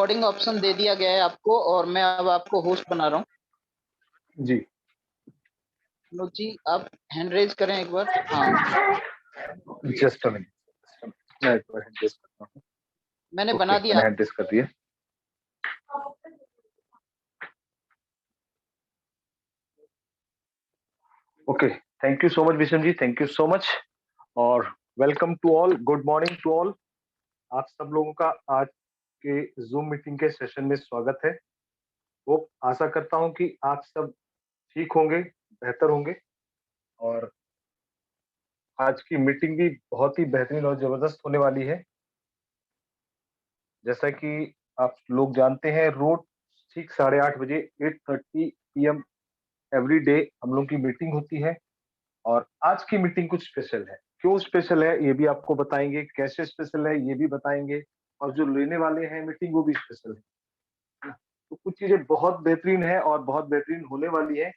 Recording option दे दिया गया है आपको और मैं अब आपको होस्ट बना रहा हूँ। जी मनोज जी, आप हैंड रेज करें एक बार। हाँ, जस्ट अ मिनट, मैं एक बार हैंड रेज करता हूँ। मैंने बना दिया। मैंने हैंड रेज कर दिया। Okay, thank you so much Visham ji, thank you so much और welcome to all, good morning to all. आप सब लोगों का आज के जूम मीटिंग के सेशन में स्वागत है। वो आशा करता हूं कि आप सब ठीक होंगे, बेहतर होंगे और आज की मीटिंग भी बहुत ही बेहतरीन और जबरदस्त होने वाली है। जैसा कि आप लोग जानते हैं, रोज ठीक 8:30 बजे 8:30 PM एवरी डे हम लोग की मीटिंग होती है और आज की मीटिंग कुछ स्पेशल है। क्यों स्पेशल है ये भी आपको बताएंगे, कैसे स्पेशल है ये भी बताएंगे और जो लेने वाले हैं मीटिंग वो भी स्पेशल है। तो कुछ चीजें बहुत बेहतरीन है और बहुत बेहतरीन होने वाली है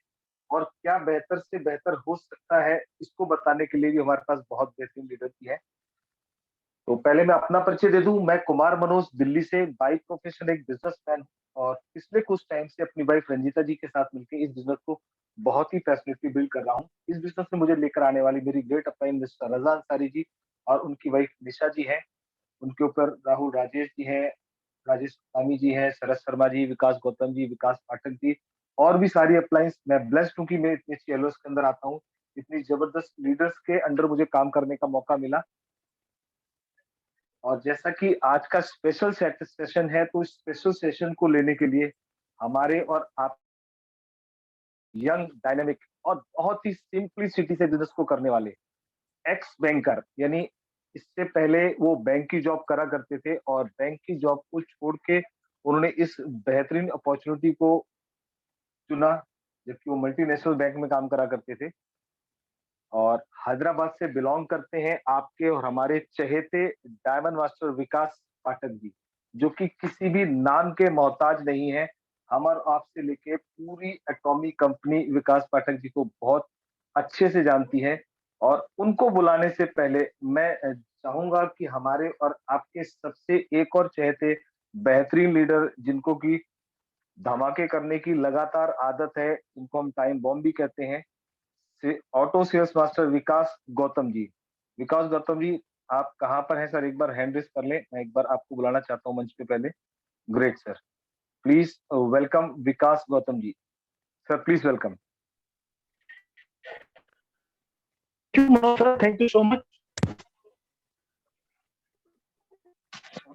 और क्या बेहतर से बेहतर हो सकता है इसको बताने के लिए भी हमारे पास बहुत बेहतरीन लीडर की है। तो पहले मैं अपना परिचय दे दूं, मैं कुमार मनोज दिल्ली से बाई प्रोफेशन एक बिजनेसमैन हूं और पिछले कुछ टाइम से अपनी वाइफ रंजीता जी के साथ मिलकर इस बिजनेस को बहुत ही पैशनेटली बिल्ड कर रहा हूं। इस बिजनेस में मुझे लेकर आने वाली मेरी ग्रेट अपलाइन मिस्टर रजा अंसारी जी और उनकी वाइफ निशा जी है। उनके ऊपर राहुल राजेश जी है, राजेश स्वामी जी है, शरद शर्मा जी, विकास गौतम जी, विकास पाठक जी और भी सारी अपलाइंस। मैं ब्लेस्ड हूँ कि मैं इतनी अच्छी एलओएस के अंदर आता हूँ, इतनी जबरदस्त लीडर्स के अंडर मुझे काम करने का मौका मिला। और जैसा कि आज का स्पेशल सेशन है तो इस स्पेशल सेशन को लेने के लिए हमारे और आप यंग, डायनेमिक और बहुत ही सिंपलिसिटी से बिजनेस को करने वाले एक्स बैंकर, यानी इससे पहले वो बैंक की जॉब करा करते थे और बैंक की जॉब को छोड़ के उन्होंने इस बेहतरीन अपॉर्चुनिटी को चुना, जबकि वो मल्टीनेशनल बैंक में काम करा करते थे और हैदराबाद से बिलोंग करते हैं आपके और हमारे चहेते डायमंड मास्टर विकास पाठक जी, जो कि किसी भी नाम के मोहताज नहीं है। हम और आपसे लेके पूरी एटॉमिक कंपनी विकास पाठक जी को बहुत अच्छे से जानती है और उनको बुलाने से पहले मैं चाहूंगा कि हमारे और आपके सबसे एक और चहेते बेहतरीन लीडर, जिनको की धमाके करने की लगातार आदत है, जिनको हम टाइम बॉम्ब भी कहते हैं, ऑटो सेल्स मास्टर विकास गौतम जी। विकास गौतम जी, आप कहाँ पर हैं सर? एक बार हैंड रेस कर लें, मैं एक बार आपको बुलाना चाहता हूँ मंच पे पहले। Great sir, please welcome Vikas Gautam ji. Sir please welcome. Thank you so much.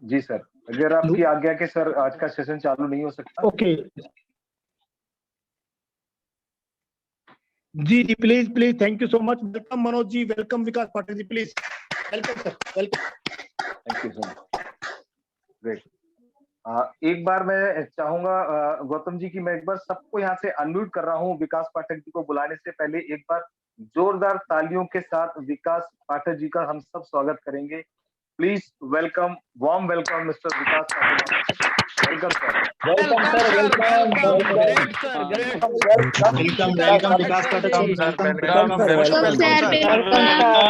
जी सर, अगर आपकी आज्ञा के सर आज का सेशन चालू नहीं हो सकता? ओके जी जी, please please, thank you so much. Welcome Manoj ji, welcome Vikas Pathak ji, please welcome sir, welcome. Thank you so much, great. एक बार मैं चाहूंगा गौतम जी की मैं एक बार सबको यहाँ से अनम्यूट कर रहा हूँ। विकास पाठक जी को बुलाने से पहले एक बार जोरदार तालियों के साथ विकास पाठक जी का हम सब स्वागत करेंगे। Please welcome, warm welcome mister Vikas Pathak ji. Welcome sir. Welcome sir, welcome great sir, great. Welcome welcome Vikas Pathak ji, welcome welcome sir,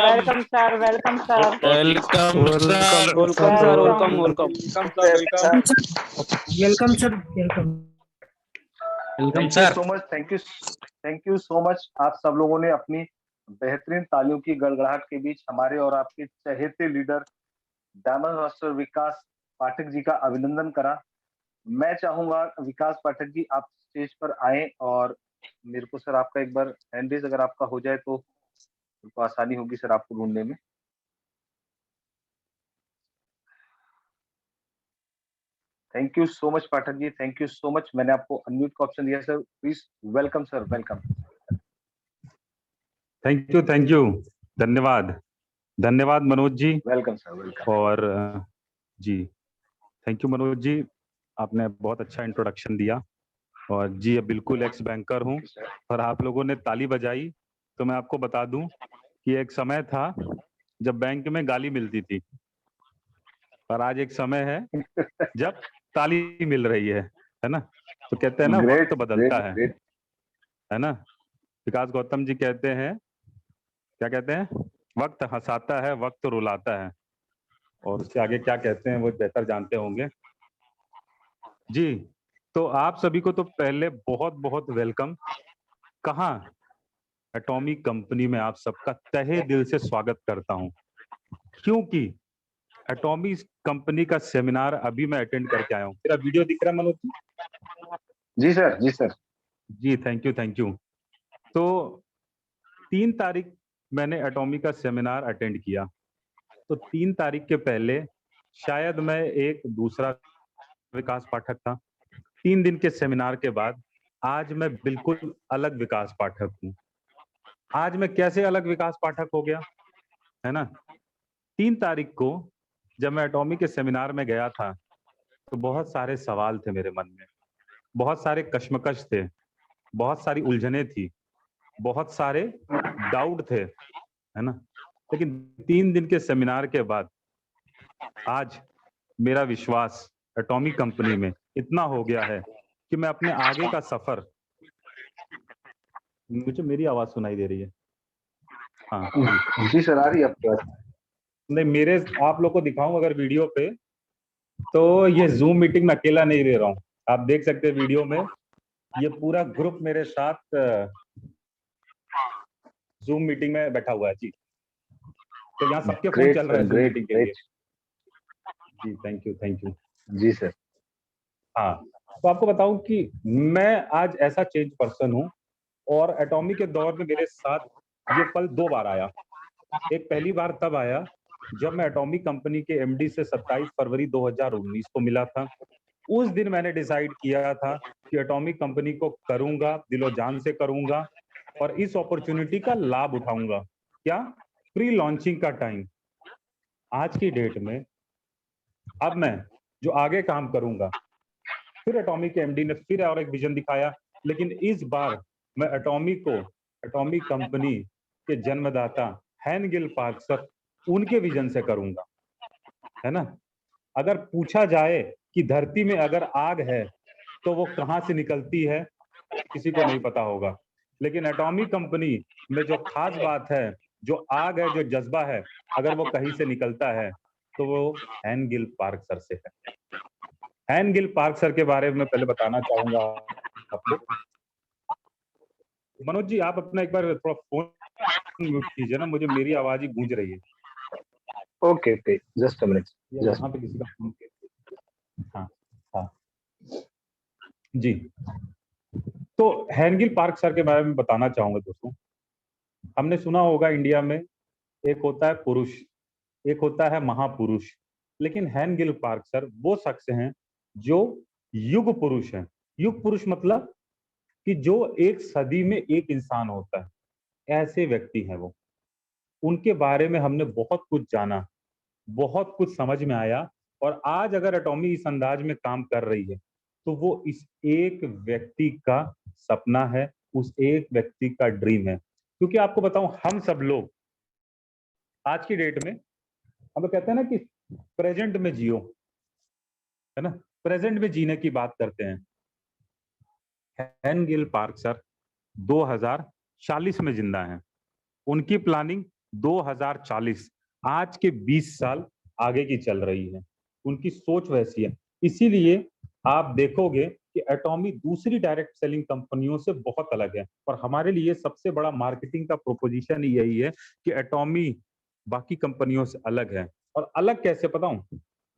welcome sir, welcome sir, welcome sir, welcome sir, welcome sir, welcome. Thank you so much, thank you so much. आप सब लोगों ने अपनी बेहतरीन तालियों की गड़गड़ाहट के बीच हमारे और आपके चहेते लीडर डायमंड मास्टर विकास पाठक जी का अभिनंदन करा। मैं चाहूंगा विकास पाठक जी आप स्टेज पर आए और मेरे को सर आपका एक बार हैंड रेज अगर आपका हो जाए तो मेरे को आसानी होगी सर आपको ढूंढने में। Thank you so much Pathak ji, thank you so much. मैंने आपको अनम्यूट का ऑप्शन दिया sir, please welcome sir, welcome. Thank you, धन्यवाद धन्यवाद Manoj ji. Welcome sir, welcome. और जी थैंक यू मनोज जी, आपने बहुत अच्छा इंट्रोडक्शन दिया। और जी अब बिल्कुल एक्स बैंकर हूँ और आप लोगों ने ताली बजाई तो मैं आपको बता दूं कि एक समय था जब बैंक में गाली मिलती थी और आज एक समय है जब ताली मिल रही है ना? तो कहते हैं ना वक्त बदलता है ना? विकास गौतम जी कहते हैं, क्या कहते हैं? वक्त हंसाता है, वक्त रुलाता है। और उससे आगे क्या कहते हैं वो बेहतर जानते होंगे। जी, तो आप सभी को तो पहले बहुत बहुत वेलकम। कहाँ एटॉमिक कंपनी में आप सबका तहे दिल से स्वागत करता हूँ, क्योंकि एटॉमिक कंपनी का सेमिनार अभी मैं अटेंड करके आया हूँ। मेरा वीडियो दिख रहा है मनोज जी? जी सर, जी सर। जी, थैंक यू, थैंक यू। तो 3 तारीख मैंने एटॉमिक का सेमिनार अटेंड किया। तो 3 तारीख के पहले शायद मैं एक दूसरा विकास पाठक था। 3 दिन के सेमिनार के बाद आज मैं बिल्कुल अलग विकास पाठक हूँ। आज मैं कैसे अलग विकास पाठक हो गया, है ना? 3 तारीख को जब मैं एटॉमिक के सेमिनार में गया था, तो बहुत सारे सवाल थे मेरे मन में, बहुत सारे कश्मकश थे, बहुत सारी उलझनें थी, बहुत सारे डाउट थे, है ना? लेकिन 3 दिन के सेमिनार के बाद आज मेरा विश्वास एटॉमिक कंपनी में इतना हो गया है कि मैं अपने आगे का सफर, मुझे मेरी आवाज सुनाई दे रही है? हाँ जी। जी सर, आ रही है आपकी आवाज। नहीं, मेरे आप लोग को दिखाऊं अगर वीडियो पे, तो ये जूम मीटिंग में अकेला नहीं ले रहा हूँ। आप देख सकते हैं वीडियो में, ये पूरा ग्रुप मेरे साथ जूम मीटिंग में बैठा हुआ है जी। तो यहाँ सबके फोन ग्रेट चल रहे सर, हैं जूम ग्रेट मीटिंग के लिए। ग्रेट। जी, थैंक यू, थैंक यू। जी सर। हाँ, तो आपको बताऊं कि मैं आज ऐसा चेंज पर्सन हूँ, और एटॉमिक के दौर में मेरे साथ ये पल 2 बार आया। एक पहली बार तब आया जब मैं एटॉमिक कंपनी के एमडी से 27 फरवरी 2019 को मिला था। उस दिन मैंने डिसाइड किया था कि एटॉमिक कंपनी को करूंगा, दिलो जान से करूंगा और इस अपॉर्चुनिटी का लाभ उठाऊंगा। क्या? प्री लॉन्चिंग का टाइम। आज की डेट में अब मैं जो आगे काम करूंगा, फिर एटॉमिक के एमडी ने फिर और एक विजन दिखाया, लेकिन इस बार मैं एटॉमिक कंपनी के जन्मदाता हैन गिल पार्क्सर, उनके विजन से करूंगा, है ना? अगर पूछा जाए कि धरती में अगर आग है तो वो कहाँ से निकलती है, किसी को नहीं पता होगा, लेकिन एटॉमिक कंपनी में जो खास बात है, जो आग है, जो जज्बा है, अगर वो कहीं से निकलता है तो वो हैन गिल पार्क्सर से है। हैन गिल पार्क्सर के बारे में पहले बताना चाहूंगा आपको। मनोज जी, आप अपना एक बार थोड़ा फोन म्यूट कीजिए ना, मुझे मेरी आवाज ही गूंज रही है। Okay okay, just a minute. यहाँ पे किसी का फोन। हाँ हाँ जी। तो हैन गिल पार्क्सर के बारे में बताना चाहूंगा दोस्तों। हमने सुना होगा इंडिया में एक होता है पुरुष, एक होता है महापुरुष, लेकिन हैन गिल पार्क्सर वो शख्स हैं जो युग पुरुष हैं। युग पुरुष मतलब कि जो एक सदी में एक इंसान होता है, ऐसे व्यक्ति हैं वो। उनके बारे में हमने बहुत कुछ जाना, बहुत कुछ समझ में आया, और आज अगर एटॉमी इस अंदाज में काम कर रही है तो वो इस एक व्यक्ति का सपना है, उस एक व्यक्ति का ड्रीम है। क्योंकि आपको बताऊं, हम सब लोग आज की डेट में, हम लोग कहते हैं ना कि प्रेजेंट में जियो, है ना? प्रेजेंट में जीने की बात करते हैं। हैन गिल पार्क्सर 2040 में जिंदा हैं। उनकी प्लानिंग 2040, आज के 20 साल आगे की चल रही है। उनकी सोच वैसी है, इसीलिए आप देखोगे कि एटॉमी दूसरी डायरेक्ट सेलिंग कंपनियों से बहुत अलग है। और हमारे लिए सबसे बड़ा मार्केटिंग का प्रोपोजिशन यही है कि एटॉमी बाकी कंपनियों से अलग है। और अलग कैसे बताऊं?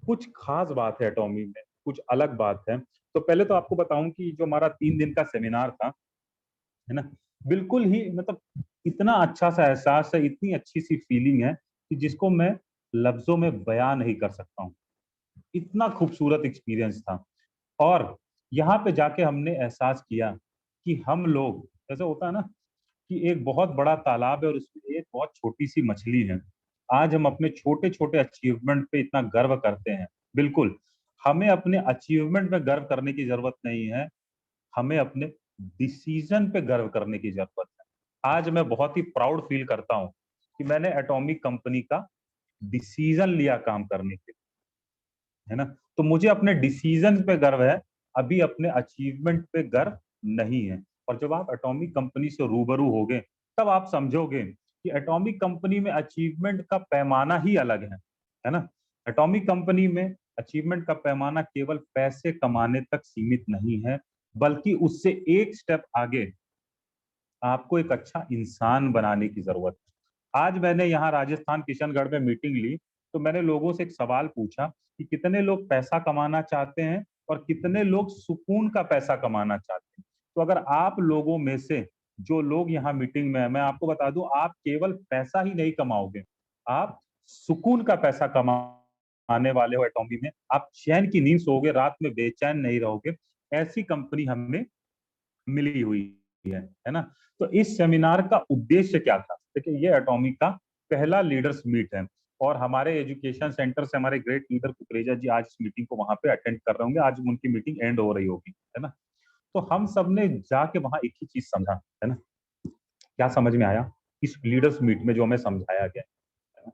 कुछ खास बात है एटॉमी में, कुछ अलग बात है। तो पहले तो आपको बताऊं कि जो हमारा 3 दिन का सेमिनार था, है ना, बिल्कुल ही मतलब इतना अच्छा सा एहसास है, इतनी अच्छी सी फीलिंग है कि जिसको मैं लफ्जों में बयां नहीं कर सकता हूँ। इतना खूबसूरत एक्सपीरियंस था। और यहाँ पे जाके हमने एहसास किया कि हम लोग, जैसे होता है ना कि एक बहुत बड़ा तालाब है और उसमें एक बहुत छोटी सी मछली है। आज हम अपने छोटे छोटे अचीवमेंट पे इतना गर्व करते हैं। बिल्कुल, हमें अपने अचीवमेंट में गर्व करने की जरूरत नहीं है, हमें अपने डिसीजन पे गर्व करने की जरूरत है। आज मैं बहुत ही प्राउड फील करता हूँ कि मैंने एटॉमिक कंपनी का डिसीजन लिया काम करने के लिए, है ना? तो मुझे अपने डिसीजन पे गर्व है, अभी अपने अचीवमेंट पे गर्व नहीं है। और जब आप एटॉमिक कंपनी से रूबरू होगे तब आप समझोगे कि एटॉमिक कंपनी में अचीवमेंट का पैमाना ही अलग है ना? एटॉमिक कंपनी में अचीवमेंट का पैमाना केवल पैसे कमाने तक सीमित नहीं है, बल्कि उससे एक स्टेप आगे आपको एक अच्छा इंसान बनाने की जरूरत है। आज मैंने यहाँ राजस्थान किशनगढ़ में मीटिंग ली, तो मैंने लोगों से एक सवाल पूछा कि कितने लोग पैसा कमाना चाहते हैं और कितने लोग सुकून का पैसा कमाना चाहते हैं। तो अगर आप लोगों में से जो लोग यहाँ मीटिंग में है, मैं आपको बता दूं, आप केवल पैसा ही नहीं कमाओगे, आप सुकून का पैसा कमाने वाले हो। एटॉमी में आप चैन की नींद सोओगे, रात में बेचैन नहीं रहोगे। ऐसी कंपनी हमें मिली हुई है ना। तो इस सेमिनार का उद्देश्य क्या था? देखिए, ये एटॉमी का पहला लीडर्स मीट है और हमारे एजुकेशन सेंटर से हमारे ग्रेट लीडर कुकरेजा जी आज इस मीटिंग को वहां पे अटेंड कर रहे होंगे। आज उनकी मीटिंग एंड हो रही होगी, है ना। तो हम सब ने जाके वहां एक ही चीज समझा, है ना। क्या समझ में आया इस लीडर्स मीट में? जो हमें समझाया गया है ना,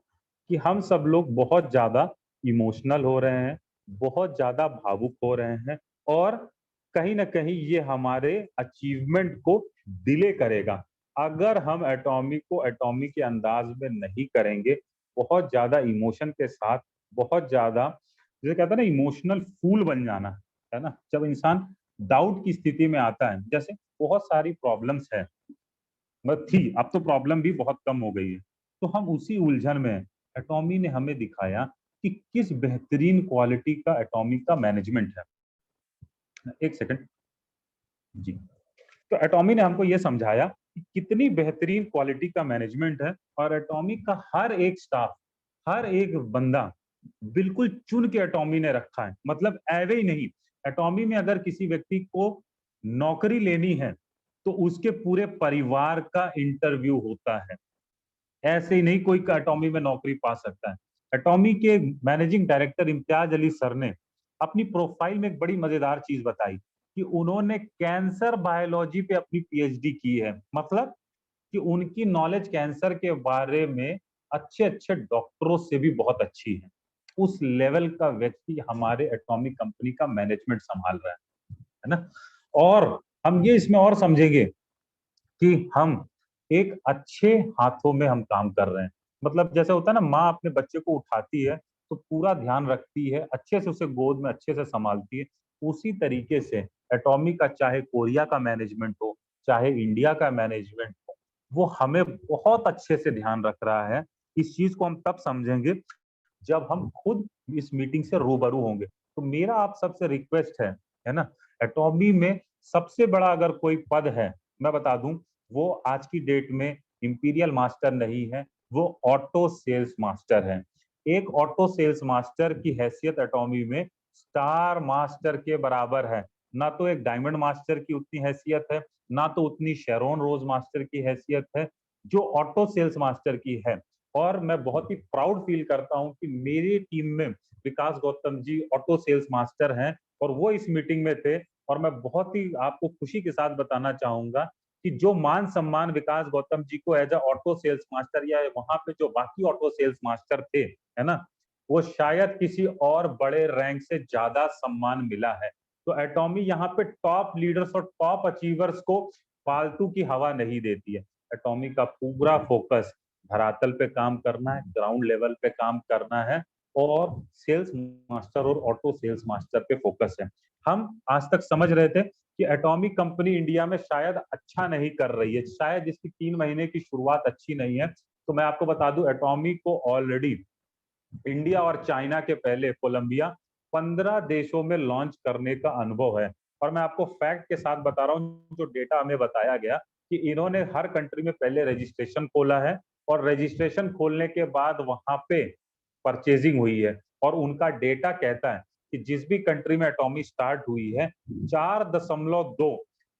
कि हम सब लोग बहुत ज्यादा इमोशनल हो रहे हैं, बहुत ज्यादा भावुक हो रहे हैं और कहीं ना कहीं ये हमारे अचीवमेंट को डिले करेगा। अगर हम एटॉमी को एटॉमी के अंदाज में नहीं करेंगे, बहुत ज्यादा इमोशन के साथ, बहुत ज्यादा जैसे कहता है ना इमोशनल फूल बन जाना, है ना। जब इंसान डाउट की स्थिति में आता है, जैसे बहुत सारी प्रॉब्लम्स है, मतलब थी, अब तो प्रॉब्लम भी बहुत कम हो गई है, तो हम उसी उलझन में एटॉमी ने हमें दिखाया कि किस बेहतरीन क्वालिटी का एटॉमी का मैनेजमेंट है। एक सेकंड जी। तो एटॉमी ने हमको ये समझाया कि कितनी बेहतरीन क्वालिटी का मैनेजमेंट है और एटॉमी का हर एक स्टाफ, हर एक बंदा बिल्कुल चुन के एटॉमी ने रखा है। मतलब ऐवे ही नहीं, एटॉमी में अगर किसी व्यक्ति को नौकरी लेनी है तो उसके पूरे परिवार का इंटरव्यू होता है। ऐसे ही नहीं कोई एटॉमी में नौकरी पा सकता है। एटॉमी के managing director Imtiaz Ali sir ने अपनी प्रोफाइल में एक बड़ी मजेदार चीज बताई कि उन्होंने कैंसर बायोलॉजी पे अपनी पीएचडी की है। मतलब कि उनकी नॉलेज कैंसर के बारे में अच्छे अच्छे डॉक्टरों से भी बहुत अच्छी है। उस लेवल का व्यक्ति हमारे एटॉमिक कंपनी का मैनेजमेंट संभाल रहा है ना। और हम ये इसमें और समझेंगे कि हम एक अच्छे हाथों में हम काम कर रहे हैं। मतलब जैसे होता है ना, माँ अपने बच्चे को उठाती है तो पूरा ध्यान रखती है, अच्छे से उसे गोद में अच्छे से संभालती है। उसी तरीके से एटॉमी का चाहे कोरिया का मैनेजमेंट हो, चाहे इंडिया का मैनेजमेंट हो, वो हमें बहुत अच्छे से ध्यान रख रहा है। इस चीज को हम तब समझेंगे जब हम खुद इस मीटिंग से रूबरू होंगे। तो मेरा आप सबसे रिक्वेस्ट है ना, एटॉमी में सबसे बड़ा अगर कोई पद है, मैं बता दूं, वो आज की डेट में इंपीरियल मास्टर नहीं है, वो ऑटो सेल्स मास्टर है। एक ऑटो सेल्स मास्टर की हैसियत एटॉमी में स्टार मास्टर के बराबर है। ना तो एक डायमंड मास्टर की उतनी हैसियत है, ना तो उतनी शेरोन रोज मास्टर की हैसियत है जो ऑटो सेल्स मास्टर की है। और मैं बहुत ही प्राउड फील करता हूं कि मेरी टीम में विकास गौतम जी ऑटो सेल्स मास्टर हैं और वो इस मीटिंग में थे। और मैं बहुत ही आपको खुशी के साथ बताना चाहूंगा कि जो मान सम्मान विकास गौतम जी को as a auto sales master या वहां पे जो बाकी ऑटो सेल्स मास्टर थे, है ना, वो शायद किसी और बड़े रैंक से ज्यादा सम्मान मिला है। तो एटॉमी यहाँ पे टॉप लीडर्स और टॉप अचीवर्स को फालतू की हवा नहीं देती है। एटॉमी का पूरा फोकस धरातल पे काम करना है, ग्राउंड लेवल पे काम करना है और सेल्स मास्टर और ऑटो सेल्स मास्टर पे फोकस है। हम आज तक समझ रहे थे कि एटॉमिक कंपनी इंडिया में शायद अच्छा नहीं कर रही है, शायद इसकी 3 महीने की शुरुआत अच्छी नहीं है। तो मैं आपको बता दूं, एटॉमिक को ऑलरेडी इंडिया और चाइना के पहले कोलंबिया 15 देशों में लॉन्च करने का अनुभव है। और मैं आपको फैक्ट के साथ बता रहा हूँ, जो डेटा हमें बताया गया कि इन्होंने हर कंट्री में पहले रजिस्ट्रेशन खोला है और रजिस्ट्रेशन खोलने के बाद वहां पे परचेजिंग हुई है। और उनका डेटा कहता है कि जिस भी कंट्री में एटॉमी स्टार्ट हुई है, 4.2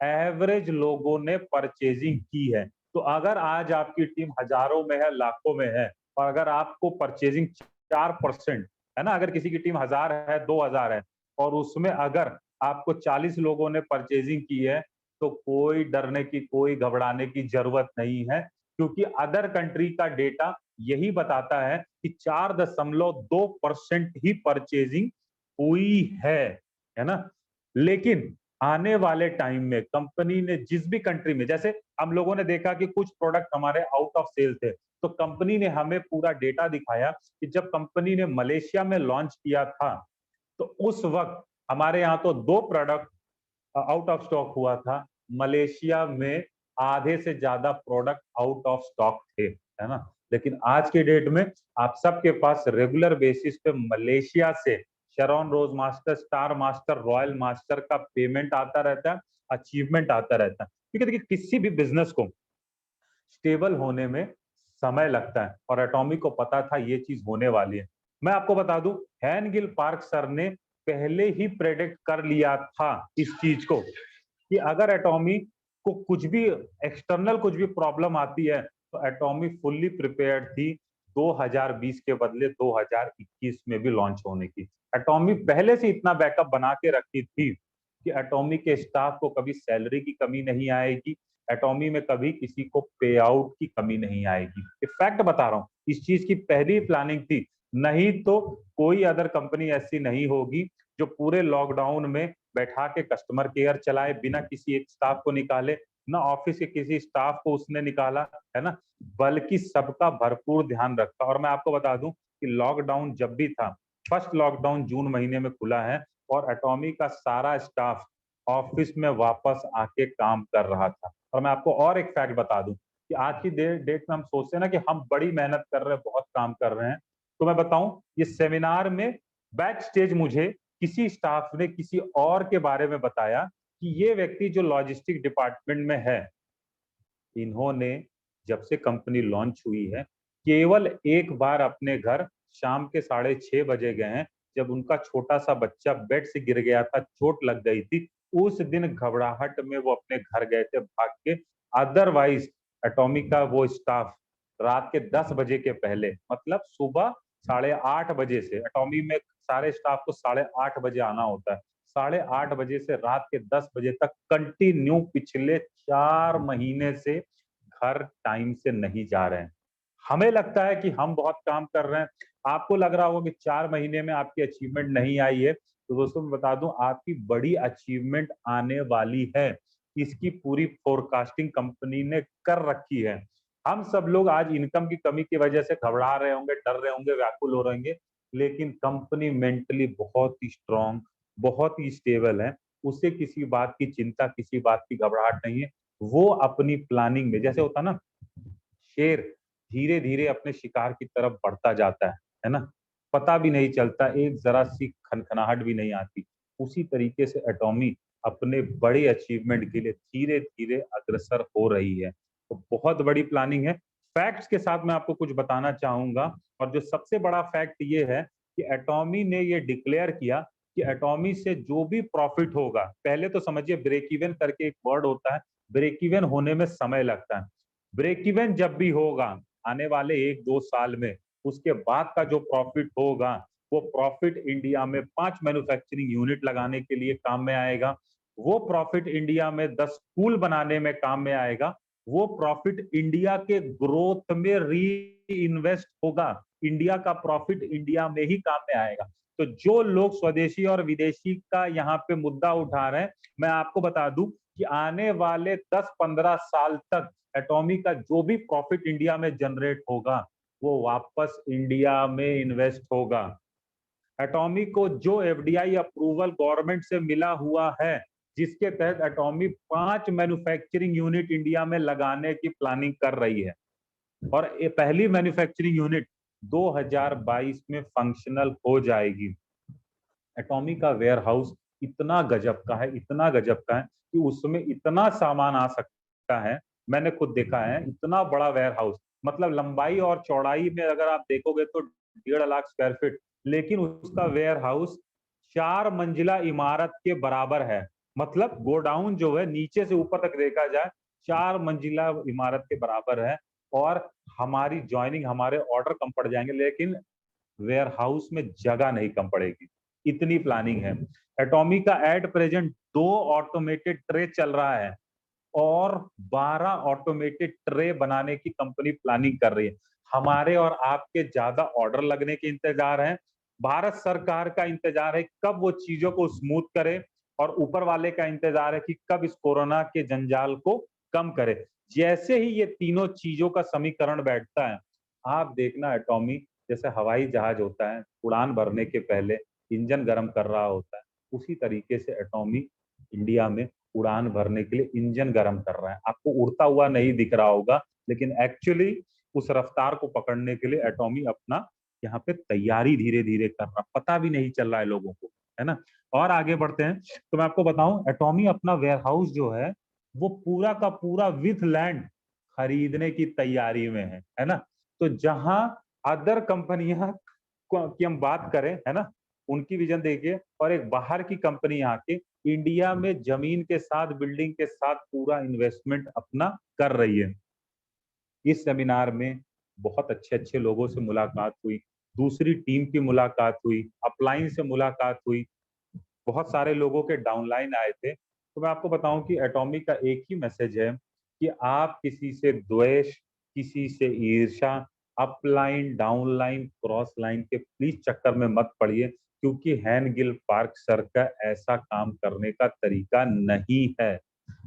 एवरेज लोगों ने परचेजिंग की है। तो अगर आज आपकी टीम हजारों में है, लाखों में है, और अगर आपको परचेजिंग 4%, है ना, अगर किसी की टीम 1000 है, 2000 है और उसमें अगर आपको 40 लोगों ने परचेजिंग की है, तो कोई डरने की, कोई घबराने की जरूरत नहीं है। क्योंकि अदर कंट्री का डेटा यही बताता है कि 4.2% ही परचेजिंग हुई है ना। लेकिन आने वाले टाइम में कंपनी ने जिस भी कंट्री में, जैसे हम लोगों ने देखा कि कुछ प्रोडक्ट हमारे आउट ऑफ सेल थे, तो कंपनी ने हमें पूरा डेटा दिखाया कि जब कंपनी ने मलेशिया में लॉन्च किया था तो उस वक्त हमारे यहाँ तो 2 प्रोडक्ट आउट ऑफ स्टॉक हुआ था, मलेशिया में आधे से ज्यादा प्रोडक्ट आउट ऑफ स्टॉक थे, है ना। लेकिन आज के डेट में आप सबके पास रेगुलर बेसिस पे मलेशिया से Sharon Rose master, star master, royal master का पेमेंट आता रहता है, अचीवमेंट आता रहता है। क्योंकि देखिए किसी भी बिजनेस को स्टेबल होने में समय लगता है और एटॉमिक को पता था ये चीज होने वाली है। मैं आपको बता दूं, हैन गिल पार्क सर ने पहले ही प्रेडिक्ट कर लिया था इस चीज को कि अगर एटॉमिक को कुछ भी एक्सटर्नल कुछ भी प्रॉब्लम आती है तो एटॉमिक फुल्ली प्रिपेयर्ड थी 2020 के बदले 2021 में भी लॉन्च होने की। एटॉमिक पहले से इतना बैकअप बना के रखी थी कि एटॉमिक के स्टाफ को कभी सैलरी की कमी नहीं आएगी, एटॉमी में कभी किसी को पे आउट की कमी नहीं आएगी। फैक्ट बता रहा हूँ, इस चीज की पहली प्लानिंग थी, नहीं तो कोई अदर कंपनी ऐसी नहीं होगी जो पूरे लॉकडाउन में बैठा के कस्टमर केयर चलाए बिना किसी एक स्टाफ को निकाले, ना ऑफिस के किसी स्टाफ को उसने निकाला, है ना, बल्कि सबका भरपूर ध्यान रखा। और मैं आपको बता दूं कि लॉकडाउन जब भी था, फर्स्ट लॉकडाउन जून महीने में खुला है और एटॉमी का सारा स्टाफ ऑफिस में वापस आके काम कर रहा था। और मैं आपको और एक फैक्ट बता दूं कि आज की डेट में हम सोचते हैं ना कि हम बड़ी मेहनत कर रहे हैं, बहुत काम कर रहे हैं, तो मैं बताऊं ये सेमिनार में बैक स्टेज मुझे किसी स्टाफ ने किसी और के बारे में बताया कि ये व्यक्ति जो लॉजिस्टिक डिपार्टमेंट में है, इन्होंने जब से कंपनी लॉन्च हुई है केवल एक बार अपने घर शाम के 6:30 बजे गए हैं, जब उनका छोटा सा बच्चा बेड से गिर गया था, चोट लग गई थी, उस दिन घबराहट में वो अपने घर गए थे भाग के। अदरवाइज एटॉमिक का वो स्टाफ रात के 10 बजे के पहले, मतलब सुबह 8:30 बजे से, एटॉमी में सारे स्टाफ को 8:30 बजे आना होता है, 8:30 बजे से रात के 10 बजे तक कंटिन्यू पिछले 4 महीने से घर टाइम से नहीं जा रहे हैं। हमें लगता है कि हम बहुत काम कर रहे हैं, आपको लग रहा होगा कि 4 महीने में आपकी अचीवमेंट नहीं आई है, तो दोस्तों मैं बता दूं आपकी बड़ी अचीवमेंट आने वाली है। इसकी पूरी फोरकास्टिंग कंपनी ने कर रखी है। हम सब लोग आज इनकम की कमी की वजह से घबरा रहे होंगे, डर रहे होंगे, व्याकुल हो रहेंगे, लेकिन कंपनी मेंटली बहुत ही स्ट्रांग, बहुत ही स्टेबल है। उसे किसी बात की चिंता, किसी बात की घबराहट नहीं है। वो अपनी प्लानिंग में, जैसे होता ना शेर धीरे धीरे अपने शिकार की तरफ बढ़ता जाता है ना, पता भी नहीं चलता, एक जरा सी खनखनाहट भी नहीं आती, उसी तरीके से एटॉमी अपने बड़े अचीवमेंट के लिए धीरे धीरे अग्रसर हो रही है। तो बहुत बड़ी प्लानिंग है। फैक्ट्स के साथ मैं आपको कुछ बताना चाहूंगा, और जो सबसे बड़ा फैक्ट ये है कि एटॉमी ने ये डिक्लेयर किया कि एटॉमी से जो भी प्रॉफिट होगा, पहले तो समझिए ब्रेक इवन करके एक वर्ड होता है, ब्रेक इवन होने में समय लगता है। ब्रेक इवन जब भी होगा आने वाले 1-2 साल में, उसके बाद का जो प्रॉफिट होगा वो प्रॉफिट इंडिया में 5 मैन्युफैक्चरिंग यूनिट लगाने के लिए काम में आएगा, वो प्रॉफिट इंडिया में 10 स्कूल बनाने में काम में आएगा, वो प्रॉफिट इंडिया के ग्रोथ में री इन्वेस्ट होगा, इंडिया का प्रॉफिट इंडिया में ही काम में आएगा। तो जो लोग स्वदेशी और विदेशी का यहाँ पे मुद्दा उठा रहे हैं, मैं आपको बता दूं कि आने वाले 10-15 साल तक एटॉमी का जो भी प्रॉफिट इंडिया में जनरेट होगा वो वापस इंडिया में इन्वेस्ट होगा। एटॉमी को जो एफडीआई अप्रूवल गवर्नमेंट से मिला हुआ है, जिसके तहत एटॉमी 5 मैन्युफैक्चरिंग यूनिट इंडिया में लगाने की प्लानिंग कर रही है, और ये पहली मैन्युफैक्चरिंग यूनिट 2022 में फंक्शनल हो जाएगी। एटॉमी का वेयर हाउस इतना गजब का है, इतना गजब का है कि उसमें इतना सामान आ सकता है, मैंने खुद देखा है, इतना बड़ा वेयर हाउस, मतलब लंबाई और चौड़ाई में अगर आप देखोगे तो 1.5 लाख स्क्वायर फीट, लेकिन उसका वेयर हाउस 4 मंजिला इमारत के बराबर है। मतलब गोडाउन जो है नीचे से ऊपर तक देखा जाए 4 मंजिला इमारत के बराबर है, और हमारी ज्वाइनिंग, हमारे ऑर्डर कम पड़ जाएंगे लेकिन वेयर हाउस में जगह नहीं कम पड़ेगी, इतनी प्लानिंग है। एटॉमी का एट प्रेजेंट 2 ऑटोमेटेड ट्रे चल रहा है और 12 ऑटोमेटेड ट्रे बनाने की कंपनी प्लानिंग कर रही है। हमारे और आपके ज्यादा ऑर्डर लगने के इंतजार है, भारत सरकार का इंतजार है कब वो चीजों को स्मूथ करे, और ऊपर वाले का इंतजार है कि कब इस कोरोना के जंजाल को कम करे। जैसे ही ये तीनों चीजों का समीकरण बैठता है, आप देखना एटॉमी जैसे हवाई जहाज होता है, उड़ान भरने के पहले इंजन गर्म कर रहा होता है, उसी तरीके से एटॉमी इंडिया में उड़ान भरने के लिए इंजन गर्म कर रहा है। आपको उड़ता हुआ नहीं दिख रहा होगा, लेकिन एक्चुअली उस रफ्तार को पकड़ने के लिए एटॉमी अपना यहाँ पे तैयारी धीरे धीरे कर रहा, पता भी नहीं चल रहा है लोगों को, है ना। और आगे बढ़ते हैं तो मैं आपको बताऊं, एटॉमी अपना वेयरहाउस जो है वो पूरा का पूरा विथ लैंड खरीदने की तैयारी में है ना। तो जहां अदर कंपनियां की हम बात करें, है ना, उनकी विजन देखिए, और एक बाहर की कंपनी आके इंडिया में जमीन के साथ, बिल्डिंग के साथ पूरा इन्वेस्टमेंट अपना कर रही है। इस सेमिनार में बहुत अच्छे अच्छे लोगों से मुलाकात हुई, दूसरी टीम की मुलाकात हुई, अपलाइन से मुलाकात हुई, बहुत सारे लोगों के डाउनलाइन आए थे। तो मैं आपको बताऊं कि एटॉमी का एक ही मैसेज है कि आप किसी से द्वेष, किसी से ईर्ष्या, अपलाइन, डाउनलाइन, क्रॉस लाइन के प्लीज चक्कर में मत पड़िए, क्योंकि हैन गिल पार्क सर का ऐसा काम करने का तरीका नहीं है।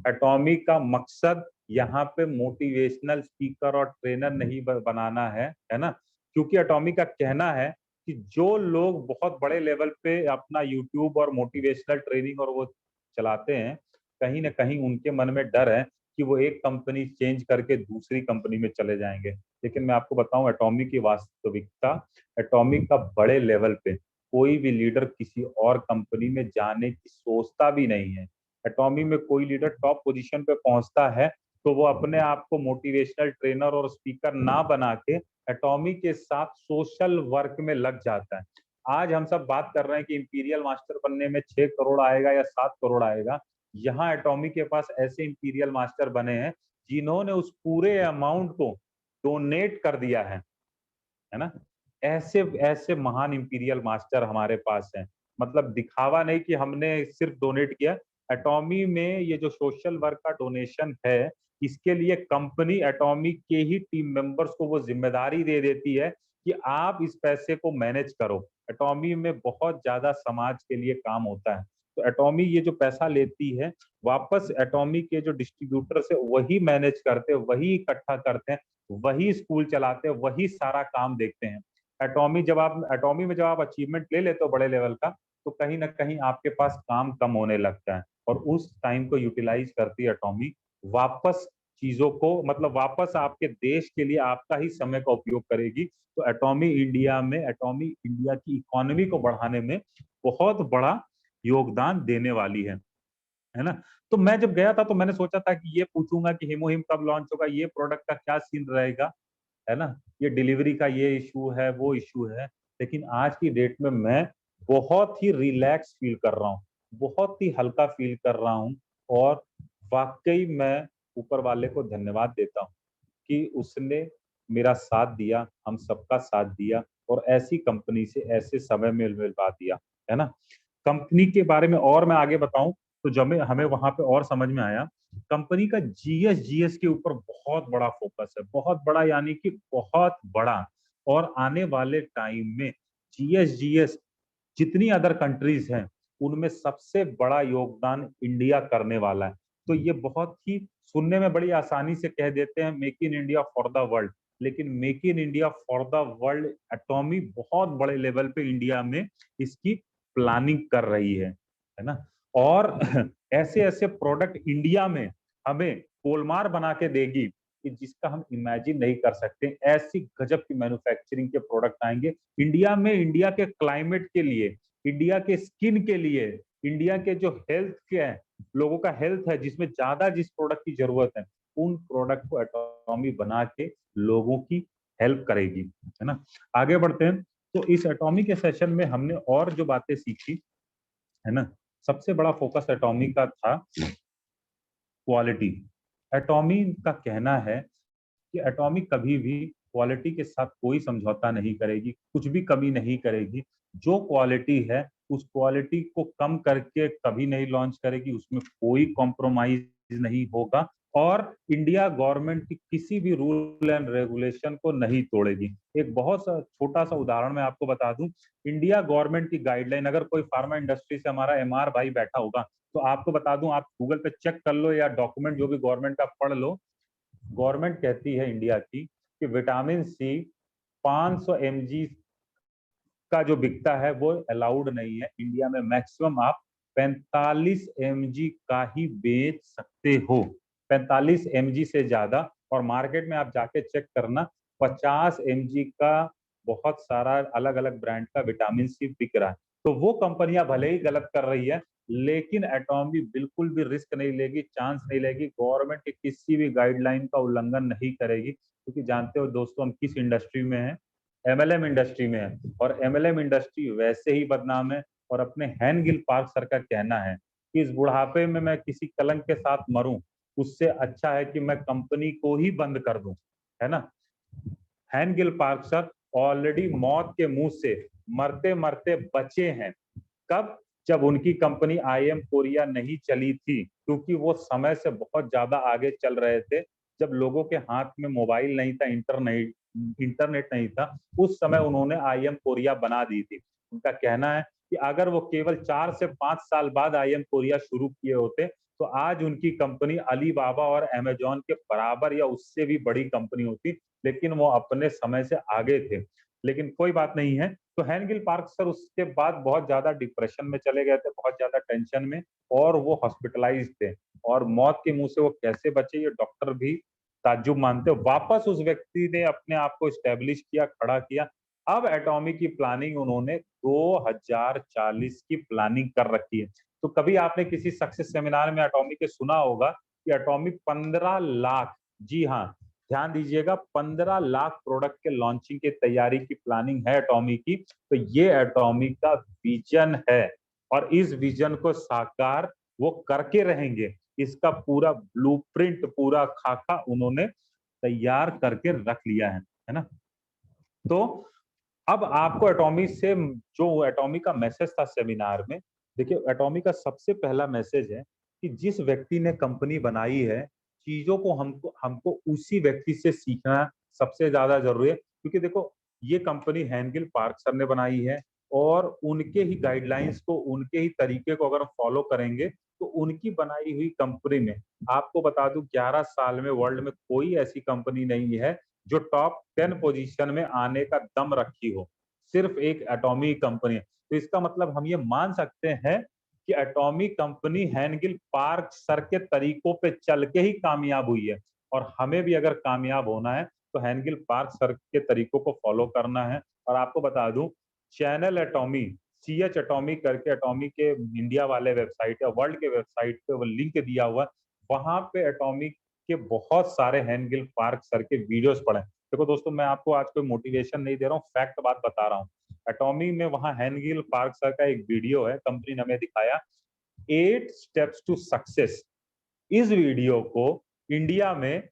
एटॉमी का मकसद यहाँ पे मोटिवेशनल स्पीकर और ट्रेनर नहीं बनाना है ना, क्योंकि एटॉमी का कहना है कि जो लोग बहुत बड़े लेवल पे अपना यूट्यूब और मोटिवेशनल ट्रेनिंग और वो चलाते हैं, कहीं ना कहीं उनके मन में डर है कि वो एक कंपनी चेंज करके दूसरी कंपनी में चले जाएंगे। लेकिन मैं आपको बताऊं, एटॉमी की वास्तविकता, एटॉमी का बड़े लेवल पे कोई भी लीडर किसी और कंपनी में जाने की सोचता भी नहीं है। एटॉमी में कोई लीडर टॉप पोजीशन पे पहुंचता है तो वो अपने आप को मोटिवेशनल ट्रेनर और स्पीकर ना बना के एटॉमी के साथ सोशल वर्क में लग जाता है। आज हम सब बात कर रहे हैं कि इंपीरियल मास्टर बनने में 6 करोड़ आएगा या 7 करोड़ आएगा। यहाँ एटॉमी के पास ऐसे इंपीरियल मास्टर बने हैं जिन्होंने उस पूरे अमाउंट को डोनेट कर दिया है ना। ऐसे ऐसे महान इंपीरियल मास्टर हमारे पास हैं। मतलब दिखावा नहीं कि हमने सिर्फ डोनेट किया। एटॉमी में ये जो सोशल वर्क का डोनेशन है, इसके लिए कंपनी एटॉमी के ही टीम मेंबर्स को वो जिम्मेदारी दे देती है कि आप इस पैसे को मैनेज करो। एटॉमी में बहुत ज्यादा समाज के लिए काम होता है, तो एटॉमी ये जो पैसा लेती है वापस एटॉमी के जो डिस्ट्रीब्यूटर से वही मैनेज करते हैं, वही इकट्ठा करते हैं, वही स्कूल चलाते हैं, वही सारा काम देखते हैं। एटॉमी में जब आप अचीवमेंट ले लेते हो बड़े लेवल का, तो कहीं ना कहीं आपके पास काम कम होने लगता है, और उस टाइम को यूटिलाइज करती है एटॉमी वापस चीजों को, मतलब वापस आपके देश के लिए आपका ही समय का उपयोग करेगी। तो एटॉमी इंडिया की इकोनॉमी को बढ़ाने में बहुत बड़ा योगदान देने वाली है ना। तो मैं जब गया था तो मैंने सोचा था कि ये पूछूंगा कि हिमोहिम कब लॉन्च होगा, ये प्रोडक्ट का क्या सीन रहेगा, है ना, ये डिलीवरी का ये इशू है, वो इशू है। लेकिन आज की डेट में मैं बहुत ही रिलैक्स फील कर रहा हूँ, बहुत ही हल्का फील कर रहा हूँ, और वाकई मैं ऊपर वाले को धन्यवाद देता हूँ कि उसने मेरा साथ दिया, हम सबका साथ दिया, और ऐसी कंपनी से ऐसे समय में मिलवा दिया, है ना। कंपनी के बारे में और मैं आगे बताऊं तो जब हमें वहां पे और समझ में आया, कंपनी का जीएस के ऊपर बहुत बड़ा फोकस है, बहुत बड़ा यानी कि बहुत बड़ा। और आने वाले टाइम में जीएस जितनी अदर कंट्रीज हैं उनमें सबसे बड़ा योगदान इंडिया करने वाला है। तो ये बहुत ही सुनने में बड़ी आसानी से कह देते हैं make in India for the world, लेकिन make in India for the world Atomy बहुत बड़े लेवल पे इंडिया में इसकी प्लानिंग कर रही है ना। और ऐसे ऐसे प्रोडक्ट इंडिया में हमें कोलमार बना के देगी कि जिसका हम इमेजिन नहीं कर सकते। ऐसी गजब की मैन्युफैक्चरिंग के प्रोडक्ट आएंगे इंडिया में, इंडिया के क्लाइमेट के लिए, इंडिया के स्किन के लिए, इंडिया के जो हेल्थ के है, लोगों का हेल्थ है, जिसमें ज्यादा जिस प्रोडक्ट की जरूरत है, उन प्रोडक्ट को एटॉमी बना के लोगों की हेल्प करेगी, है ना। आगे बढ़ते हैं तो इस एटॉमी के सेशन में हमने और जो बातें सीखी, है ना, सबसे बड़ा फोकस एटॉमी का था क्वालिटी। एटॉमी का कहना है कि एटॉमी कभी भी क्वालिटी के साथ कोई समझौता नहीं करेगी, कुछ भी कमी नहीं करेगी। जो क्वालिटी है उस क्वालिटी को कम करके कभी नहीं लॉन्च करेगी, उसमें कोई कॉम्प्रोमाइज नहीं होगा, और इंडिया गवर्नमेंट की किसी भी रूल एंड रेगुलेशन को नहीं तोड़ेगी। एक बहुत सा छोटा सा उदाहरण मैं आपको बता दूं, इंडिया गवर्नमेंट की गाइडलाइन, अगर कोई फार्मा इंडस्ट्री से हमारा एमआर भाई बैठा होगा तो आपको बता दूं, आप गूगल पे चेक कर लो या डॉक्यूमेंट जो भी गवर्नमेंट का पढ़ लो। गवर्नमेंट कहती है इंडिया की कि विटामिन सी 500 mg का जो बिकता है वो अलाउड नहीं है। इंडिया में मैक्सिमम आप 45 mg का ही बेच सकते हो, 45 mg से ज्यादा। और मार्केट में आप जाके चेक करना, 50 mg का बहुत सारा अलग अलग ब्रांड का विटामिन सी बिक रहा है। तो वो कंपनियां भले ही गलत कर रही है, लेकिन एटॉमी बिल्कुल भी रिस्क नहीं लेगी, चांस नहीं लेगी। गवर्नमेंट के किसी भी गाइडलाइन का उल्लंघन नहीं करेगी, क्योंकि जानते हो दोस्तों हम किस इंडस्ट्री में हैं, एमएलएम इंडस्ट्री में है। और एमएलएम इंडस्ट्री वैसे ही बदनाम है। और अपने हैनगिल पार्क सर का कहना है कि इस बुढ़ापे में मैं किसी कलंक के साथ मरूं, उससे अच्छा है कि मैं कंपनी को ही बंद कर दूं, है ना। हैनगिल पार्क सर ऑलरेडी मौत के मुंह से मरते मरते बचे हैं। कब? जब उनकी कंपनी आईएम कोरिया नहीं चली थी, क्योंकि वो समय से बहुत ज्यादा आगे चल रहे थे। जब लोगों के हाथ में मोबाइल नहीं था, इंटरनेट नहीं था, उस समय उन्होंने आईएम कोरिया बना दी थी। उनका कहना है कि अगर वो केवल 4 से 5 साल बाद आईएम कोरिया शुरू किए होते, तो आज उनकी कंपनी अलीबाबा और अमेजॉन के बराबर या उससे भी बड़ी कंपनी होती। लेकिन वो अपने समय से आगे थे। लेकिन कोई बात नहीं है। तो हैनगिल पार्क सर उसके बाद बहुत ज्यादा डिप्रेशन में चले गए थे, बहुत ज्यादा टेंशन में, और वो हॉस्पिटलाइज थे। और मौत के मुंह से वो कैसे बचे, ये डॉक्टर भी ताज्जुब मानते हो। वापस उस व्यक्ति ने अपने आप को स्टैब्लिश किया, खड़ा किया। अब एटॉमिक की प्लानिंग उन्होंने 2040 की प्लानिंग कर रखी है। तो कभी आपने किसी सक्सेस सेमिनार में एटॉमिक के सुना होगा कि एटॉमिक 15 लाख, जी हाँ ध्यान दीजिएगा, 15 लाख प्रोडक्ट के लॉन्चिंग की तैयारी की प्लानिंग है एटॉमिक की। तो ये एटॉमिक का विजन है, और इस विजन को साकार वो करके रहेंगे। इसका पूरा ब्लूप्रिंट, पूरा खाका उन्होंने तैयार करके रख लिया है ना। तो अब आपको एटॉमी से जो एटॉमी का मैसेज था सेमिनार में, देखिए एटॉमी का सबसे पहला मैसेज है कि जिस व्यक्ति ने कंपनी बनाई है, चीजों को हमको हमको उसी व्यक्ति से सीखना सबसे ज्यादा जरूरी है। क्योंकि देखो ये कंपनी हैनगिल पार्क सर ने बनाई है, और उनके ही गाइडलाइंस को, उनके ही तरीके को अगर हम फॉलो करेंगे तो उनकी बनाई हुई कंपनी में, आपको बता दूं 11 साल में वर्ल्ड में कोई ऐसी कंपनी नहीं है जो टॉप 10 पोजीशन में आने का दम रखी हो। सिर्फ एक एटॉमी कंपनी है। तो इसका मतलब हम ये मान सकते हैं कि एटॉमी कंपनी हैनगिल पार्क सर के तरीकों पे चल के ही कामयाब हुई है। और हमें भी अगर कामयाब होना है तो हैनगिल पार्क सर के तरीकों को फॉलो करना है। और आपको बता दूं, चैनल एटॉमी, CH एटॉमी करके एटॉमी के इंडिया वाले वेबसाइट या वर्ल्ड के वेबसाइट पे वो लिंक दिया हुआ है, वहां पे एटॉमी के बहुत सारे हैनगिल पार्क सर के वीडियोस पढ़े। देखो दोस्तों, मैं आपको आज कोई मोटिवेशन नहीं दे रहा हूँ, फैक्ट बात बता रहा हूँ। एटॉमी में वहां हैनगिल पार्क सर का एक वीडियो है, कंपनी ने हमें दिखाया, 8 स्टेप्स टू सक्सेस। इस वीडियो को इंडिया में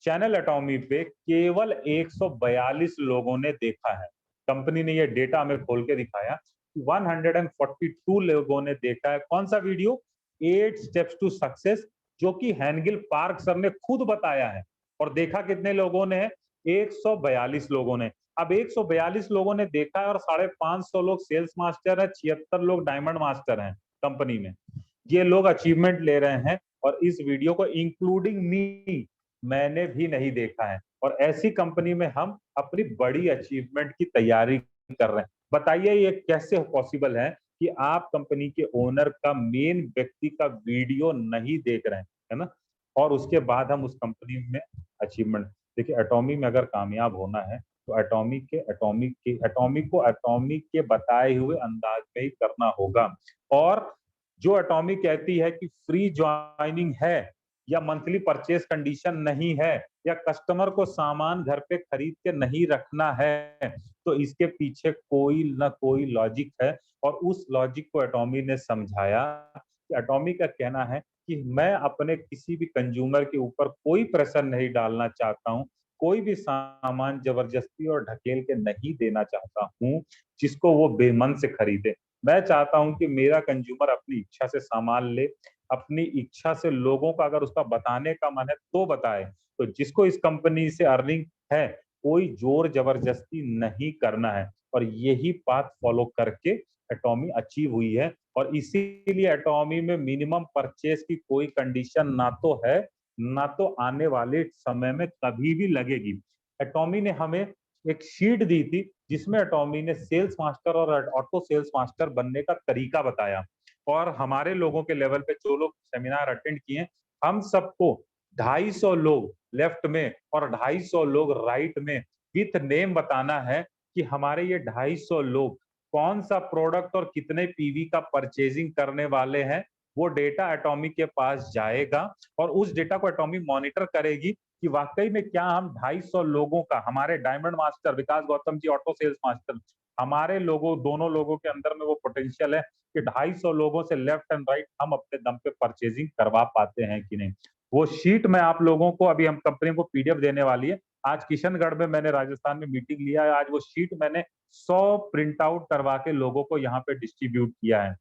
चैनल एटॉमी पे केवल 142 लोगों ने देखा है। कंपनी ने ये डेटा हमें खोल के दिखाया, 142 लोगों ने देखा है। कौन सा वीडियो? 8 स्टेप्स टू सक्सेस, जो कि हैनगिल पार्क सर ने खुद बताया है। और देखा कितने लोगों ने है? 142 लोगों ने। अब 142 लोगों ने देखा है, और 550 लोग सेल्स मास्टर है, 76 लोग डायमंड मास्टर हैं कंपनी में। ये लोग अचीवमेंट ले रहे हैं, और इस वीडियो को इंक्लूडिंग मी, मैंने भी नहीं देखा है। और ऐसी कंपनी में हम अपनी बड़ी अचीवमेंट की तैयारी कर रहे हैं। बताइए ये कैसे पॉसिबल है कि आप कंपनी के ओनर का, मेन व्यक्ति का वीडियो नहीं देख रहे हैं, है ना, और उसके बाद हम उस कंपनी में अचीवमेंट। देखिए एटॉमी में अगर कामयाब होना है तो एटॉमी के बताए हुए अंदाज में ही करना होगा। और जो एटॉमी कहती है कि फ्री ज्वाइनिंग है, या मंथली परचेज कंडीशन नहीं है, या कस्टमर को सामान घर पे खरीद के नहीं रखना है, तो इसके पीछे कोई ना कोई लॉजिक है। और उस लॉजिक को एटॉमी ने समझाया। एटॉमी का कहना है कि मैं अपने किसी भी कंज्यूमर के ऊपर कोई प्रेशर नहीं डालना चाहता हूँ, कोई भी सामान जबरदस्ती और ढकेल के नहीं देना चाहता हूँ जिसको वो बेमन से खरीदे। मैं चाहता हूं कि मेरा कंज्यूमर अपनी इच्छा से सामान ले, अपनी इच्छा से, लोगों का अगर उसका बताने का मन है तो बताए। तो जिसको इस कंपनी से अर्निंग है, कोई जोर जबरदस्ती नहीं करना है। और यही पाथ फॉलो करके एटॉमी अचीव हुई है। और इसीलिए एटॉमी में मिनिमम परचेज की कोई कंडीशन ना तो है, ना तो आने वाले समय में कभी भी लगेगी। एटॉमी ने हमें एक शीट दी थी जिसमें एटॉमी ने सेल्स मास्टर और ऑटो सेल्स मास्टर बनने का तरीका बताया। और हमारे लोगों के लेवल पे जो लोग सेमिनार अटेंड किए, हम सबको 250 लोग लेफ्ट में और 250 लोग राइट में विथ नेम बताना है कि हमारे ये 250 लोग कौन सा प्रोडक्ट और कितने पीवी का परचेजिंग करने वाले हैं। वो डेटा एटॉमी के पास जाएगा और उस डेटा को एटॉमी मॉनिटर करेगी कि वाकई में क्या हम 250 लोगों का, हमारे डायमंड मास्टर विकास गौतम जी ऑटो सेल्स मास्टर, हमारे लोगों दोनों लोगों के अंदर में वो पोटेंशियल है कि 250 लोगों से लेफ्ट एंड राइट हम अपने दम पे परचेजिंग करवा पाते हैं कि नहीं। वो शीट में आप लोगों को, अभी हम कंपनी को पीडीएफ देने वाली है। आज किशनगढ़ में मैंने राजस्थान में मीटिंग लिया है, आज वो शीट मैंने 100 प्रिंट आउट करवा के लोगों को यहाँ पे डिस्ट्रीब्यूट किया है।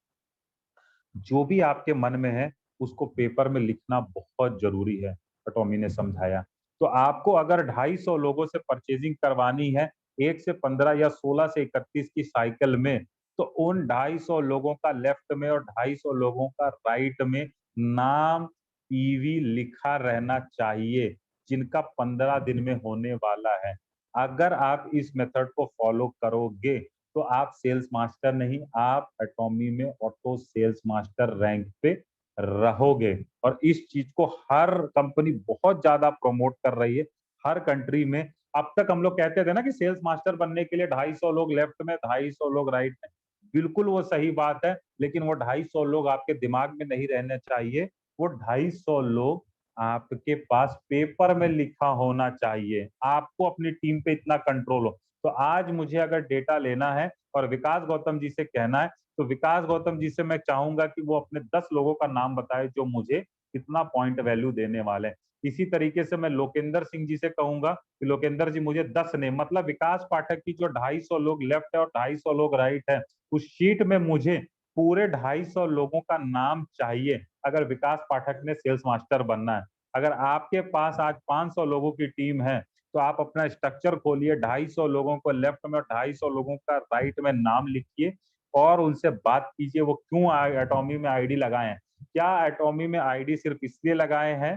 जो भी आपके मन में है उसको पेपर में लिखना बहुत जरूरी है, एटॉमी ने समझाया। तो आपको अगर 250 लोगों से परचेजिंग करवानी है 1 से 15 या 16 से 31 की साइकिल में, तो उन 250 लोगों का लेफ्ट में और 250 लोगों का राइट में नाम पीवी लिखा रहना चाहिए, जिनका 15 दिन में होने वाला है। अगर आप इस मेथड को फॉलो करोगे तो आप सेल्स मास्टर नहीं, आप एटॉमी में ऑटो सेल्स मास्टर रैंक पे रहोगे। और इस चीज को हर कंपनी बहुत ज्यादा प्रमोट कर रही है, हर कंट्री में। अब तक हम लोग कहते थे ना कि सेल्स मास्टर बनने के लिए 250 लोग लेफ्ट में, 250 लोग राइट में। बिल्कुल वो सही बात है, लेकिन वो 250 लोग आपके दिमाग में नहीं रहने चाहिए। वो 250 लोग आपके पास पेपर में लिखा होना चाहिए। आपको अपनी टीम पे इतना कंट्रोल हो। तो आज मुझे अगर डेटा लेना है और विकास गौतम जी से कहना है, तो विकास गौतम जी से मैं चाहूंगा कि वो अपने 10 लोगों का नाम बताए जो मुझे कितना पॉइंट वैल्यू देने वाले हैं। इसी तरीके से मैं लोकेंद्र सिंह जी से कहूंगा कि लोकेंद्र जी मुझे 10 नेम, मतलब विकास पाठक की जो 250 लोग लेफ्ट है और 250 लोग राइट है, उस शीट में मुझे पूरे 250 लोगों का नाम चाहिए अगर विकास पाठक ने सेल्स मास्टर बनना है। अगर आपके पास आज 500 लोगों की टीम है तो आप अपना स्ट्रक्चर खोलिए, 250 लोगों को लेफ्ट में और 250 लोगों का राइट में नाम लिखिए और उनसे बात कीजिए वो क्यों एटॉमी में आईडी लगाए हैं। क्या एटॉमी में आईडी सिर्फ इसलिए लगाए हैं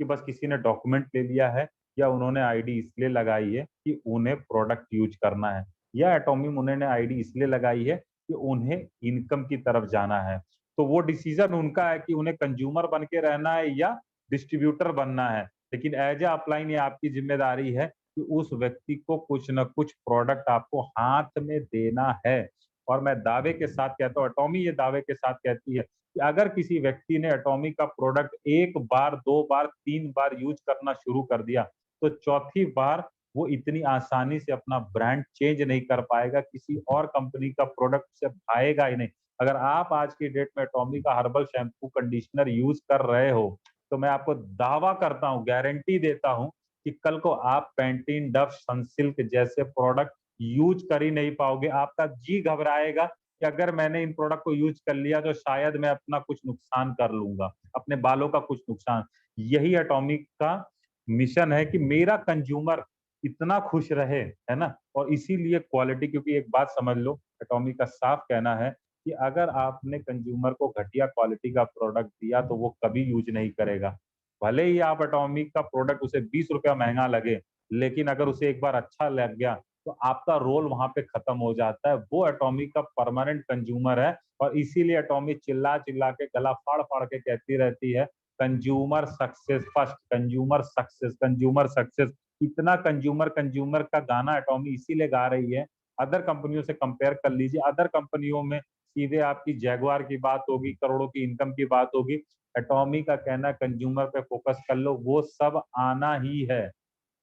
कि बस किसी ने डॉक्यूमेंट ले लिया है, या उन्होंने आईडी इसलिए लगाई है कि उन्हें प्रोडक्ट यूज करना है, या एटॉमी में उन्होंने आईडी इसलिए लगाई है कि उन्हें इनकम की तरफ जाना है। तो वो डिसीजन उनका है कि उन्हें कंज्यूमर बन के रहना है या डिस्ट्रीब्यूटर बनना है। लेकिन एज ए अपलाइन ये आपकी जिम्मेदारी है कि उस व्यक्ति को कुछ न कुछ प्रोडक्ट आपको हाथ में देना है। और मैं दावे के साथ कहता हूँ, एटॉमी ये दावे के साथ कहती है कि अगर किसी व्यक्ति ने एटॉमी का प्रोडक्ट 1 बार 2 बार 3 बार यूज करना शुरू कर दिया, तो चौथी बार वो इतनी आसानी से अपना ब्रांड चेंज नहीं कर पाएगा, किसी और कंपनी का प्रोडक्ट से भाएगा ही नहीं। अगर आप आज की डेट में एटॉमी का हर्बल शैम्पू कंडीशनर यूज कर रहे हो, तो मैं आपको दावा करता हूँ, गारंटी देता हूँ कि कल को आप पैंटीन, डव, सनसिल्क जैसे प्रोडक्ट यूज कर ही नहीं पाओगे। आपका जी घबराएगा कि अगर मैंने इन प्रोडक्ट को यूज कर लिया तो शायद मैं अपना कुछ नुकसान कर लूंगा, अपने बालों का कुछ नुकसान। यही एटॉमिक का मिशन है कि मेरा कंज्यूमर इतना खुश रहे, है ना। और इसीलिए क्वालिटी, क्योंकि एक बात समझ लो, एटॉमिक का साफ कहना है कि अगर आपने कंज्यूमर को घटिया क्वालिटी का प्रोडक्ट दिया तो वो कभी यूज नहीं करेगा। भले ही आप एटॉमिक का प्रोडक्ट उसे 20 रुपया महंगा लगे, लेकिन अगर उसे एक बार अच्छा लग गया तो आपका रोल वहां पे खत्म हो जाता है। वो एटॉमिक का परमानेंट कंज्यूमर है। और इसीलिए एटॉमिक चिल्ला चिल्ला के, गला फाड़ फाड़ के कहती रहती है, consumer success first, consumer success, consumer success. इतना कंज्यूमर कंज्यूमर का गाना एटॉमी इसीलिए गा रही है। अदर कंपनियों से कंपेयर कर लीजिए, अदर कंपनियों में सीधे आपकी जैगुआर की बात होगी, करोड़ों की इनकम की बात होगी। एटॉमी का कहना कंज्यूमर पे फोकस कर लो, वो सब आना ही है,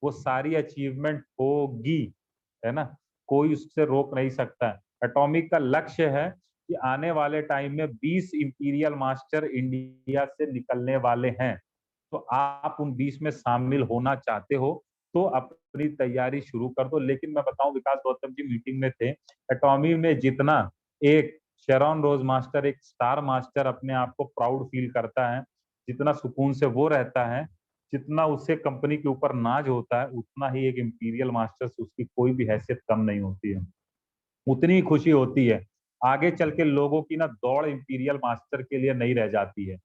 वो सारी अचीवमेंट होगी, है ना। कोई उससे रोक नहीं सकता है। एटॉमिक का लक्ष्य है कि आने वाले टाइम में 20 इंपीरियल मास्टर इंडिया से निकलने वाले हैं। तो आप उन 20 में शामिल होना चाहते हो तो अपनी तैयारी शुरू कर दो। लेकिन मैं बताऊं, विकास गौतम जी मीटिंग में थे, एटॉमी में जितना एक शेरॉन रोज मास्टर, एक स्टार मास्टर अपने आप को प्राउड फील करता है, जितना सुकून से वो रहता है, जितना उससे कंपनी के ऊपर नाज होता है, उतना ही एक इंपीरियल मास्टर से उसकी कोई भी हैसियत कम नहीं होती है, उतनी ही खुशी होती है। आगे चल के लोगों की ना दौड़ इंपीरियल मास्टर के लिए नहीं रह जाती है,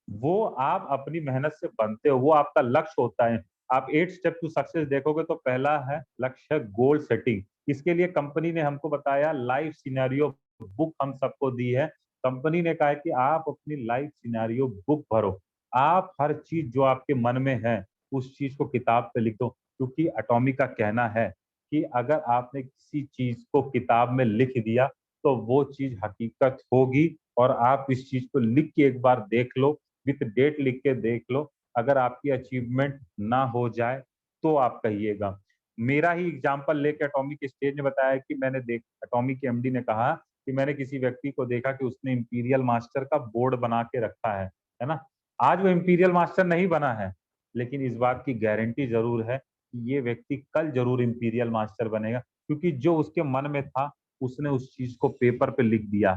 वो आप अपनी मेहनत से बनते हो, वो आपका लक्ष्य होता है। आप 8 स्टेप टू सक्सेस देखोगे तो पहला है लक्ष्य, गोल सेटिंग। इसके लिए कंपनी ने हमको बताया लाइव सिनेरियो बुक हम सबको दी है। कंपनी ने कहा है कि आप अपनी लाइव सिनेरियो बुक भरो, आप हर चीज जो आपके मन में है उस चीज को किताब पे लिख दो, क्योंकि एटॉमिक का कहना है कि अगर आपने किसी चीज को किताब में लिख दिया तो वो चीज हकीकत होगी। और आप इस चीज को लिख के एक बार देख लो, विथ डेट लिख के देख लो, अगर आपकी अचीवमेंट ना हो जाए तो आप कहिएगा। मेरा ही एग्जांपल लेके एटॉमिक स्टेज ने बताया कि मैंने एटॉमिक के एमडी ने कहा कि मैंने किसी व्यक्ति को देखा कि उसने इंपीरियल मास्टर का बोर्ड बना के रखा है ना। आज वो इंपीरियल मास्टर नहीं बना है, लेकिन इस बात की गारंटी जरूर है कि ये व्यक्ति कल जरूर इंपीरियल मास्टर बनेगा, क्योंकि जो उसके मन में था उसने उस चीज को पेपर पे लिख दिया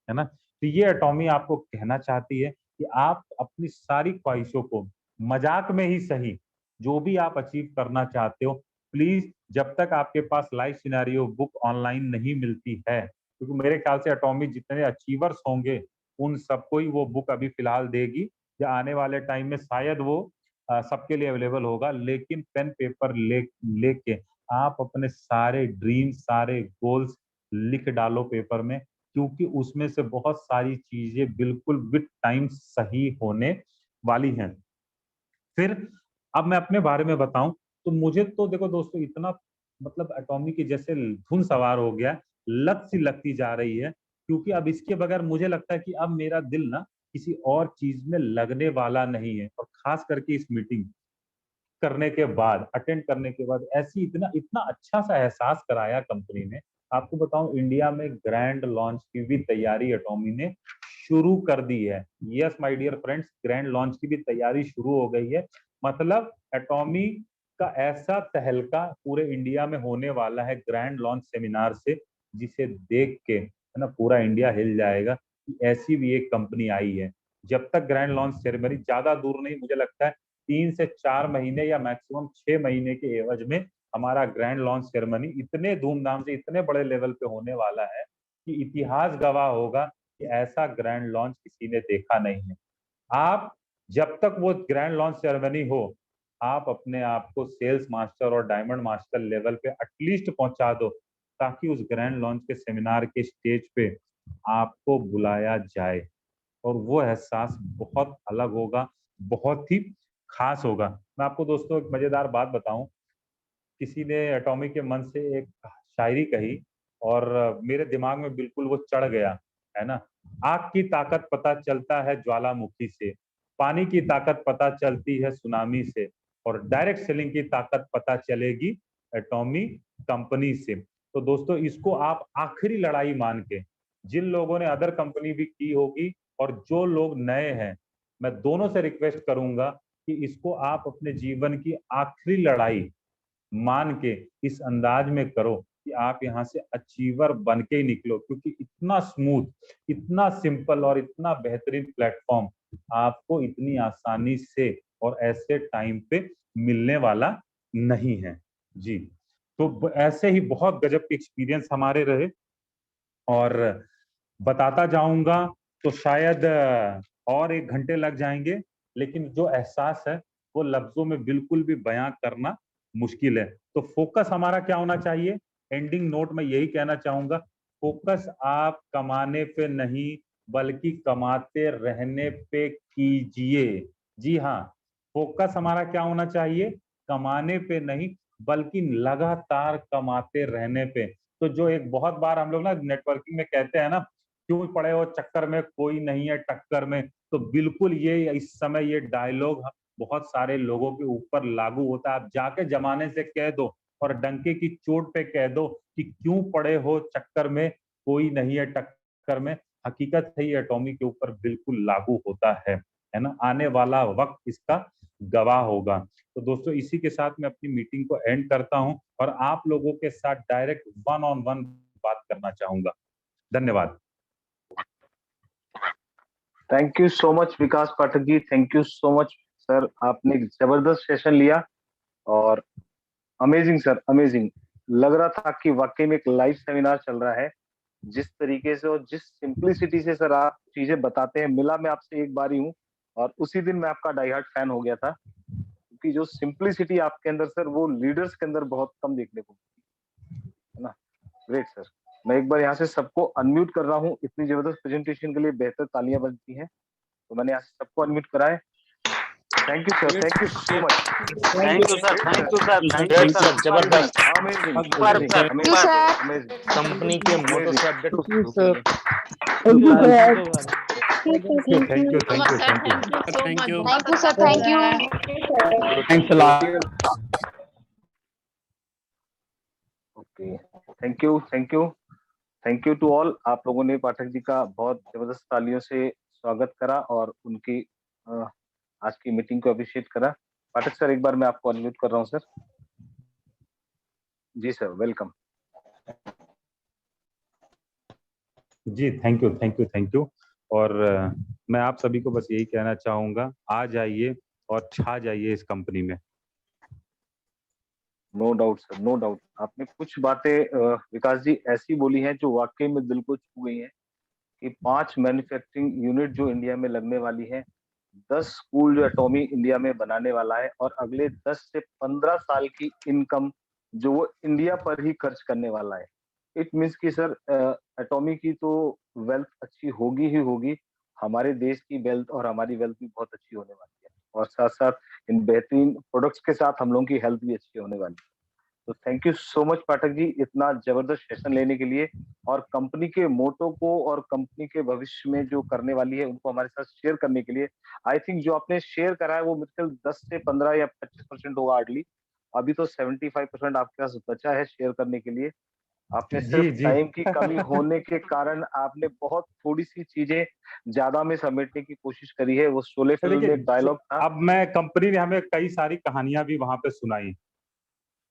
है ना। तो ये एटॉमी आपको कहना चाहती है कि आप अपनी सारी ख्वाहिशों को मजाक में ही सही, जो भी आप अचीव करना चाहते हो, प्लीज जब तक आपके पास लाइव सिनेरियो बुक ऑनलाइन नहीं मिलती है, क्योंकि मेरे ख्याल से एटॉमी जितने अचीवर्स होंगे उन सबको ही वो बुक अभी फिलहाल देगी, या आने वाले टाइम में शायद वो सबके लिए अवेलेबल होगा। लेकिन पेन पेपर लेके आप अपने सारे ड्रीम्स, सारे गोल्स लिख डालो पेपर में, क्योंकि उसमें से बहुत सारी चीजें बिल्कुल विद टाइम सही होने वाली हैं। फिर अब मैं अपने बारे में बताऊं तो मुझे तो देखो दोस्तों इतना मतलब एटॉमी की जैसे धुन सवार हो गया, लत सी लगती जा रही है, क्योंकि अब इसके बगैर मुझे लगता है कि अब मेरा दिल ना किसी और चीज में लगने वाला नहीं है। और खास करके इस मीटिंग करने के बाद, अटेंड करने के बाद ऐसी इतना इतना अच्छा सा एहसास कराया कंपनी ने। आपको बताऊं इंडिया में ग्रैंड लॉन्च की भी तैयारी एटॉमी ने शुरू कर दी है। Yes my dear friends, grand launch की भी तैयारी शुरू हो गई है। मतलब एटॉमी का ऐसा तहलका पूरे इंडिया में होने वाला है ग्रैंड लॉन्च सेमिनार से, जिसे देख के है ना पूरा इंडिया हिल जाएगा कि ऐसी भी एक कंपनी आई है। जब तक ग्रैंड लॉन्च सेरेमनी ज्यादा दूर नहीं, मुझे लगता है 3 से 4 महीने या मैक्सिमम 6 महीने के एवज में हमारा ग्रैंड लॉन्च सेरेमनी इतने धूमधाम से इतने बड़े लेवल पे होने वाला है कि इतिहास गवाह होगा कि ऐसा ग्रैंड लॉन्च किसी ने देखा नहीं है। आप जब तक वो ग्रैंड लॉन्च सेरेमनी हो, आप अपने आप को सेल्स मास्टर और डायमंड मास्टर लेवल पे एटलीस्ट पहुंचा दो, ताकि उस ग्रैंड लॉन्च के सेमिनार के स्टेज पे आपको बुलाया जाए और वो एहसास बहुत अलग होगा, बहुत ही खास होगा। मैं आपको दोस्तों एक मजेदार बात बताऊं, किसी ने एटॉमिक के मन से एक शायरी कही और मेरे दिमाग में बिल्कुल वो चढ़ गया, है ना। आग की ताकत पता चलता है ज्वालामुखी से, पानी की ताकत पता चलती है सुनामी से, और डायरेक्ट सेलिंग की ताकत पता चलेगी एटॉमी कंपनी से। तो दोस्तों इसको आप आखिरी लड़ाई मान के, जिन लोगों ने अदर कंपनी भी की होगी और जो लोग नए हैं, मैं दोनों से रिक्वेस्ट करूंगा कि इसको आप अपने जीवन की आखिरी लड़ाई मान के इस अंदाज में करो कि आप यहाँ से अचीवर बन के ही निकलो, क्योंकि इतना स्मूथ, इतना सिंपल और इतना बेहतरीन प्लेटफॉर्म आपको इतनी आसानी से और ऐसे टाइम पे मिलने वाला नहीं है जी। तो ऐसे ही बहुत गजब के एक्सपीरियंस हमारे रहे और बताता जाऊंगा तो शायद और 1 घंटे लग जाएंगे, लेकिन जो एहसास है वो लफ्जों में बिल्कुल भी बयां करना मुश्किल है। तो फोकस हमारा क्या होना चाहिए? एंडिंग नोट में यही कहना चाहूंगा, फोकस आप कमाने पे नहीं बल्कि कमाते रहने पे कीजिए। जी हाँ, फोकस हमारा क्या होना चाहिए? कमाने पे नहीं बल्कि लगातार कमाते रहने पे। तो जो एक बहुत बार हम लोग ना नेटवर्किंग में कहते हैं ना, क्यों पड़े हो चक्कर में कोई नहीं है टक्कर में, तो बिल्कुल ये इस समय ये डायलॉग बहुत सारे लोगों के ऊपर लागू होता है। आप जाके जमाने से कह दो और डंके की चोट पे कह दो कि क्यों पड़े हो चक्कर में कोई नहीं है टक्कर में, हकीकत है ये एटॉमी के ऊपर बिल्कुल लागू होता है ना। आने वाला वक्त इसका गवाह होगा। तो दोस्तों इसी के साथ मैं अपनी मीटिंग को एंड करता हूं और आप लोगों के साथ डायरेक्ट 1-on-1 बात करना चाहूंगा। धन्यवाद। Thank you so much Vikas Pathak ji, thank you so much sir, आपने एक जबरदस्त सेशन लिया और अमेजिंग सर, अमेजिंग। लग रहा था कि वाकई में एक लाइव सेमिनार चल रहा है। जिस तरीके से और जिस सिंपलिसिटी से सर आप चीजें बताते हैं, मिला मैं आपसे एक बार ही हूँ और उसी दिन मैं आपका डाई हार्ट फैन हो गया था, क्योंकि जो सिंपलिसिटी आपके अंदर सर वो लीडर्स के अंदर बहुत कम देखने को, है ना। Great sir. मैं एक बार यहाँ से सबको अनम्यूट कर रहा हूँ, इतनी जबरदस्त प्रेजेंटेशन के लिए बेहतर तालियां बजती हैं, तो मैंने यहाँ से सबको अनम्यूट करा है। Thank you sir, thank you so much. Thank you sir, thank you sir, thank you sir, जबरदस्त। Amazing, super sir, Thank you, sir. Amazing. Company के मोटो से update. Thank you, sir. Thank you Thank you, sir. Thank you. Thank you. Thanks a lot. Okay, thank you, thank you, thank you to all. आप लोगों ने पाठक जी का बहुत जबरदस्त तालियों से स्वागत करा और उनकी आज की मीटिंग को अप्रिशिएट करा। पाठक सर, एक बार मैं आपको अनम्यूट कर रहा हूँ सर। जी सर, वेलकम। जी, thank you, thank you, thank you. और मैं आप सभी को बस यही कहना चाहूंगा, आ जाइए और छा जाइए इस कंपनी में। No doubt sir, no doubt. आपने कुछ बातें विकास जी ऐसी बोली हैं जो वाकई में दिल को छू गई हैं कि 5 मैन्युफैक्चरिंग यूनिट जो इंडिया में लगने वाली है, 10 स्कूल जो एटॉमी इंडिया में बनाने वाला है, और अगले 10 से 15 साल की इनकम जो वो इंडिया पर ही खर्च करने वाला है। इट मीन्स कि सर एटॉमी की तो वेल्थ अच्छी होगी ही होगी, हमारे देश की वेल्थ और हमारी वेल्थ भी बहुत अच्छी होने वाली है, और साथ साथ इन बेहतरीन प्रोडक्ट्स के साथ हम लोगों की हेल्थ भी अच्छी होने वाली है। तो thank you so much Pathak जी, इतना जबरदस्त सेशन लेने के लिए, और कंपनी के मोटो को और कंपनी के भविष्य में जो करने वाली है उनको हमारे साथ शेयर करने के लिए। आई थिंक जो आपने शेयर करा है वो मुश्किल 10 से 15 या 25% होगा हार्डली। अभी तो 75% आपके पास बचा है शेयर करने के लिए। आपने सिर्फ जी, जी। टाइम की कमी होने के कारण आपने बहुत थोड़ी सी चीजें ज्यादा में समेटने की कोशिश करी है। वो शोले फिल्म में एक डायलॉग था। अब मैं कंपनी ने हमें कई सारी कहानियां भी वहां पे सुनाई।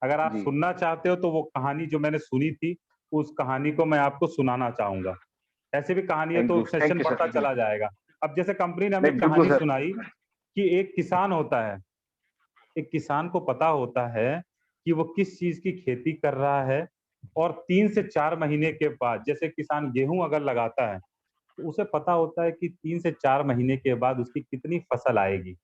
अगर आप जी। सुनना चाहते हो तो वो कहानी जो मैंने सुनी थी, उस कहानी को मैं आपको सुनाना चाहूंगा। ऐसे भी कहानी है थैंक तो यू, सेशन सर, बढ़ता थैंक यू। चला जाएगा। अब जैसे कंपनी ने हमें नहीं, बिल्कुल कहानी सर। सुनाई कि एक किसान होता है, एक किसान को पता होता है कि वो किस चीज की खेती कर रहा है, और 3 से 4 महीने के बाद, जैसे किसान गेहूं अगर लगाता है तो उसे पता होता है कि 3 से 4 महीने के बाद उसकी कितनी फसल आएगी।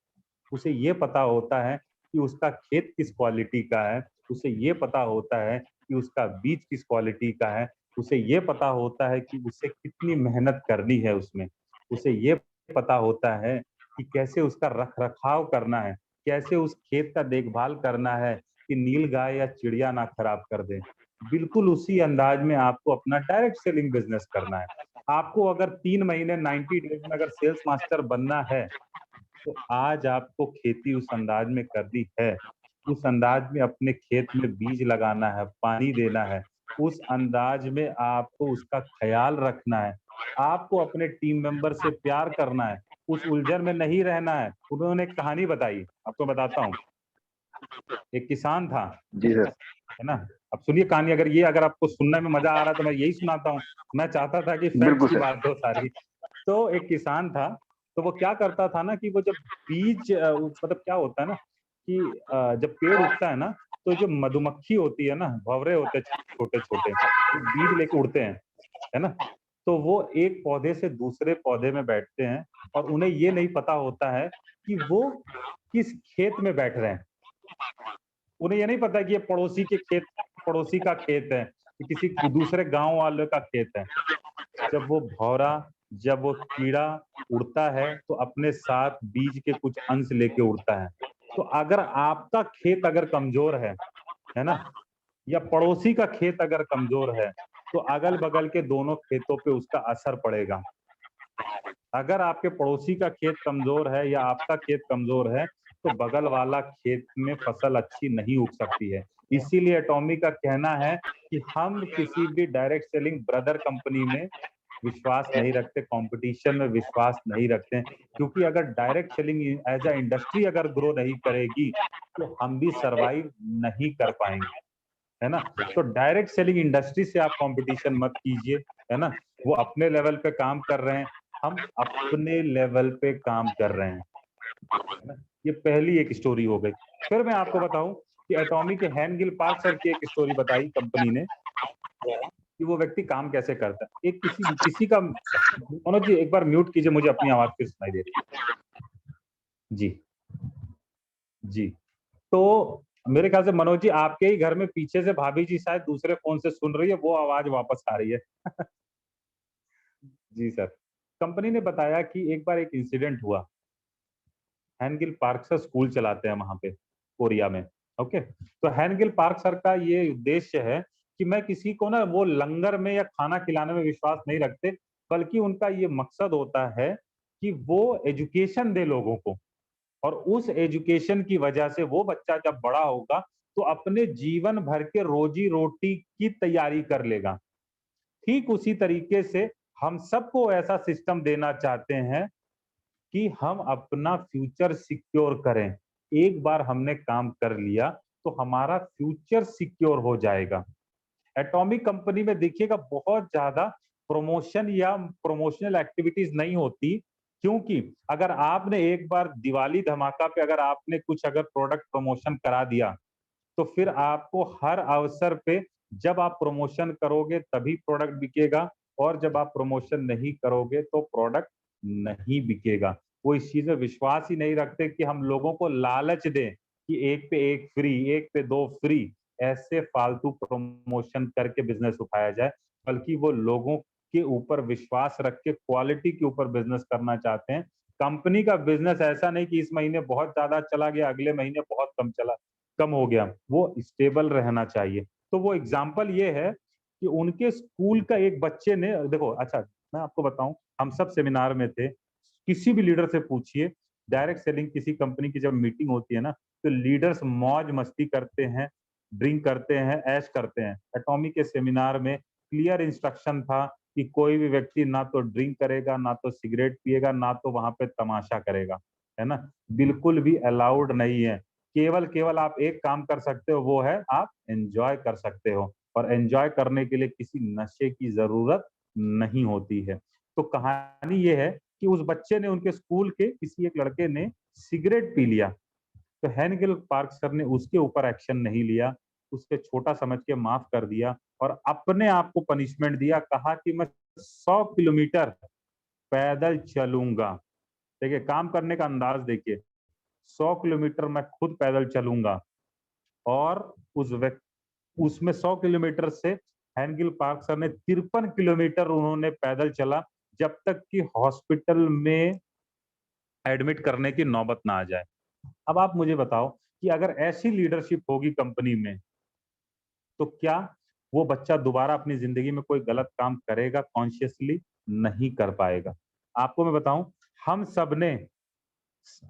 उसे ये पता होता है कि उसका खेत किस क्वालिटी का है, उसे ये पता होता है कि उसका बीज किस क्वालिटी का है, उसे ये पता होता है कि उसे कितनी मेहनत करनी है उसमें, उसे ये पता होता है कि कैसे उसका रख-रखाव करना है, कैसे उस खेत का देखभाल करना है कि नीलगाय या चिड़िया ना खराब कर दे। बिल्कुल उसी अंदाज में आपको अपना डायरेक्ट सेलिंग बिजनेस करना है। आपको अगर 3 महीने 90 डेज में अगर सेल्स मास्टर बनना है, तो आज आपको खेती उस अंदाज में करनी है, उस अंदाज में अपने खेत में बीज लगाना है, पानी देना है, उस अंदाज में आपको उसका ख्याल रखना है, आपको अपने टीम मेंबर से प्यार करना है, उस उलझन में नहीं रहना है। उन्होंने एक कहानी बताई, आपको बताता हूँ। एक किसान था, जी सर। है ना? अब सुनिए कहानी, अगर आपको सुनने में मजा आ रहा है तो मैं यही सुनाता हूँ। मैं चाहता था कि फैक्ट्स बिल्कुल की सर। बात हो सारी। तो एक किसान था, तो वो क्या करता था ना कि वो जब बीज मतलब क्या होता है ना कि जब पेड़ उगता है ना, तो जो मधुमक्खी होती है ना, भंवरे होते हैं छोटे-छोटे, वो बीज लेके उड़ते हैं, है ना? तो वो एक पौधे से दूसरे पौधे में बैठते हैं, और उन्हें ये नहीं पता होता है कि वो किस खेत में बैठ रहे हैं। उन्हें ये नहीं पता कि ये पड़ोसी का खेत है, कि किसी दूसरे गांव वाले का खेत है। जब वो भौरा, जब वो कीड़ा उड़ता है तो अपने साथ बीज के कुछ अंश लेके उड़ता है। तो अगर आपका खेत अगर कमजोर है ना, या पड़ोसी का खेत अगर कमजोर है, तो अगल-बगल के दोनों खेतों पे उसका असर पड़ेगा। अगर आपके पड़ोसी का खेत कमजोर है या आपका खेत कमजोर है, तो बगल वाला खेत में फसल अच्छी नहीं उग सकती है। इसीलिए एटॉमी का कहना है कि हम किसी भी डायरेक्ट सेलिंग ब्रदर कंपनी में विश्वास नहीं रखते, कंपटीशन में विश्वास नहीं रखते हैं, क्योंकि अगर direct selling as a industry अगर ग्रो नहीं करेगी, तो हम भी सर्वाइव नहीं कर पाएंगे, है ना? तो डायरेक्ट सेलिंग इंडस्ट्री से आप कंपटीशन मत कीजिए, है ना? वो अपने लेवल पे काम कर रहे हैं, हम अपने लेवल पे काम कर रहे हैं, है ना? ये पहली एक स्टोरी हो गई। फिर मैं आपको बताऊं कि एटॉमी के हैनगिल पार्क सर की एक स्टोरी बताई कंपनी ने कि वो व्यक्ति काम कैसे करता है। एक किसी का, मनोज जी एक बार म्यूट कीजिए, मुझे अपनी आवाज फिर सुनाई दे रही है। जी जी। तो मेरे ख्याल से मनोज जी आपके ही घर में पीछे से भाभी जी शायद दूसरे फोन से सुन रही है, वो आवाज वापस आ रही है। जी सर। कंपनी ने बताया कि एक बार एक इंसिडेंट हुआ। हैनगिल पार्क सर स्कूल चलाते हैं वहां पे कोरिया में। ओके, तो हैनगिल पार्क सर का ये उद्देश्य है कि मैं किसी को ना वो लंगर में या खाना खिलाने में विश्वास नहीं रखते, बल्कि उनका ये मकसद होता है कि वो एजुकेशन दे लोगों को, और उस एजुकेशन की वजह से वो बच्चा जब बड़ा होगा तो अपने जीवन भर के रोजी रोटी की तैयारी कर लेगा। ठीक उसी तरीके से हम सबको ऐसा सिस्टम देना चाहते हैं कि हम अपना फ्यूचर सिक्योर करें। एक बार हमने काम कर लिया तो हमारा फ्यूचर सिक्योर हो जाएगा। एटॉमिक कंपनी में देखिएगा बहुत ज्यादा प्रमोशन या प्रमोशनल एक्टिविटीज नहीं होती, क्योंकि अगर आपने एक बार दिवाली धमाका पे अगर आपने कुछ अगर प्रोडक्ट प्रमोशन करा दिया तो फिर आपको हर अवसर पे जब आप प्रमोशन करोगे तभी प्रोडक्ट बिकेगा, और जब आप प्रमोशन नहीं करोगे तो प्रोडक्ट नहीं बिकेगा। वो इस चीज में विश्वास ही नहीं रखते कि हम लोगों को लालच दें कि एक पे एक फ्री, एक पे दो फ्री, ऐसे फालतू प्रमोशन करके बिजनेस उठाया जाए, बल्कि वो लोगों के ऊपर विश्वास रख के क्वालिटी के ऊपर बिजनेस करना चाहते हैं। कंपनी का बिजनेस ऐसा नहीं कि इस महीने बहुत ज्यादा चला गया, अगले महीने बहुत कम हो गया, वो स्टेबल रहना चाहिए। तो वो एग्जाम्पल ये है कि उनके स्कूल का एक बच्चे ने देखो, अच्छा मैं आपको बताऊं, हम सब सेमिनार में थे, किसी भी लीडर से पूछिए, डायरेक्ट सेलिंग किसी कंपनी की जब मीटिंग होती है ना, तो लीडर्स मौज मस्ती करते हैं, ड्रिंक करते हैं, ऐश करते हैं। एटॉमिक के सेमिनार में क्लियर इंस्ट्रक्शन था कि कोई भी व्यक्ति ना तो ड्रिंक करेगा, ना तो सिगरेट पिएगा, ना तो वहां पे तमाशा करेगा, है ना, बिल्कुल भी अलाउड नहीं है। केवल केवल आप एक काम कर सकते हो, वो है आप एंजॉय कर सकते हो, और एंजॉय करने के लिए किसी नशे की जरूरत नहीं होती है। तो कहानी ये है कि उस बच्चे ने, उनके स्कूल के किसी एक लड़के ने सिगरेट पी लिया, तो हैनगिल पार्क सर ने उसके ऊपर एक्शन नहीं लिया, उसके छोटा समझ के माफ कर दिया और अपने आप को पनिशमेंट दिया। कहा कि मैं 100 किलोमीटर पैदल चलूंगा। देखिए काम करने का अंदाज देखिए, 100 किलोमीटर मैं खुद पैदल चलूंगा। और उसमें 100 किलोमीटर से हैनगिल पार्क सर ने 53 किलोमीटर उन्होंने पैदल चला, जब तक कि हॉस्पिटल में एडमिट करने की नौबत ना आ जाए। अब आप मुझे बताओ कि अगर ऐसी लीडरशिप होगी कंपनी में, तो क्या वो बच्चा दोबारा अपनी जिंदगी में कोई गलत काम करेगा? कॉन्शियसली नहीं कर पाएगा। आपको मैं बताऊं, हम सबने,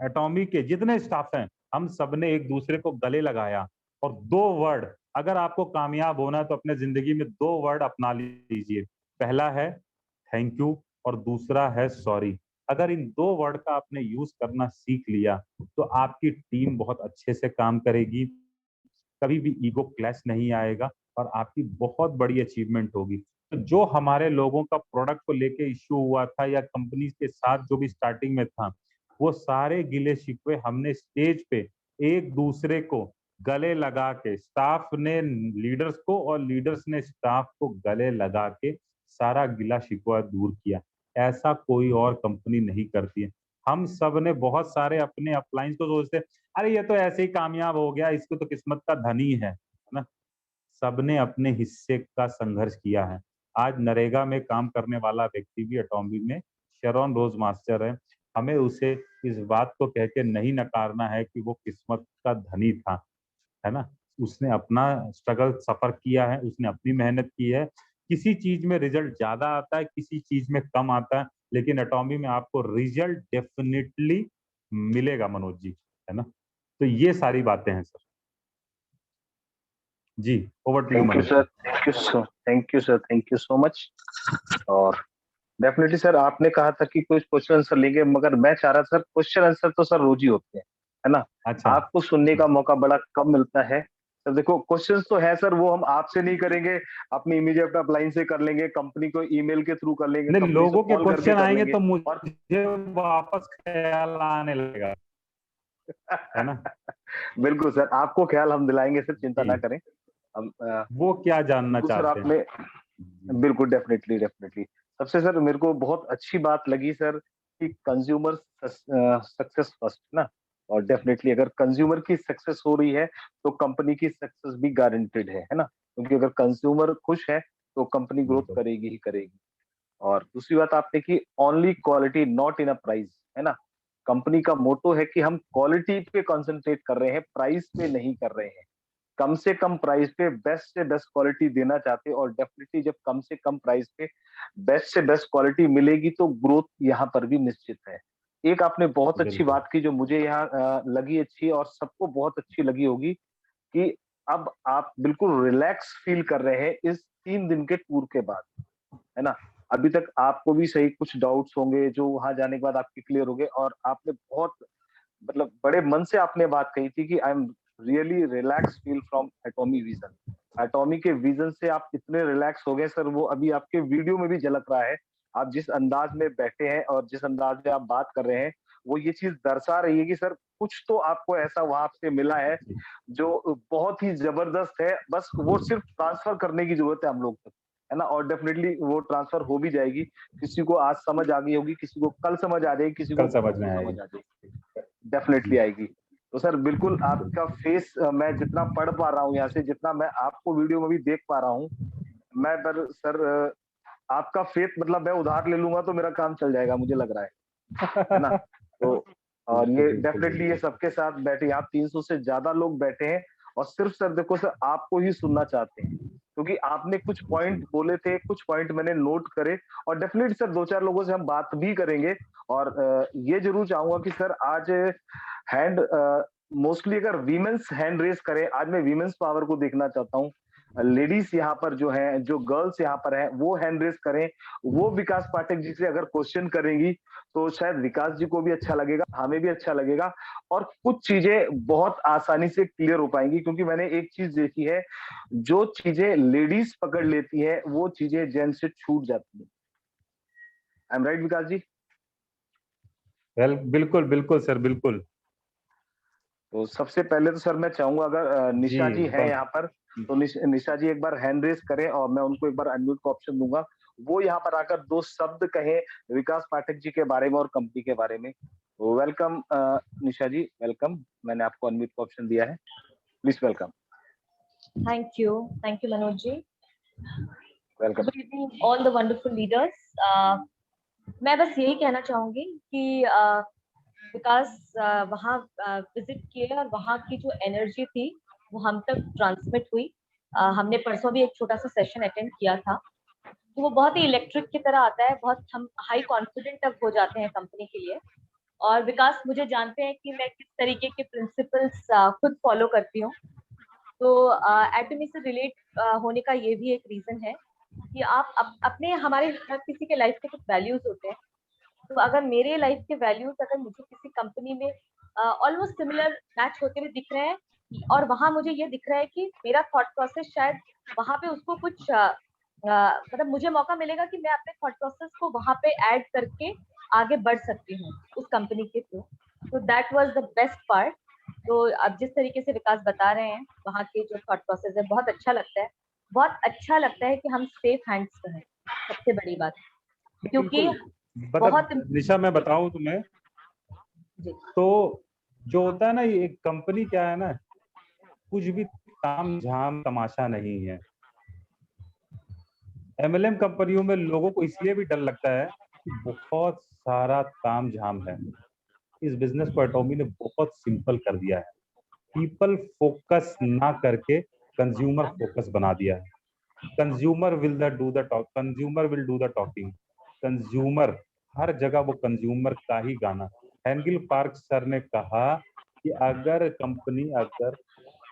एटॉमी के जितने स्टाफ हैं, हम सबने एक दूसरे को गले लगाया, और 2 वर्ड, अगर आपको कामयाब होना है तो अपने जिंदगी में 2 वर्ड अपना लीजिए। पहला है थैंक यू और दूसरा है सॉरी। अगर इन 2 वर्ड का आपने यूज करना सीख लिया तो आपकी टीम बहुत अच्छे से काम करेगी, कभी भी ईगो क्लैश नहीं आएगा, और आपकी बहुत बड़ी अचीवमेंट होगी। तो जो हमारे लोगों का प्रोडक्ट को लेके इश्यू हुआ था या कंपनी के साथ जो भी स्टार्टिंग में था, वो सारे गिले शिकवे हमने स्टेज पे एक दूसरे को गले लगा के, स्टाफ ने लीडर्स को और लीडर्स ने स्टाफ को गले लगा के सारा गिला शिकवा दूर किया। ऐसा कोई और कंपनी नहीं करती है। हम सब ने बहुत सारे अपने अपलाइंस को सोचते, अरे ये तो ऐसे ही कामयाब हो गया, इसको तो किस्मत का धनी है ना। सबने अपने हिस्से का संघर्ष किया है। आज नरेगा में काम करने वाला व्यक्ति भी एटॉमी में शेरॉन रोज मास्टर है। हमें उसे इस बात को कह के नहीं नकारना है कि वो किस्मत का धनी था, है ना। उसने अपना स्ट्रगल सफर किया है, उसने अपनी मेहनत की है। किसी चीज में रिजल्ट ज्यादा आता है, किसी चीज में कम आता है, लेकिन एटॉमी में आपको रिजल्ट डेफिनेटली मिलेगा मनोज जी, है ना। तो ये सारी बातें हैं सर। जी, over to you thank you Manoj. Sir, thank you sir, thank you so much. और डेफिनेटली सर, आपने कहा था कि कुछ क्वेश्चन आंसर लेंगे, मगर मैं चाह रहा था सर, क्वेश्चन आंसर तो सर रोज ही होते हैं, है ना। अच्छा, आपको सुनने का मौका बड़ा कम मिलता है। सर देखो, क्वेश्चंस तो है सर, वो हम आपसे नहीं करेंगे, अपनी इमीडिएट अपलाइन से कर लेंगे, कंपनी को ईमेल के थ्रू कर लेंगे, नहीं, कंपनी से लोगों के कॉल करके क्वेश्चन कर आएंगे लेंगे। तो और मुझे वापस ख्याल आने लगेगा, है ना। बिल्कुल सर, आपको ख्याल हम दिलाएंगे सर, चिंता ना जी, करें। हम वो क्या जानना बिल्कुल सर, चाहते हैं? आपने जी, बिल्कुल डेफिनेटली डेफिनेटली सबसे सर मेरे को बहुत अच्छी बात लगी सर कि कंज्यूमर सक्सेस फर्स्ट ना, और डेफिनेटली अगर कंज्यूमर की सक्सेस हो रही है तो कंपनी की सक्सेस भी गारंटेड है ना, क्योंकि अगर कंज्यूमर खुश है तो कंपनी ग्रोथ बिल्कुल। करेगी ही करेगी। और दूसरी बात आपने की only quality not in a price, है ना। कंपनी का मोटो है कि हम क्वालिटी पे कंसंट्रेट कर रहे हैं, प्राइस पे नहीं कर रहे हैं। कम से कम प्राइस पे बेस्ट से बेस्ट क्वालिटी देना चाहते हैं, और डेफिनेटली जब कम से कम प्राइस पे बेस्ट से बेस्ट क्वालिटी मिलेगी तो ग्रोथ यहाँ पर भी निश्चित है। एक आपने बहुत अच्छी बिल्कुल। बात की जो मुझे यहाँ लगी अच्छी और सबको बहुत अच्छी लगी होगी, कि अब आप बिल्कुल रिलैक्स फील कर रहे हैं इस 3 दिन के टूर के बाद, है ना। अभी तक आपको भी सही कुछ डाउट्स होंगे जो वहां जाने के बाद आपके क्लियर हो गए, और आपने बहुत मतलब बड़े मन से आपने बात कही थी कि I am really relax feel from एटॉमी vision. एटॉमी के विजन से आप इतने रिलैक्स हो गए सर, वो अभी आपके वीडियो में भी झलक रहा है। आप जिस अंदाज में बैठे हैं और जिस अंदाज में आप बात कर रहे हैं, वो ये चीज दर्शा रही है कि सर कुछ तो आपको ऐसा वहां से मिला है जो बहुत ही जबरदस्त है। बस वो सिर्फ ट्रांसफर करने की जरूरत है हम लोग तक, है ना। और डेफिनेटली वो ट्रांसफर हो भी जाएगी। किसी को आज समझ आ गई होगी, किसी को कल समझ आ जाएगी, किसी को कल समझ में परसों आएगी। समझ आ जाएगी, डेफिनेटली आएगी। तो सर बिल्कुल आपका फेस मैं जितना पढ़ पा रहा हूँ यहाँ से, जितना मैं आपको वीडियो में भी देख पा रहा हूँ, मैं पर सर आपका फेथ मतलब मैं उधार ले लूंगा तो मेरा काम चल जाएगा, मुझे लग रहा है ना। तो और ये बिल्कुल, डेफिनेटली ये बिल्कुल। सबके साथ बैठे, यहाँ 300 से ज्यादा लोग बैठे हैं, और सिर्फ सर देखो सर आपको ही सुनना चाहते हैं, क्योंकि आपने कुछ पॉइंट बोले थे, कुछ पॉइंट मैंने नोट करे, और डेफिनेटली सर 2-4 लोगों से हम बात भी करेंगे। और ये जरूर चाहूंगा कि सर आज हैंड मोस्टली अगर वीमेंस हैंड रेस करें, आज मैं वीमेंस पावर को देखना चाहता हूँ। लेडीज यहाँ पर जो है, जो गर्ल्स यहाँ पर हैं, वो हैंड रेस करें, वो विकास पाठक जी से अगर क्वेश्चन करेंगी तो शायद विकास जी को भी अच्छा लगेगा, हमें भी अच्छा लगेगा, और कुछ चीजें बहुत आसानी से क्लियर हो पाएंगी। क्योंकि मैंने एक चीज देखी है, जो चीजें लेडीज पकड़ लेती है वो चीजें जेंट्स से छूट जाती है। आई एम राइट विकास जी? बिल्कुल बिल्कुल सर, बिल्कुल। तो सबसे पहले तो सर मैं चाहूंगा अगर निशा जी है यहाँ पर, तो निशा जी एक बार हैंड रेस करें और मैं उनको एक बार अनम्यूट का ऑप्शन दूंगा, वो यहाँ पर आकर 2 शब्द कहें विकास पाठक जी के बारे में और कंपनी के बारे में। वेलकम निशा जी, वेलकम। मैंने आपको अनम्यूट का ऑप्शन दिया है, please welcome. Thank you Manoj ji. Welcome. Good evening all the wonderful leaders. मैं बस यही कहना चाहूंगी कि विकास वहाँ विजिट किए और वहाँ की जो एनर्जी थी वो हम तक ट्रांसमिट हुई। हमने परसों भी एक छोटा सा सेशन अटेंड किया था, तो वो बहुत ही इलेक्ट्रिक की तरह आता है, बहुत हम हाई कॉन्फिडेंट अब हो जाते हैं कंपनी के लिए। और विकास मुझे जानते हैं कि मैं किस तरीके के प्रिंसिपल्स खुद फॉलो करती हूँ, तो एटमी से रिलेट होने का ये भी एक रीजन है कि आप अपने हमारे हर किसी के लाइफ के कुछ वैल्यूज होते हैं। तो अगर मेरे लाइफ के वैल्यूज अगर मुझे किसी कंपनी में ऑलमोस्ट सिमिलर मैच होते हुए दिख रहे हैं, और वहां मुझे ये दिख रहा है कि मेरा थॉट प्रोसेस शायद वहां पे उसको कुछ मतलब मुझे मौका मिलेगा कि मैं अपने थॉट प्रोसेस को वहां पे ऐड करके आगे बढ़ सकती हूँ उस कंपनी के थ्रू। तो that was the best part. तो अब जिस तरीके से विकास बता रहे हैं वहाँ के जो थॉट प्रोसेस है, बहुत अच्छा लगता है, बहुत अच्छा लगता है कि हम सेफ हैंड्स पे हैं, सबसे बड़ी बात। क्योंकि बहुत निशा मैं बताऊं तुम्हें, तो जो होता है ना, ये कंपनी क्या है ना, कुछ भी ताम झाम तमाशा नहीं है। एमएलएम कंपनियों में लोगों को इसलिए भी डर लगता है कि बहुत सारा ताम झाम है। इस बिजनेस को एटॉमी ने बहुत सिंपल कर दिया है, पीपल फोकस ना करके कंज्यूमर फोकस बना दिया है। Consumer will do the talk, consumer will do the talking. Consumer हर जगह वो कंज्यूमर का ही गाना। हेनगिल पार्क सर ने कहा कि अगर कंपनी अगर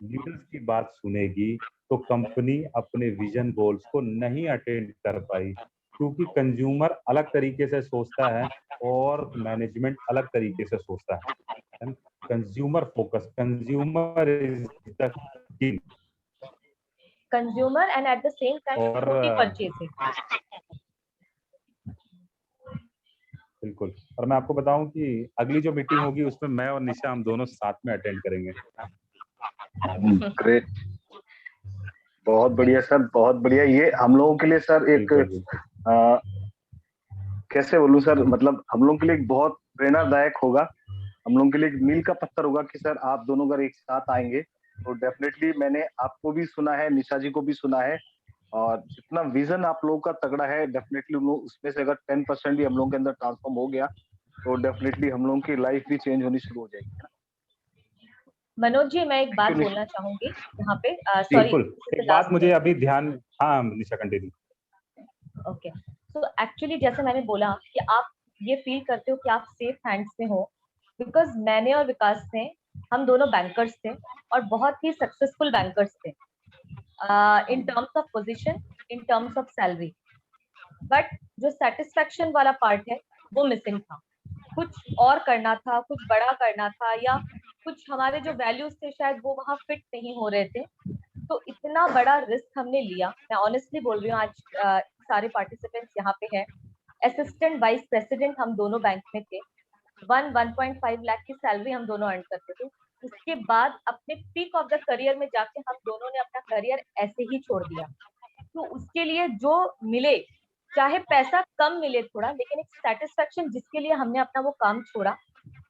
लीडर्स की बात सुनेगी तो कंपनी अपने विजन गोल्स को नहीं अटेंड कर पाई, क्योंकि कंज्यूमर अलग तरीके से सोचता है और मैनेजमेंट अलग तरीके से सोचता है। Consumer focus, consumer is the king, consumer and at the same time छोटी परचेजिंग। बिल्कुल। और मैं आपको बताऊं कि अगली जो मीटिंग होगी उसमें मैं और निशा हम दोनों साथ में अटेंड करेंगे। ग्रेट, बहुत बढ़िया सर, बहुत बढ़िया। ये हम लोगों के लिए सर एक कैसे बोलूं सर, मतलब हम लोगों के लिए बहुत प्रेरणादायक होगा। हम लोगों के लिए एक मील का पत्थर होगा कि सर आप दोनों अगर एक साथ आएंगे तो डेफिनेटली, मैंने आपको भी सुना है, निशा जी को भी सुना है, और जितना विजन आप लोगों का तगड़ा है, डेफिनेटली उसमें से अगर 10% भी हम लोगों के अंदर ट्रांसफॉर्म हो गया तो डेफिनेटली हम लोगों की लाइफ भी चेंज होनी शुरू हो जाएगी। मनोज जी, मैं एक बात Thank you, बोलना चाहूंगी यहाँ पे, बिल्कुल, सॉरी, एक बात मुझे अभी ध्यान, हाँ निशा कंटिन्यू। ओके, तो एक्चुअली जैसे मैंने बोला कि आप ये फील करते हो कि आप सेफ हैंड्स में हो, बिकॉज मैंने और विकास ने, हम दोनों बैंकर्स थे और बहुत ही सक्सेसफुल बैंकर्स थे in terms of position, in terms of salary, but जो सेटिस्फेक्शन वाला पार्ट है वो मिसिंग था। कुछ और करना था, कुछ बड़ा करना था, या कुछ हमारे जो वैल्यूज थे शायद वो वहाँ फिट नहीं हो रहे थे। तो इतना बड़ा रिस्क हमने लिया, मैं ऑनेस्टली बोल रही हूँ, आज सारे पार्टिसिपेंट्स यहाँ पे हैं, असिस्टेंट वाइस प्रेसिडेंट हम दोनों बैंक में थे, 1.5 लाख की सैलरी हम दोनों अर्न करते थे। उसके बाद अपने पीक ऑफ द करियर में जाके हम दोनों ने अपना करियर ऐसे ही छोड़ दिया। तो उसके लिए जो मिले, चाहे पैसा कम मिले थोड़ा, लेकिन एक सेटिस्फेक्शन जिसके लिए हमने अपना वो काम छोड़ा,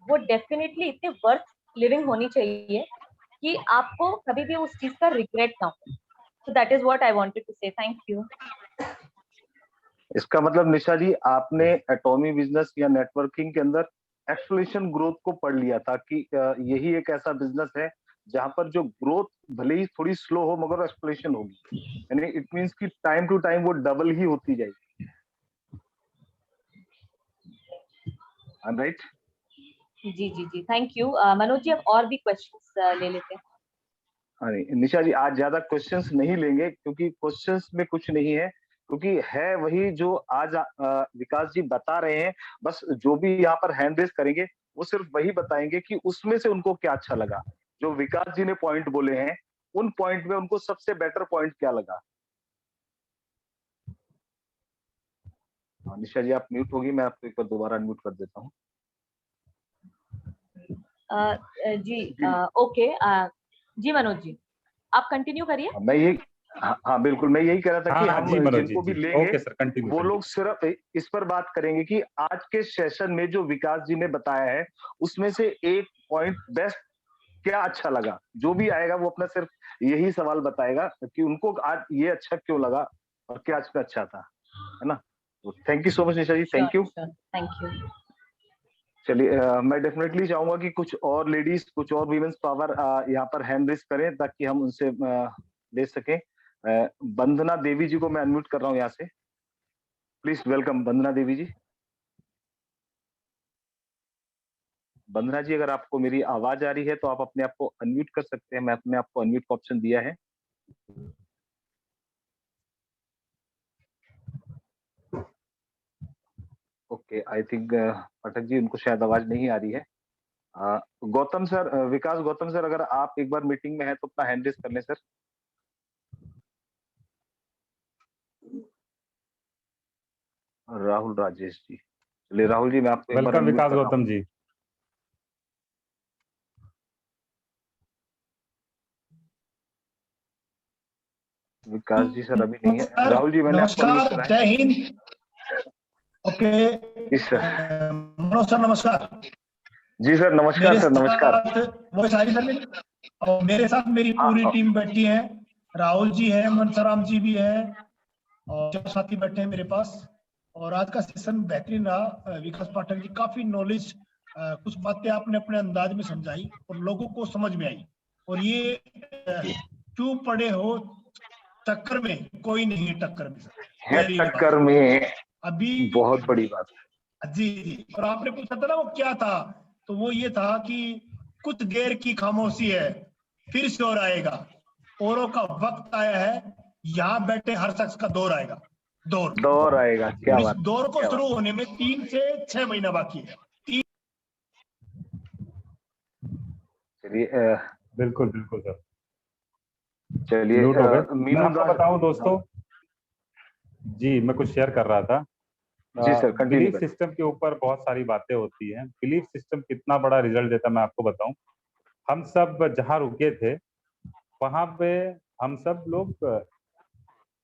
वो डेफिनेटली इतनी वर्थ लिविंग होनी चाहिए कि आपको कभी भी उस चीज का रिग्रेट ना हो। So that is what I wanted to say. Thank you. इसका मतलब निशा जी, आपने एटॉमी बिजनेस या नेटवर्किंग के अंदर एक्सप्लोरेशन ग्रोथ को पढ़ लिया था कि यही एक ऐसा बिजनेस है जहां पर जो ग्रोथ भले ही थोड़ी स्लो हो मगर एक्सप्लोरेशन होगी, यानी इट मींस कि टाइम टू टाइम वो डबल ही होती जाएगी। I am right? जी जी जी, थैंक यू। मनोज जी, अब और भी क्वेश्चंस ले लेते हैं। हाँ निशा जी, आज ज्यादा क्वेश्चंस नहीं लेंगे क्योंकि क्वेश्चंस में कुछ नहीं है, क्योंकि है वही जो आज विकास जी बता रहे हैं। बस जो भी यहाँ पर हैंड रेस करेंगे वो सिर्फ वही बताएंगे कि उसमें से उनको क्या अच्छा लगा। जो विकास जी ने पॉइंट बोले हैं उन पॉइंट में उनको सबसे बेटर पॉइंट क्या लगा। निशा जी आप म्यूट होगी, मैं आपको एक बार दोबारा अनम्यूट कर देता हूँ। जी ओके, जी मनोज जी आप कंटिन्यू करिए। मैं यही, हाँ बिल्कुल, मैं यही कह रहा था कि हाँ, जी हम मनोज जिनको जी, भी लेंगे ओके सर, कंटिन्यू वो करिए। लोग सिर्फ इस पर बात करेंगे कि आज के सेशन में जो विकास जी ने बताया है उसमें से एक पॉइंट बेस्ट क्या अच्छा लगा। जो भी आएगा वो अपना सिर्फ यही सवाल बताएगा कि उनको आज ये अच्छा क्यों लगा और क्या आज का अच्छा था, है ना। तो thank you so much Nisha ji, thank you. Thank you. चलिए, मैं डेफिनेटली चाहूंगा कि कुछ और लेडीज, कुछ और वीमेंस पावर यहाँ पर हैंड रेस करें ताकि हम उनसे ले सकें। वंदना देवी जी को मैं अनम्यूट कर रहा हूँ यहाँ से, प्लीज वेलकम वंदना देवी जी। वंदना जी, अगर आपको मेरी आवाज आ रही है तो आप अपने आप को अनम्यूट कर सकते हैं, मैं अपने आप को अनम्यूट का ऑप्शन दिया है। Okay, I think Pathak ji उनको शायद आवाज नहीं आ रही है। गौतम सर, विकास गौतम सर, अगर आप एक बार मीटिंग में है तो अपना हैंड रेस कर लें सर। राहुल राजेश जी, चलिए राहुल जी मैं आपको एक बार वेलकम अनम्यूट विकास कर रहा हूं। गौतम जी। विकास जी सर अभी नहीं है। राहुल जी मैंने आपको अनम्यूट नमस्कार, करा है। जय हिंद। ओके, जी सर। मनोज सर नमस्कार। जी सर नमस्कार मेरे सर, नमस्कार। साथ वो सारी सर, और मेरे साथ मेरी पूरी हाँ, टीम बैठी है। राहुल जी है, मनसराम जी भी है, और जो साथी बैठे हैं मेरे पास। और आज का सेशन बेहतरीन रहा। विकास पाठक जी, काफी नॉलेज, कुछ बातें आपने अपने अंदाज में समझाई और लोगों को समझ में आई। और ये क्यों पड़े हो टक्कर में, कोई नहीं है टक्कर में सर, है वेरी टक्कर में, अभी बहुत बड़ी बात। जी जी। और आपने पूछा था ना वो क्या था, तो वो ये था कि कुछ देर की खामोशी है, फिर शोर आएगा, औरों का वक्त आया है, यहाँ बैठे हर शख्स का दौर आएगा। दौर आएगा, क्या इस बात। दौर को शुरू होने में 3 से 6 महीना बाकी है। चलिए बिल्कुल बिल्कुल सर, चलिए, म्यूट हो गए। मैं मीनू आपको दास। बताऊं दोस्तों, जी मैं कुछ शेयर कर रहा था। जी सर, कंटिन्यू बिलीफ करें। सिस्टम के ऊपर बहुत सारी बातें होती हैं। बिलीफ सिस्टम कितना बड़ा रिजल्ट देता है मैं आपको बताऊं। हम सब जहां रुके थे वहां पे हम सब लोग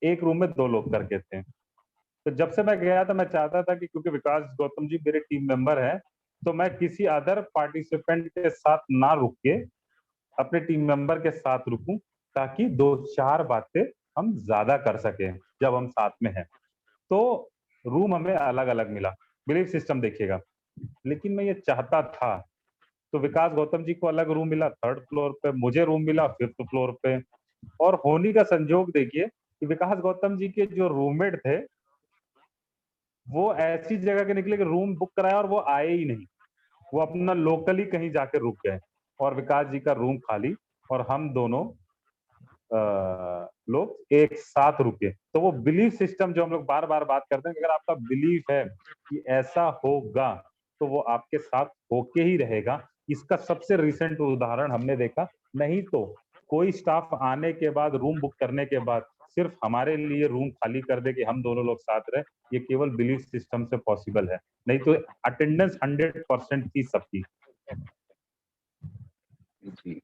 एक रूम में 2 लोग करके थे। तो जब से मैं गया था मैं चाहता था कि क्योंकि विकास गौतम जी मेरे टीम मेंबर हैं तो मैं किसी अदर पार्टिसिपेंट के साथ ना रुक के अपने टीम मेंबर के साथ रुकूं, ताकि 2-4 बातें हम ज्यादा कर सकें जब हम साथ में हैं। तो रूम हमें अलग अलग मिला, बिलीफ सिस्टम देखिएगा। लेकिन मैं ये चाहता था, तो विकास गौतम जी को अलग रूम मिला 3rd फ्लोर पे, मुझे रूम मिला 5th फ्लोर पे। और होनी का संजोग देखिए कि विकास गौतम जी के जो रूममेट थे वो ऐसी जगह के निकले कि रूम बुक कराया और वो आए ही नहीं, वो अपना लोकली कहीं जाकर रुक गए और विकास जी का रूम खाली और हम दोनों लोग एक साथ रुके। तो वो बिलीफ सिस्टम जो हम लोग बार बार बात करते हैं, अगर आपका बिलीफ है कि ऐसा होगा तो वो आपके साथ होके ही रहेगा। इसका सबसे रिसेंट उदाहरण हमने देखा। नहीं तो कोई स्टाफ आने के बाद, रूम बुक करने के बाद सिर्फ हमारे लिए रूम खाली कर दे कि हम दोनों लोग साथ रहे, ये केवल बिलीफ सिस्टम से पॉसिबल है। नहीं तो अटेंडेंस 100% थी सबकी। जी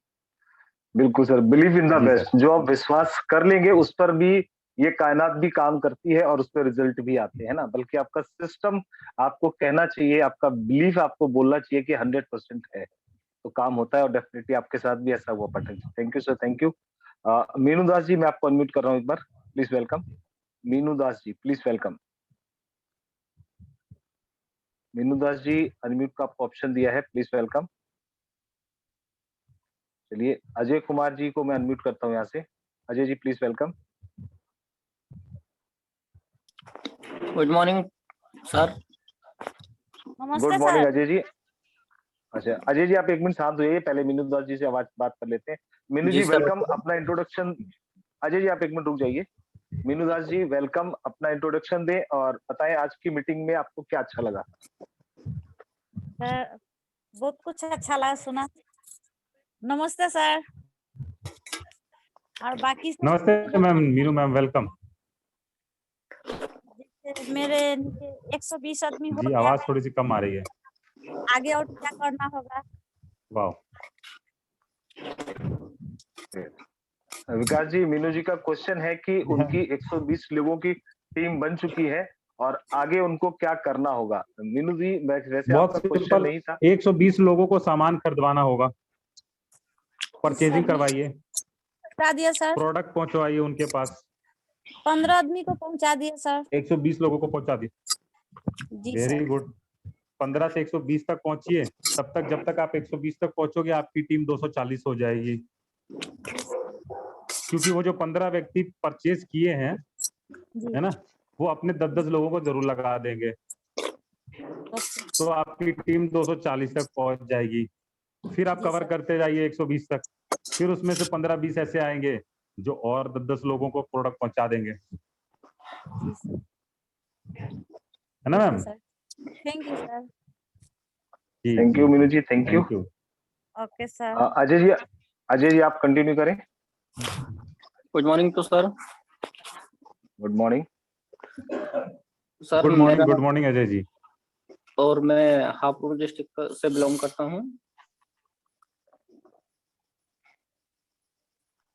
बिल्कुल सर, बिलीव इन द जी बेस्ट। सर। जो आप विश्वास कर लेंगे उस पर भी ये कायनात भी काम करती है और उस पर रिजल्ट भी आते हैं ना। बल्कि आपका सिस्टम आपको कहना चाहिए, आपका बिलीफ आपको बोलना चाहिए कि 100% है, तो काम होता है। और डेफिनेटली आपके साथ भी ऐसा हुआ Pathak ji. Thank you sir, thank you. Meenu Das ji, मैं आपको अनम्यूट कर रहा हूँ एक बार, please welcome. Meenu Das ji please welcome. Meenu Das ji, unmute का आपको ऑप्शन दिया है, प्लीज वेलकम। चलिए अजय कुमार जी को मैं अनम्यूट करता हूँ यहाँ से। Ajay ji please welcome. Good morning sir. Good morning Ajay ji. अच्छा अजय जी, आप 1 मिनट शांत होइए, पहले मीनू दास जी से आवाज बात कर लेते हैं। मीनू जी वेलकम, अपना इंट्रोडक्शन। अजय जी आप 1 मिनट रुक जाइए। मीनू दास जी वेलकम, अपना इंट्रोडक्शन दें और बताएं आज की मीटिंग में आपको क्या अच्छा लगा। सर बहुत कुछ अच्छा लगा, सुना। नमस्ते सर। और बाकी नमस्ते मैम, मीनू मैम वेलकम। मेरे नीचे 120 आदमी हो जी गया आवाज है, थोड़ी सी कम आ रही है। आगे और क्या करना होगा? वाह। विकास जी, मीनू जी का क्वेश्चन है कि उनकी 120 लोगों की टीम बन चुकी है और आगे उनको क्या करना होगा। मीनू जी वैसे बहुत आपका क्वेश्चन सिंपल, नहीं था। 120 लोगों को सामान खरीदवाना होगा, परचेजिंग करवाइए, पहुंचा दिया सर। प्रोडक्ट पहुंचवाइए उनके पास। 15 आदमी को पहुंचा दिया सर। 120 लोगों को पहुंचा दिए, जी वेरी सर। गुड। 15 से 120 तक पहुंचिए। तब तक, जब तक आप 120 तक पहुंचोगे, आपकी टीम 240 हो जाएगी। क्योंकि वो जो 15 व्यक्ति परचेज किए हैं, है ना, वो अपने 10-10 लोगों को जरूर लगा देंगे, तो आपकी टीम 240 तक पहुंच जाएगी। फिर आप कवर करते जाइए 120 तक, फिर उसमें से 15-20 ऐसे आएंगे जो और 10-10 लोगों को प्रोडक्ट पहुंचा देंगे, है ना ma'am? Thank you sir. Thank you Meenu ji, thank you. Okay sir. Ajay ji आप कंटिन्यू करें। Good morning to sir. Good morning sir. Good morning Ajay ji. और मैं हापुड़ डिस्ट्रिक्ट से बिलोंग करता हूँ।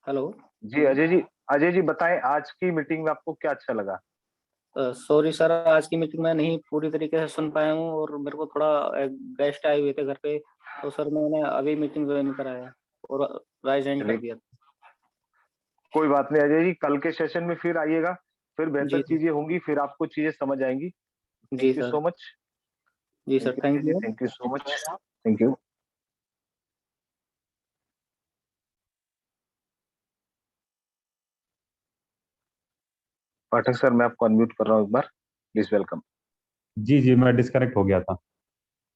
हेलो जी अजय जी बताएं आज की मीटिंग में आपको क्या अच्छा लगा। सॉरी सर, आज की मीटिंग में नहीं पूरी तरीके से सुन पाया हूँ और मेरे को थोड़ा गेस्ट आए हुए थे घर पे, तो सर मैंने अभी मीटिंग ज्वाइन कराया और राइज हैंड कर दिया। कोई बात नहीं अजय जी, कल के सेशन में फिर आइएगा, फिर बेहतर चीजें होंगी, फिर आपको चीजें समझ आएंगी। Thank you so much. जी sir, thank you. Thank you so much. Thank you. Pathak sir मैं आपको अनम्यूट कर रहा हूँ एक बार, प्लीज वेलकम। जी मैं डिस्कनेक्ट हो गया था।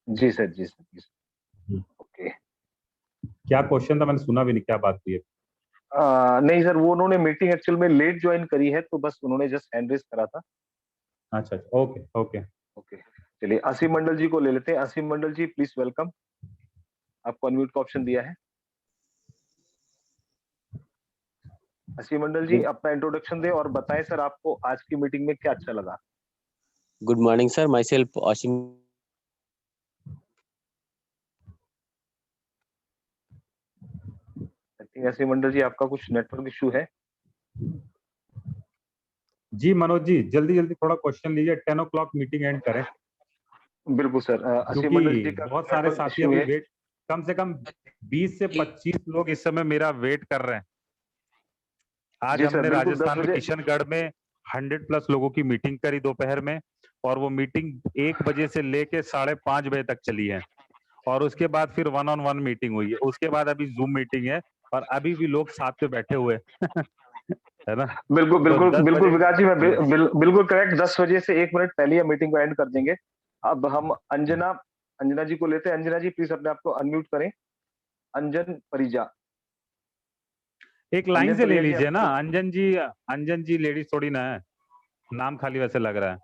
जी सर जी सर। ओके, क्या क्वेश्चन था? मैंने सुना भी नहीं, क्या बात हुई है? नहीं सर, वो उन्होंने मीटिंग एक्चुअल में लेट ज्वाइन करी है, तो बस उन्होंने जस्ट हैंड रेज करा था। अच्छा ओके ओके ओके, चलिए असीम मंडल जी को ले लेते हैं। असीम मंडल जी प्लीज वेलकम, आपको अनम्यूट का ऑप्शन दिया है। असीम मंडल जी अपना इंट्रोडक्शन दें और बताएं सर आपको आज की मीटिंग में क्या अच्छा लगा। Good morning sir, myself Aseem. Aseem Mandal ji आपका कुछ नेटवर्क इशू है। जी मनोज जी, जल्दी जल्दी थोड़ा क्वेश्चन लीजिए, 10 o'clock मीटिंग एंड करें। बिल्कुल सर, असीम मंडल जी क्योंकि का बहुत सारे साथी issue अभी है। वेट, कम से कम 20 से 25 लोग इस समय मेरा वेट कर रहे हैं। आज जी सर, हमने बिल्कुल 10 राजस्थान में बजे किशनगढ़ में 100+ लोगों की मीटिंग करी दोपहर में, और वो मीटिंग 1 बजे से लेके 5:30 बजे तक चली है, और उसके बाद फिर 1-on-1 मीटिंग हुई है, उसके बाद अभी जूम मीटिंग है, और अभी भी लोग साथ में बैठे हुए है ना। बिल्कुल तो बिल्कुल 10 बिल्कुल बजे विकास जी, मैं बिल्कुल करेक्ट, 10 बजे से 1 मिनट पहले ही मीटिंग को एंड कर देंगे। अब हम अंजना जी को लेते हैं। अंजना जी प्लीज अपने आप को अनम्यूट करें। अंजन परिजा। एक लाइन अंजन से ले परिजा जी लीजिए ना, आप अंजन जी लेडीज थोड़ी ना है, नाम खाली वैसे लग रहा है।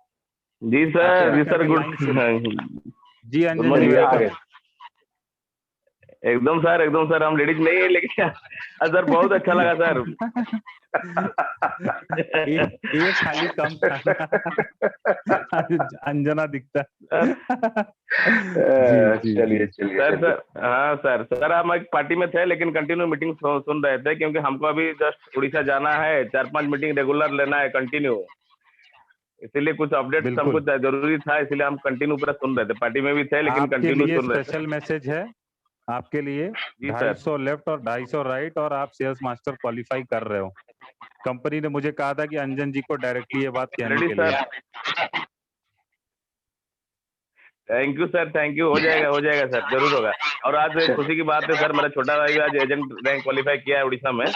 जी आप सर, जी कृपया सर, करके गुड लाइन से, जी अंजन जी चलिए आ वेलकम। गए। एकदम सर, हम लेडीज नहीं है, लेकिन सर बहुत अच्छा लगा सर। एक खाली कम था ना अंजना दिखता है। जी चलिए चलिए सर चलिए। हाँ सर हम एक पार्टी में थे, लेकिन कंटिन्यू मीटिंग सुन रहे थे, क्योंकि हमको अभी जस्ट उड़ीसा जाना है, 4-5 मीटिंग रेगुलर लेना है कंटिन्यू, इसीलिए कुछ अपडेट हमको बिल्कुल, जरूरी था, इसलिए हम कंटिन्यू पूरा सुन रहे थे। पार्टी में भी थे, लेकिन आपके कंटिन्यू लिए सुन रहे थे। स्पेशल मैसेज है, आपके लिए जी सर। 250 लेफ्ट और 250 राइट, और आप सेल्स मास्टर क्वालिफाई कर रहे हो। कंपनी ने मुझे कहा था कि अंजन जी को डायरेक्टली ये बात कहने रेडी के सर। लिए। Thank you sir, thank you. हो जाएगा सर, जरूर होगा। और आज एक खुशी की बात है सर, मेरा छोटा भाई भी आज एजेंट रैंक क्वालिफाई किया है उड़ीसा में।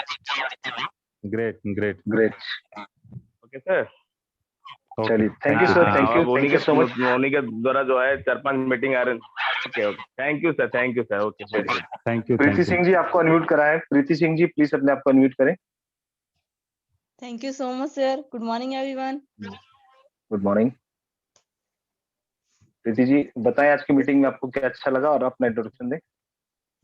Great great great. Okay sir. चलिए, thank you sir, thank you, अब थैंक यू सो मच। उन्हीं के द्वारा जो है 4-5 मीटिंग आ रहे हैं। Okay, thank you sir, okay, very good. Thank you. Preeti Singh ji आपको अनम्यूट करा है। प्रीति सिंह जी प्लीज अपने आप को अनम्यूट करें। Thank you so much, sir. Good morning, everyone. Good morning. Preeti ji बताएं आज की मीटिंग में आपको क्या अच्छा लगा, और अपना इंट्रोडक्शन दें।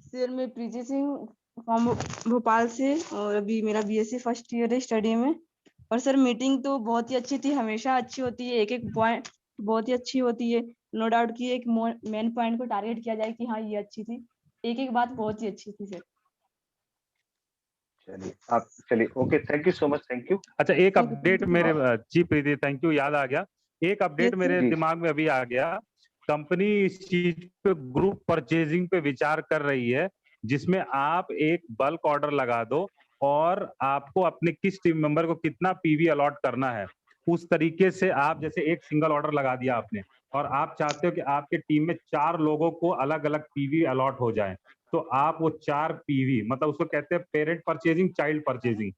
सर मैं प्रीति सिंह फ्रॉम भोपाल से, और अभी मेरा बीएससी फर्स्ट ईयर है स्टडी में। और सर मीटिंग तो बहुत ही अच्छी थी, हमेशा अच्छी होती है, एक एक पॉइंट बहुत ही अच्छी होती है। नो डाउट कि एक मेन पॉइंट को टारगेट किया जाए कि हाँ ये अच्छी थी, एक एक बात बहुत ही अच्छी थी सर। चलिए okay, thank you so much, thank you. अच्छा, एक अपडेट मेरे, जी प्रीति थैंक यू, याद आ गया, एक अपडेट मेरे दिमाग में अभी आ गया। कंपनी इस चीज पे ग्रुप परचेजिंग पे विचार कर रही है, जिसमें आप एक बल्क ऑर्डर लगा दो, और आपको अपने किस टीम मेंबर को कितना पीवी अलॉट करना है, उस तरीके से आप, जैसे एक सिंगल ऑर्डर लगा दिया आपने, और आप चाहते हो कि आपके टीम में 4 लोगों को अलग अलग पीवी अलॉट हो जाए, तो आप वो 4 पीवी, मतलब उसको कहते हैं पेरेंट परचेजिंग, चाइल्ड परचेजिंग,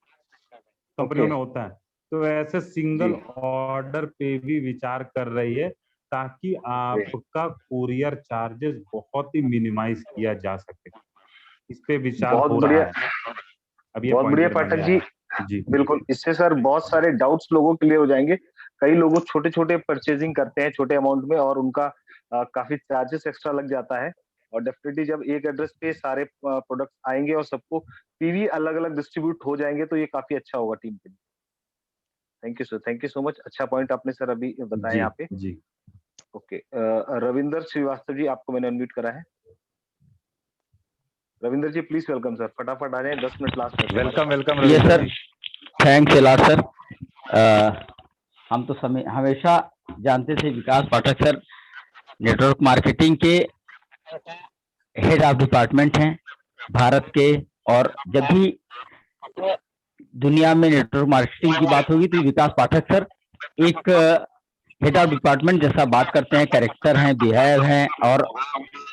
कंपनियों में होता है, तो ऐसे सिंगल ऑर्डर पे भी विचार कर रही है, ताकि आपका कुरियर चार्जेस बहुत ही मिनिमाइज किया जा सके। इस पे विचार बहुत हो बढ़िया, रहा है। अब ये बहुत बढ़िया पॉइंट पाठक जी। जी बिल्कुल, इससे सर बहुत सारे डाउट्स लोगों के लिए हो जाएंगे। कई लोग छोटे छोटे परचेजिंग करते हैं छोटे अमाउंट में, और उनका काफी चार्जेस एक्स्ट्रा लग जाता है, और डेफिनेटली जब एक एड्रेस पे सारे प्रोडक्ट्स आएंगे और सबको पीवी अलग अलग डिस्ट्रीब्यूट हो जाएंगे, तो ये काफी अच्छा होगा टीम के लिए। Thank you sir, thank you so much. अच्छा पॉइंट आपने सर अभी बताया यहाँ पे। जी ओके, रविंदर श्रीवास्तव जी आपको मैंने अनम्यूट करा है। रविंदर जी प्लीज वेलकम सर, फटाफट आ जाए, 10 मिनट लास्ट में। वेलकम ये sir, thanks a lot sir. हम तो हमेशा जानते थे विकास पाठक सर नेटवर्क मार्केटिंग के हेड ऑफ डिपार्टमेंट हैं भारत के, और जब भी दुनिया में नेटवर्क मार्केटिंग की बात होगी तो विकास पाठक सर एक हेड ऑफ डिपार्टमेंट जैसा बात करते हैं, कैरेक्टर हैं, बिहेव हैं, और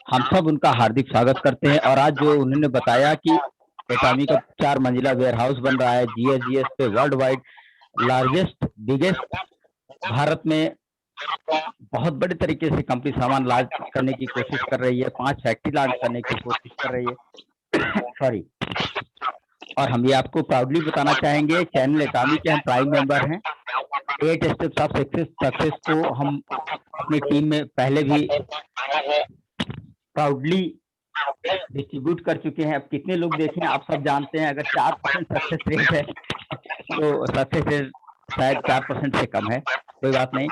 हम सब उनका हार्दिक स्वागत करते हैं। और आज जो उन्होंने बताया कि एटॉमी का 4 मंजिला वेयर हाउस बन रहा है जीएसजीएस पे, world wide largest biggest, Bharat में बहुत बड़े तरीके से कंपनी सामान लॉन्च करने की कोशिश कर रही है, 5 फैक्ट्री लॉन्च करने की कोशिश कर रही है सॉरी। और हम ये आपको प्राउडली बताना चाहेंगे, चैनल एटॉमी के हम प्राइम मेंबर हैं। 8 स्टेप्स ऑफ सक्सेस को हम अपनी टीम में पहले भी प्राउडली डिस्ट्रीब्यूट कर चुके हैं। अब कितने लोग देखें आप सब जानते हैं, अगर 4% सक्सेस रेट है तो सक्सेस रेट शायद 4% से कम है, कोई बात नहीं।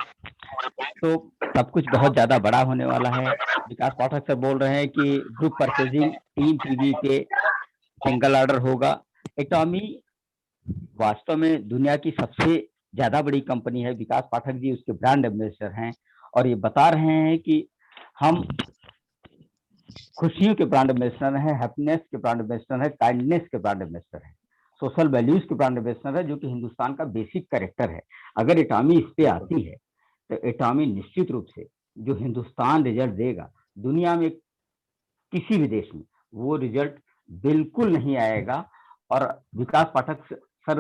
तो सब कुछ बहुत ज्यादा बड़ा होने वाला है। विकास पाठक सर बोल रहे हैं कि ग्रुप परचेजिंग, टीम पीवी पे सिंगल ऑर्डर होगा। एटॉमी वास्तव में दुनिया की सबसे ज्यादा बड़ी कंपनी है। विकास पाठक जी उसके ब्रांड एम्बेसडर हैं, और ये बता रहे हैं कि हम खुशियों के ब्रांड एम्बेसडर हैं, हैप्पीनेस के ब्रांड एम्बेसडर है, काइंडनेस के ब्रांड एम्बेसडर है, सोशल वैल्यूज के ब्रांड एम्बेसडर है, जो कि हिंदुस्तान का बेसिक कैरेक्टर है। अगर इटामी इस पे आती है तो इटामी निश्चित रूप से जो हिंदुस्तान रिजल्ट देगा दुनिया में किसी भी देश में वो रिजल्ट बिल्कुल नहीं आएगा। और विकास पाठक सर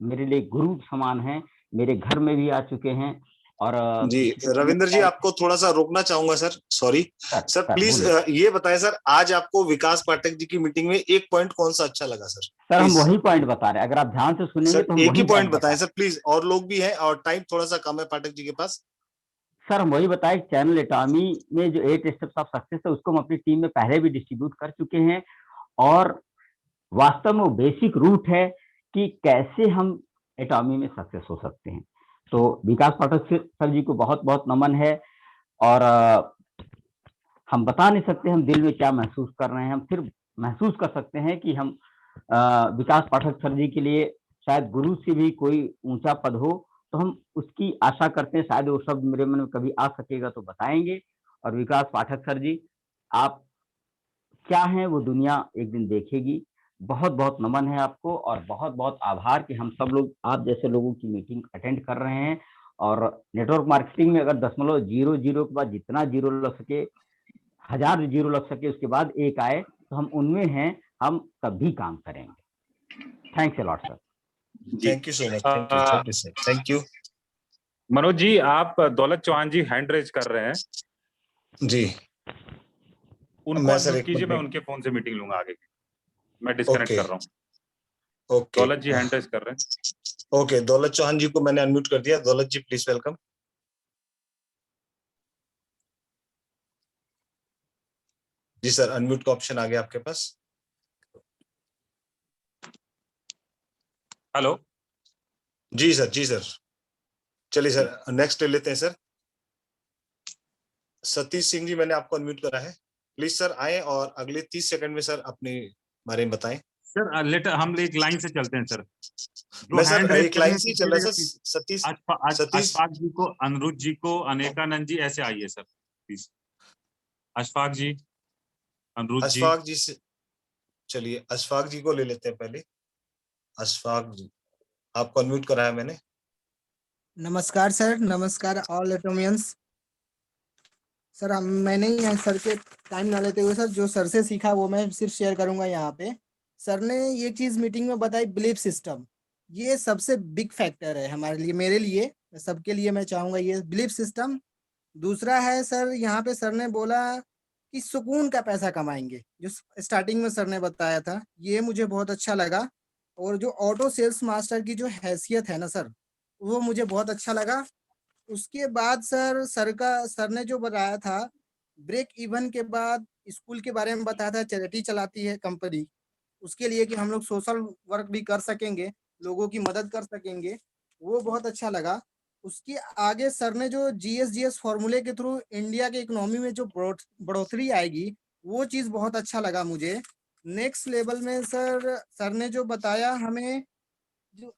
मेरे लिए गुरु समान हैं, मेरे घर में भी आ चुके हैं। और जी रविंद्र जी, आपको थोड़ा सा रोकना चाहूंगा सर, सॉरी सर, प्लीज ये बताएं सर, आज आपको विकास पाठक जी की मीटिंग में एक पॉइंट कौन सा अच्छा लगा सर? सर हम वही पॉइंट बता रहे हैं, अगर आप ध्यान से सुनेंगे तो हम एक ही पॉइंट बताएं सर प्लीज, और लोग भी हैं और टाइम थोड़ा सा कम है पाठक जी के पास। सर हम वही बताएं, चैनल इटामी में जो 8 स्टेप्स ऑफ सक्सेस है उसको हम अपनी टीम में पहले भी डिस्ट्रीब्यूट कर चुके हैं, और वास्तव में वो बेसिक रूट है कि कैसे हम इटामी में सक्सेस हो सकते हैं। तो विकास पाठक सर जी को बहुत बहुत नमन है, और हम बता नहीं सकते हम दिल में क्या महसूस कर रहे हैं, हम सिर्फ महसूस कर सकते हैं कि हम विकास पाठक सर जी के लिए शायद गुरु से भी कोई ऊंचा पद हो, तो हम उसकी आशा करते हैं। शायद वो शब्द मेरे मन में कभी आ सकेगा तो बताएंगे। और विकास पाठक सर जी, आप क्या हैं वो दुनिया एक दिन देखेगी। बहुत बहुत नमन है आपको, और बहुत बहुत आभार कि हम सब लोग आप जैसे लोगों की मीटिंग अटेंड कर रहे हैं। और नेटवर्क मार्केटिंग में अगर 0.00 के बाद जितना जीरो लग सके, 1000 जीरो लग सके, उसके बाद एक आए, तो हम उनमें हैं, हम तभी काम करेंगे। Thanks a lot sir. Thank you so much, thank you. Manoj ji, आप दौलत चौहान जी हैंड रेज कर रहे हैं जी, उनको अनम्यूट कीजिए, मैं उनके फोन से मीटिंग लूंगा आगे की। मैं डिस्कनेक्ट कर रहा हूँ। ओके, दौलत जी हैंड रेज कर रहे हैं। ओके, दौलत चौहान जी को मैंने अनम्यूट कर दिया। Daulat ji please welcome. जी सर, अनम्यूट का ऑप्शन आ गया आपके पास। हेलो जी सर, जी सर, चलिए सर नेक्स्ट ले लेते हैं सर। सतीश सिंह जी, मैंने आपको अनम्यूट करा है, प्लीज सर आए और अगले 30 सेकंड में सर अपने बारे में बताएं। सर लेटर हम एक लाइन से चलते हैं सर। मैं सर एक लाइन से चल रहा है सर। सतीश अशफाक जी को, अनिरुद्ध जी को, अनेकानंद जी, ऐसे आइए सर प्लीज। अशफाक जी, अनिरुद्ध जी। अशफाक जी से चलिए, अशफाक जी को ले लेते हैं पहले। अशफाक जी, आपको अनम्यूट कराया मैंने। नमस्कार सर, नमस्कार ऑल एटोमियंस। सर मैंने ही सर के टाइम ना लेते हुए सर जो सर से सीखा वो मैं सिर्फ शेयर करूंगा यहाँ पे। सर ने ये चीज मीटिंग में बताई, बिलीफ सिस्टम, ये सबसे बिग फैक्टर है हमारे लिए, मेरे लिए, सबके लिए मैं चाहूंगा ये बिलीफ सिस्टम। दूसरा है सर, यहाँ पे सर ने बोला कि सुकून का पैसा कमाएंगे, जो स्टार्टिंग में सर ने बताया था, ये मुझे बहुत अच्छा लगा। और जो ऑटो सेल्स मास्टर की जो हैसियत है ना सर, वो मुझे बहुत अच्छा लगा। उसके बाद सर ने जो बताया था ब्रेक इवन के बाद, स्कूल के बारे में बताया था, चैरिटी चलाती है कंपनी, उसके लिए कि हम लोग सोशल वर्क भी कर सकेंगे, लोगों की मदद कर सकेंगे, वो बहुत अच्छा लगा। उसके आगे सर ने जो GSGS फॉर्मूले के थ्रू इंडिया के इकोनॉमी में जो बढ़ोतरी आएगी, वो चीज बहुत अच्छा लगा मुझे। नेक्स्ट लेवल में सर ने जो बताया हमें, जो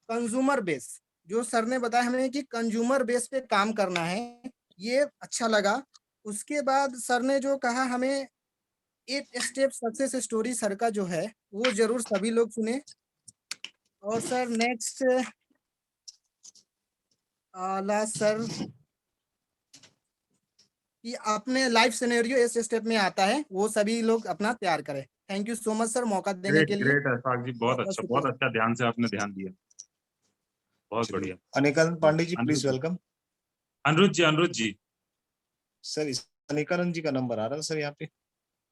कंज्यूमर बेस, जो सर ने बताया हमें कि कंज्यूमर बेस पे काम करना है, ये अच्छा लगा। उसके बाद सर ने जो कहा हमें 8 स्टेप सक्सेस स्टोरी सर का जो है वो जरूर सभी लोग सुने। और सर नेक्स्ट लास्ट सर कि अपने लाइफ सिनेरियो इस स्टेप में आता है, वो सभी लोग अपना तैयार करें। Thank you so much sir मौका देने के लिए। ग्रेट अशफाक जी, बहुत अच्छा ध्यान से आपने ध्यान दिया, बहुत बढ़िया। Anekanand Pandey ji please welcome. Anirudh ji sir, इस अनेकानंद जी का नंबर आ रहा है सर यहाँ पे।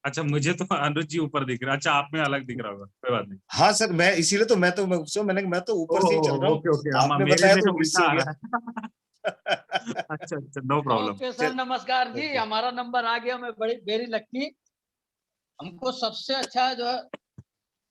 अच्छा, मुझे तो अनिरुद्ध जी ऊपर दिख रहा है। अच्छा, आप में अलग दिख रहा होगा, कोई बात नहीं। हाँ सर, मैं इसीलिए तो मैं तो ऊपर से ही चल रहा हूँ। ओके, आपने बताया तो उल्टा आ रहा है। अच्छा, नो प्रॉब्लम। ओके सर, नमस्कार जी, हमारा नंबर आ गया, मैं बड़ी वेरी लकी। हमको सबसे अच्छा जो है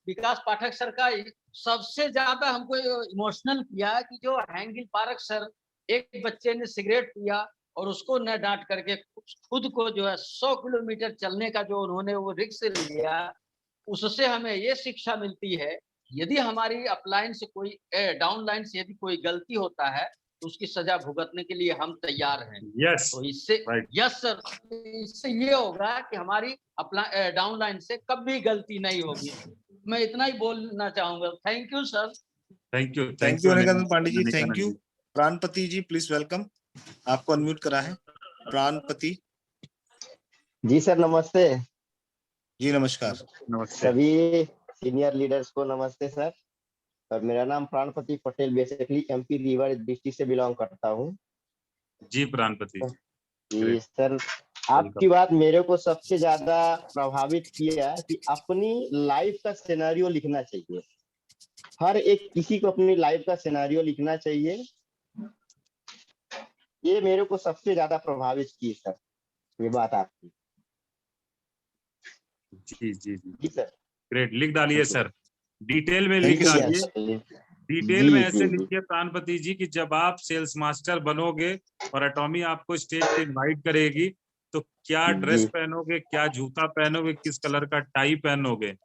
विकास पाठक सर का सबसे ज्यादा हमको इमोशनल किया कि जो हैंगिल पार्क सर, एक बच्चे ने सिगरेट पिया और उसको न डांट करके खुद को जो है 100 किलोमीटर चलने का जो उन्होंने वो रिस्क लिया, उससे हमें ये शिक्षा मिलती है, यदि हमारी अपलाइन से कोई डाउनलाइन से यदि कोई गलती होता है तो उसकी सजा भुगतने के लिए हम तैयार हैं। यस तो इससे यस सर, इससे ये होगा कि हमारी डाउन लाइन से कभी गलती नहीं होगी। मैं इतना ही बोलना चाहूंगा। Thank you sir. Thank you thank you Anikanand Pandey ji, thank you. Pranpati ji please welcome, आपको अनम्यूट करा है। प्राणपति जी सर नमस्ते। जी नमस्कार। सभी सीनियर लीडर्स को नमस्ते सर। और मेरा नाम Pranpati Patel, basically MP Rewa district से बिलोंग करता हूँ। जी प्राणपति जी सर, आपकी बात मेरे को सबसे ज्यादा प्रभावित किया कि अपनी लाइफ का सिनेरियो लिखना चाहिए। हर एक किसी को अपनी लाइफ का सिनेरियो लिखना चाहिए। ये मेरे को सबसे ज्यादा प्रभावित की सर, ये बात आपकी। जी जी जी जी सर, ग्रेट, लिख डालिए सर, डिटेल में लिख Thank you, डालिए। sir। डिटेल जी, में ऐसे जी, जी। लिखिए प्राणपति जी कि जब आप सेल्स मास्टर बनोगे और एटॉमी आपको स्टेज पे इनवाइट करेगी तो क्या ड्रेस जी। पहनोगे, क्या जूता पहनोगे, किस कलर का टाई पहनोगे,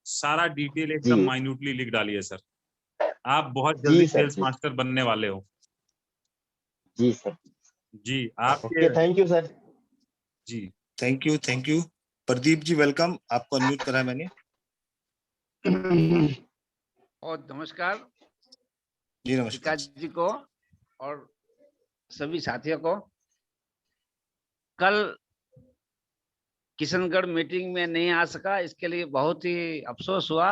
सारा डिटेल जी। एकदम माइन्यूटली लिख डालिए सर। आप बहुत जी जल्दी सर, सेल्स जी। मास्टर बनने वाले हो। जी सर। जी ओके, आपके थैंक यू सर। जी thank you, thank you. Pradeep ji welcome, आपको अनम्यूट करा है मैंने। और नमस्कार जी नमस्कार विकास जी को और सभी साथियों को। कल किशनगढ़ मीटिंग में नहीं आ सका, इसके लिए बहुत ही अफसोस हुआ,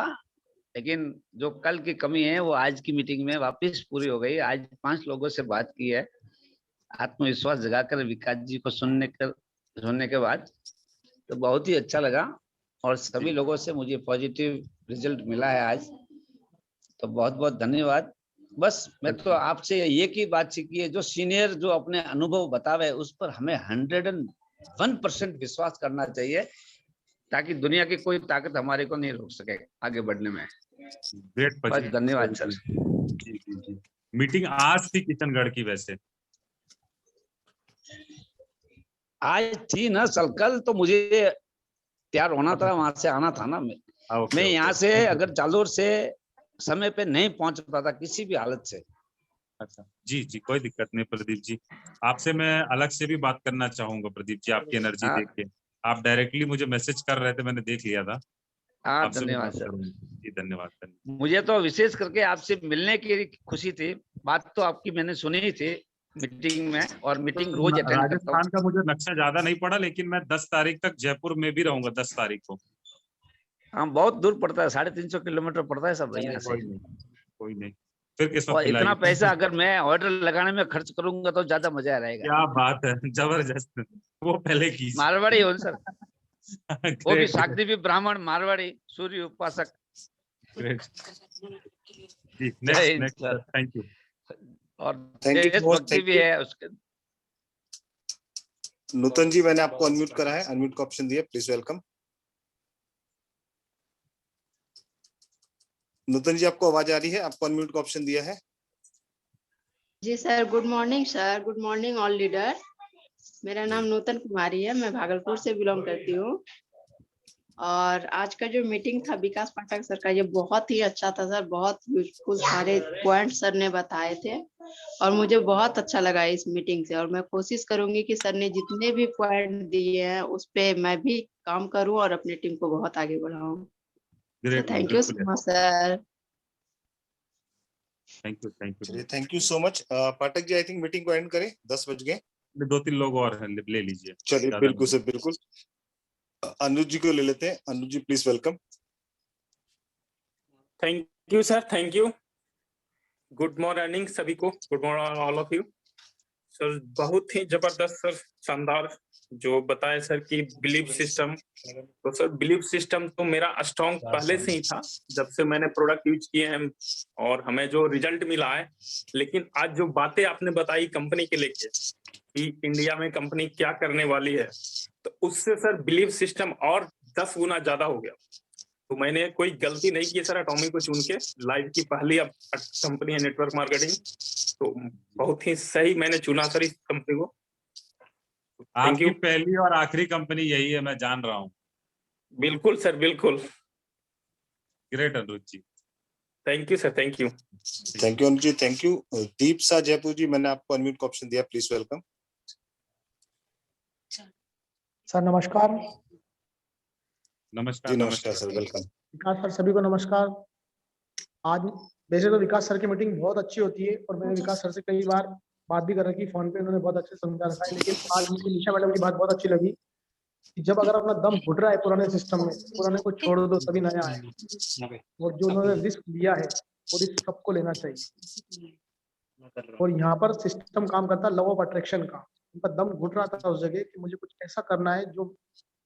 लेकिन जो कल की कमी है वो आज की मीटिंग में वापस पूरी हो गई। आज 5 लोगों से बात की है, आत्मविश्वास जगाकर विकास जी को सुनने के बाद तो बहुत ही अच्छा लगा और सभी लोगों से मुझे पॉजिटिव रिजल्ट मिला है आज, तो बहुत बहुत धन्यवाद। बस मैं तो आपसे एक ही बात सीखी है, जो सीनियर जो अपने अनुभव बतावे उस पर हमें 101% विश्वास करना चाहिए, ताकि दुनिया की कोई ताकत हमारे को नहीं रोक सके आगे बढ़ने में। ग्रेट बस धन्यवाद सर। जी जी जी। मीटिंग आज थी किशनगढ़ की, वैसे आज थी ना सर, कल तो मुझे तैयार होना था, वहां से आना था ना। मैं यहाँ से अगर जालोर से समय पे नहीं पहुंच पाता किसी भी हालत से। अच्छा जी जी, कोई दिक्कत नहीं प्रदीप जी। आपसे मैं अलग से भी बात करना चाहूंगा प्रदीप जी, आपकी एनर्जी देख के। आप डायरेक्टली मुझे मैसेज कर रहे थे, मैंने देख लिया था। हाँ आपसे मैं धन्यवाद बात सर। करूंगा जी, धन्यवाद। मुझे तो विशेष करके आपसे मिलने की खुशी थी। बात तो आपकी मैंने सुनी ही थी मीटिंग में, और मीटिंग रोज अटेंड करता हूँ। राजस्थान का मुझे नक्शा ज्यादा नहीं पड़ा, लेकिन मैं 10 तारीख तक जयपुर में भी रहूंगा, 10 तारीख को। हाँ बहुत दूर पड़ता है, 350 किलोमीटर पड़ता है सब यहाँ से। कोई नहीं, फिर किस वक्त और इतना खिलाएंगे। पैसा अगर मैं ऑर्डर लगाने में खर्च करूंगा तो ज्यादा मजा रहेगा। क्या बात है, जबरदस्त। वो पहले की मारवाड़ी हो सर, वो भी ग्रेट, साकदी भी ब्राह्मण, मारवाड़ी, सूर्य उपासक। ग्रेट जी। जय Hind next sir. Thank you. और Thank you, देशभक्ति भी है उसके। नूतन जी मैंने आपको अनम्यूट करा है, अनम्यूट का ऑप्शन दिया, प्लीज वेलकम। नूतन जी आपको आवाज आ रही है, आपको अनम्यूट का ऑप्शन दिया है। जी sir, good morning sir, good morning all leader. मेरा नाम नूतन कुमारी है, मैं भागलपुर से बिलोंग करती हूँ। और आज का जो मीटिंग था विकास पाठक सर का, ये बहुत ही अच्छा था सर, बहुत यूजफुल सारे पॉइंट सर ने बताए थे और मुझे बहुत अच्छा लगा इस मीटिंग से। और मैं कोशिश करूंगी कि सर ने जितने भी पॉइंट दिए हैं उस पे मैं भी काम करूं और अपनी टीम को बहुत आगे बढ़ाऊं। Thank you so much sir. Thank you. Thank you so much. Pathak ji I think meeting को एंड करें, 10 बज गए। 2-3 लोग और हैं, ले लीजिए। चलिए बिल्कुल सर, बिल्कुल। अनुज जी को ले लेते हैं। Anuj ji please welcome. Thank you sir, thank you. Good morning सभी को, good morning all of you. Sir बहुत ही जबरदस्त सर, शानदार जो बताया सर कि बिलीफ सिस्टम। तो सर बिलीफ सिस्टम तो मेरा स्ट्रॉन्ग पहले से ही था, जब से मैंने प्रोडक्ट यूज किए हैं और हमें जो रिजल्ट मिला है। लेकिन आज जो बातें आपने बताई कंपनी के लेके कि इंडिया में कंपनी क्या करने वाली है, तो उससे सर बिलीफ सिस्टम और 10 गुना ज्यादा हो गया। तो मैंने कोई गलती नहीं की सर एटॉमी को चुन के। लाइफ की पहली अब कंपनी है नेटवर्क मार्केटिंग, तो बहुत ही सही मैंने चुना सर इस कंपनी को। आपकी पहली और आखिरी कंपनी यही है, मैं जान रहा हूँ। बिल्कुल सर, बिल्कुल। Great Anuj ji, thank you sir, thank you. Thank you Anuj ji, thank you. Deep सा जयपुर जी, मैंने आपको अनम्यूट का ऑप्शन दिया, प्लीज वेलकम। सर नमस्कार। नमस्कार। जी नमस्कार सर, वेलकम। विकास सर सभी को नमस्कार। आज वैसे तो विकास सर की मीटिंग बहुत अच्छी होती है और मैंने विकास सर से कई बार बात भी कर रखी फोन पे, उन्होंने बहुत अच्छे से समझा रखा है, लेकिन आज मुझे निशा मैडम की बात बहुत अच्छी लगी कि जब अगर अपना दम घुट रहा है पुराने सिस्टम में, पुराने को छोड़ दो तभी नया आएगा। और जो उन्होंने रिस्क लिया है वो रिस्क सबको लेना चाहिए। और यहाँ पर सिस्टम काम करता है लव ऑफ अट्रैक्शन का। उनका दम घुट रहा था उस जगह कि मुझे कुछ ऐसा करना है जो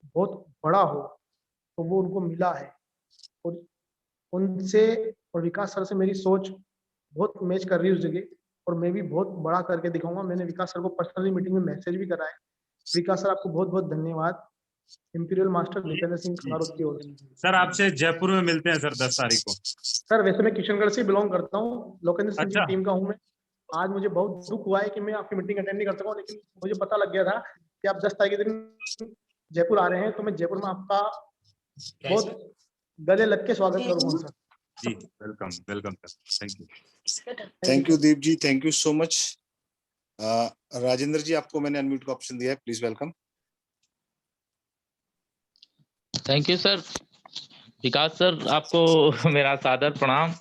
बहुत बड़ा हो, तो वो उनको मिला है। और उनसे और विकास सर से मेरी सोच बहुत मैच कर रही है उस जगह, और मैं भी बहुत बड़ा करके दिखाऊंगा। मैंने विकास सर को पर्सनली मीटिंग में मैसेज भी करा है। विकास सर आपको बहुत बहुत धन्यवाद। इंपीरियल मास्टर दीपेंद्र सिंह खंगारोत की ओर से। सर आपसे जयपुर में मिलते हैं सर 10 तारीख को। सर वैसे मैं किशनगढ़ से बिलोंग करता हूँ, लोकेंद्र सिंह अच्छा। की टीम का हूँ मैं। आज मुझे बहुत दुख हुआ है कि मैं आपकी मीटिंग अटेंड नहीं कर सका, लेकिन मुझे पता लग गया था कि आप 10 तारीख के दिन जयपुर आ रहे हैं, तो मैं जयपुर में आपका बहुत गले लग के स्वागत करूंगा सर। जी welcome, welcome sir, thank you. Thank you Deep ji, thank you so much. Rajendra ji, आपको मैंने अनम्यूट का ऑप्शन दिया है, please welcome. Thank you sir. Vikas sir आपको मेरा सादर प्रणाम।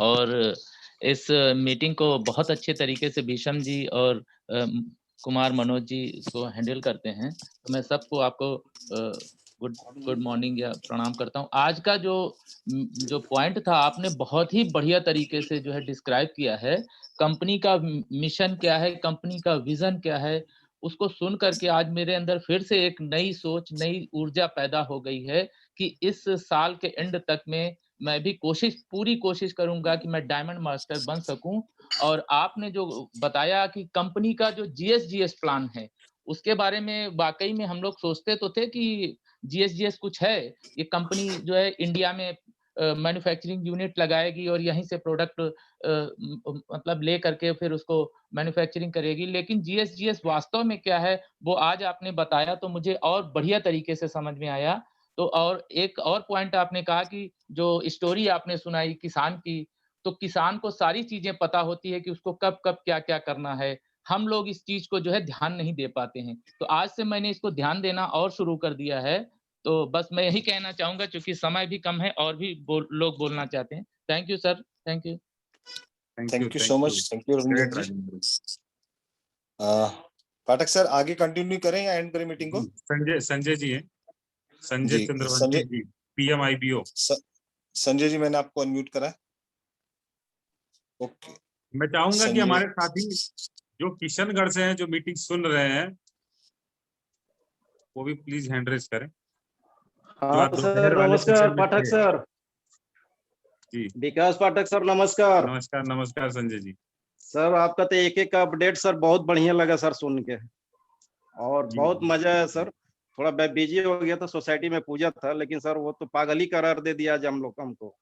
और इस मीटिंग को बहुत अच्छे तरीके से भीषम जी और कुमार मनोज जी इसको हैंडल करते हैं, तो मैं सबको आपको गुड मॉर्निंग या प्रणाम करता हूँ। आज का जो पॉइंट था आपने बहुत ही बढ़िया तरीके से जो है डिस्क्राइब किया है। कंपनी का मिशन क्या है, कंपनी का विजन क्या है, उसको सुन करके आज मेरे अंदर फिर से एक नई सोच, नई ऊर्जा पैदा हो गई है कि इस साल के एंड तक में मैं भी पूरी कोशिश करूंगा कि मैं डायमंड मास्टर बन सकूं। और आपने जो बताया कि कंपनी का जो जीएस प्लान है उसके बारे में वाकई में हम लोग सोचते तो थे कि जीएस कुछ है, ये कंपनी जो है इंडिया में मैन्युफैक्चरिंग यूनिट लगाएगी और यहीं से प्रोडक्ट मतलब ले करके फिर उसको मैन्युफैक्चरिंग करेगी। लेकिन जीएस वास्तव में क्या है वो आज आपने बताया तो मुझे और बढ़िया तरीके से समझ में आया। तो और एक और पॉइंट आपने कहा कि जो स्टोरी आपने सुनाई किसान की, तो किसान को सारी चीजें पता होती है कि उसको कब कब क्या क्या करना है। हम लोग इस चीज को जो है ध्यान नहीं दे पाते हैं, तो आज से मैंने इसको ध्यान देना और शुरू कर दिया है। तो बस मैं यही कहना चाहूंगा क्योंकि समय भी कम है और भी लोग बोलना चाहते हैं। Thank you sir, thank you. Thank you so much, thank you Ravindra ji. Pathak sir आगे कंटिन्यू करें या एंड करें मीटिंग को? संजय जी है, संजय चंद्रवंशी जी, PMIBO। संजय जी मैंने आपको अनम्यूट करा। ओके, मैं चाहूंगा कि हमारे साथी जो किशनगढ़ से हैं, जो मीटिंग सुन रहे हैं, वो भी प्लीज हैंड रेज करें। हाँ सर, नमस्कार पाठक सर जी। विकास पाठक सर नमस्कार। नमस्कार नमस्कार संजय जी। सर आपका तो एक एक अपडेट सर बहुत बढ़िया लगा सर सुन के, और बहुत मजा है सर। थोड़ा बिजी हो गया था, सोसाइटी में पूजा था, लेकिन सर वो तो पागल ही करार दे दिया आज हम लोग हमको।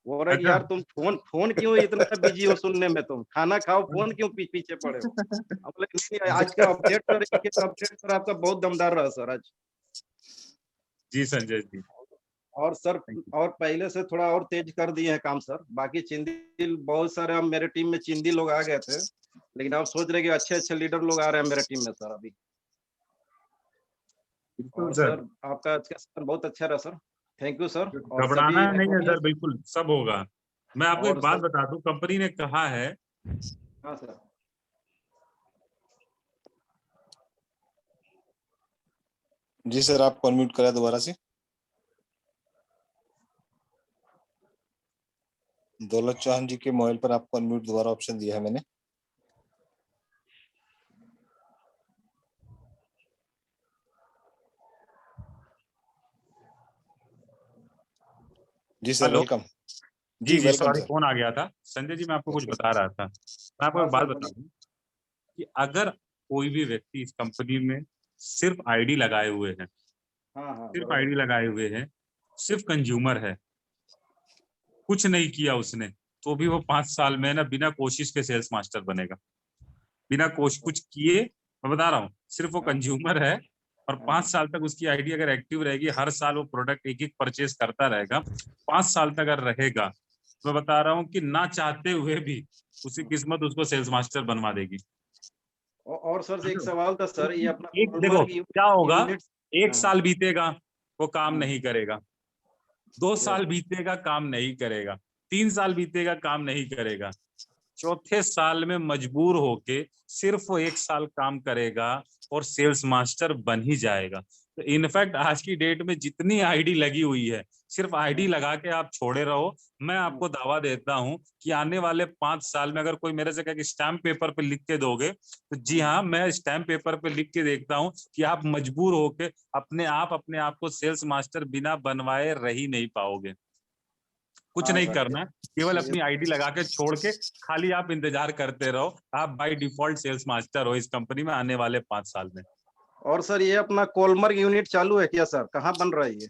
वो रहा कि यार तुम फोन क्यों इतना बिजी हो सुनने में, तुम खाना खाओ, फोन क्यों पीछे पड़े हो। हम बोले आज का अपडेट सर आपका बहुत दमदार रहा सर आज। जी संजय जी। और सर और पहले से थोड़ा और तेज कर दिए हैं काम सर। बाकी चिंदी बहुत सारे अब मेरे टीम में चिंदी लोग आ गए थे, लेकिन आप सोच रहे कि अच्छे अच्छे लीडर लोग आ रहे हैं मेरे टीम में सर अभी। और सर आपका आज का सर बहुत अच्छा रहा सर, थैंक यू सर। घबराना नहीं है सर, बिल्कुल सब होगा। मैं आपको एक बात बता दूं, कंपनी ने कहा है। हाँ सर। जी सर, आपको अनम्यूट करा दोबारा से। दौलत चौहान जी के मोबाइल पर आपको अनम्यूट दोबारा ऑप्शन दिया है मैंने। जी सर वेलकम। जी सॉरी फोन आ गया था। संजय जी मैं आपको कुछ बता रहा था। मैं आपको एक बात बता दूं कि अगर कोई भी व्यक्ति इस कंपनी में सिर्फ आईडी लगाए हुए हैं, सिर्फ आईडी लगाए हुए हैं, सिर्फ कंज्यूमर है, कुछ नहीं किया उसने, तो भी वो 5 साल में ना बिना कोशिश के सेल्स मास्टर बनेगा। बिना कुछ किए, मैं बता रहा हूँ, सिर्फ वो कंज्यूमर है और 5 साल तक उसकी आईडी अगर एक्टिव रहेगी, हर साल वो प्रोडक्ट एक परचेज करता रहेगा, 5 साल तक अगर रहेगा, मैं बता रहा हूँ कि ना चाहते हुए भी उसकी किस्मत उसको सेल्स मास्टर बनवा देगी। और सर एक सवाल था सर, ये अपना एक देखो क्या होगा, एक हाँ। साल बीतेगा वो काम नहीं करेगा, 2 Yes. साल बीतेगा काम नहीं करेगा, 3 साल बीतेगा काम नहीं करेगा, चौथे साल में मजबूर होके सिर्फ वो 1 साल काम करेगा और सेल्स मास्टर बन ही जाएगा। तो इनफैक्ट आज की डेट में जितनी आईडी लगी हुई है, सिर्फ आईडी लगा के आप छोड़े रहो। मैं आपको दावा देता हूं कि आने वाले 5 साल में अगर कोई मेरे से कहे कि स्टैम्प पेपर पे लिख के दोगे, तो जी हाँ, मैं स्टैम्प पेपर पे लिख के देखता हूं कि आप मजबूर होके अपने आप को सेल्स मास्टर बिना बनवाए रह ही नहीं पाओगे। कुछ हाँ नहीं सर, करना है, केवल ये- अपनी आईडी लगा के छोड़ के खाली आप इंतजार करते रहो। आप बाय डिफॉल्ट सेल्स मास्टर हो इस कंपनी में आने वाले 5 साल में। और सर ये अपना कोलमर्ग यूनिट चालू है क्या सर, कहाँ बन रहा है ये?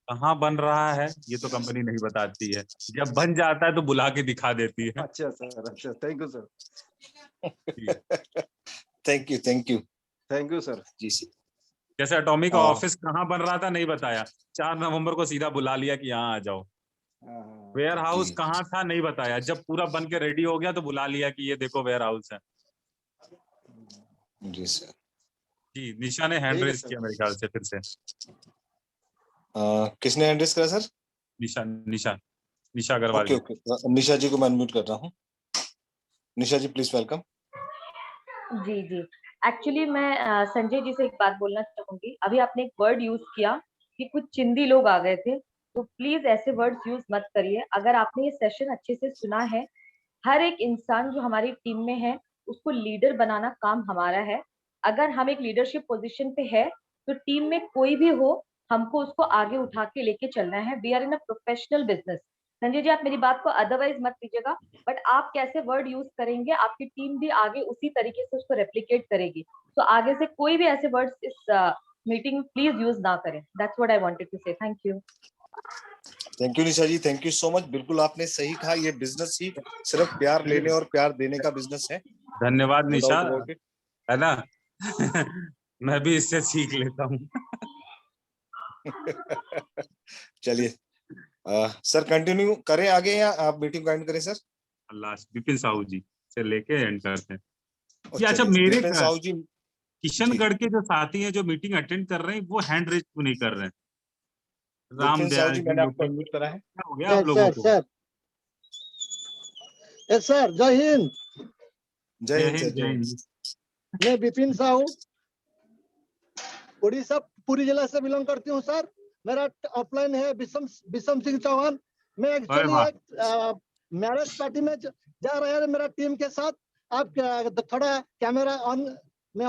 कहाँ बन रहा है ये तो कंपनी नहीं बताती है, जब बन जाता है तो बुला के दिखा देती है। अच्छा सर, अच्छा, thank you sir. Thank you thank you sir. जी सर। जैसे एटॉमिक का हाँ। ऑफिस कहाँ बन रहा था नहीं बताया, 4 नवंबर को सीधा बुला लिया कि यहाँ आ जाओ। वेयर हाउस जी। कहाँ था नहीं बताया, जब पूरा बन के रेडी हो गया तो बुला लिया कि ये देखो वेयर हाउस है। जी सर। जी, निशा ने हैंड ठीक है रेज सर। किया मेरे ख्याल से फिर से। किसने हैंड रेज करा सर? निशा अग्रवाल ओके जी। ओके, निशा जी को मैं अनम्यूट कर रहा हूँ। Nisha ji please welcome. जी जी, एक्चुअली मैं संजय जी से एक बात बोलना चाहूंगी। अभी आपने एक वर्ड यूज किया कि कुछ चिंदी लोग आ गए थे, तो प्लीज ऐसे वर्ड्स यूज मत करिए। अगर आपने ये सेशन अच्छे से सुना है, हर एक इंसान जो हमारी टीम में है उसको लीडर बनाना काम हमारा है। अगर हम एक लीडरशिप पोजीशन पे है तो टीम में कोई भी हो, हमको उसको आगे उठा के लेके चलना है। We are in a professional business. Sanjay ji, आप मेरी बात को अदरवाइज मत लीजिएगा, बट आप कैसे वर्ड यूज करेंगे, आपकी टीम भी आगे उसी तरीके से उसको रेप्लिकेट करेगी। तो आगे से कोई भी ऐसे वर्ड्स इस मीटिंग में प्लीज यूज ना करें। That's what I wanted to say. Thank you. Thank you Nisha ji, thank you so much. बिल्कुल आपने सही कहा, ये बिजनेस ही सिर्फ प्यार लेने और प्यार देने का बिजनेस है। धन्यवाद No Nisha, doubt about it. है ना। मैं भी इससे सीख लेता हूँ। चलिए सर कंटिन्यू करें आगे या आप मीटिंग को एंड करें सर? लास्ट विपिन साहू जी से लेके एंड करते हैं। और ये अच्छा, चलिए, मेरे विपिन साहू जी किशनगढ़ के जो साथी हैं जो मीटिंग अटेंड कर रहे हैं, वो हैंड रेज क्यों नहीं कर रहे हैं? राम विपिन साहू दयाल जी जी, मैंने आपको अनम्यूट करा है। क्या हो गया आप लोगों को? सर जय हिंद। जय हिंद जय सर। हिंद। मैं विपिन साहू उड़ीसा पुरी जिला से बिलोंग करती हूँ सर। मेरा ऑफलाइन है विषम सिंह चौहान। मैं एक्चुअली वाह। एक मैरिज पार्टी में जा रहे हैं मेरा टीम के साथ। आप थोड़ा कैमरा ऑन में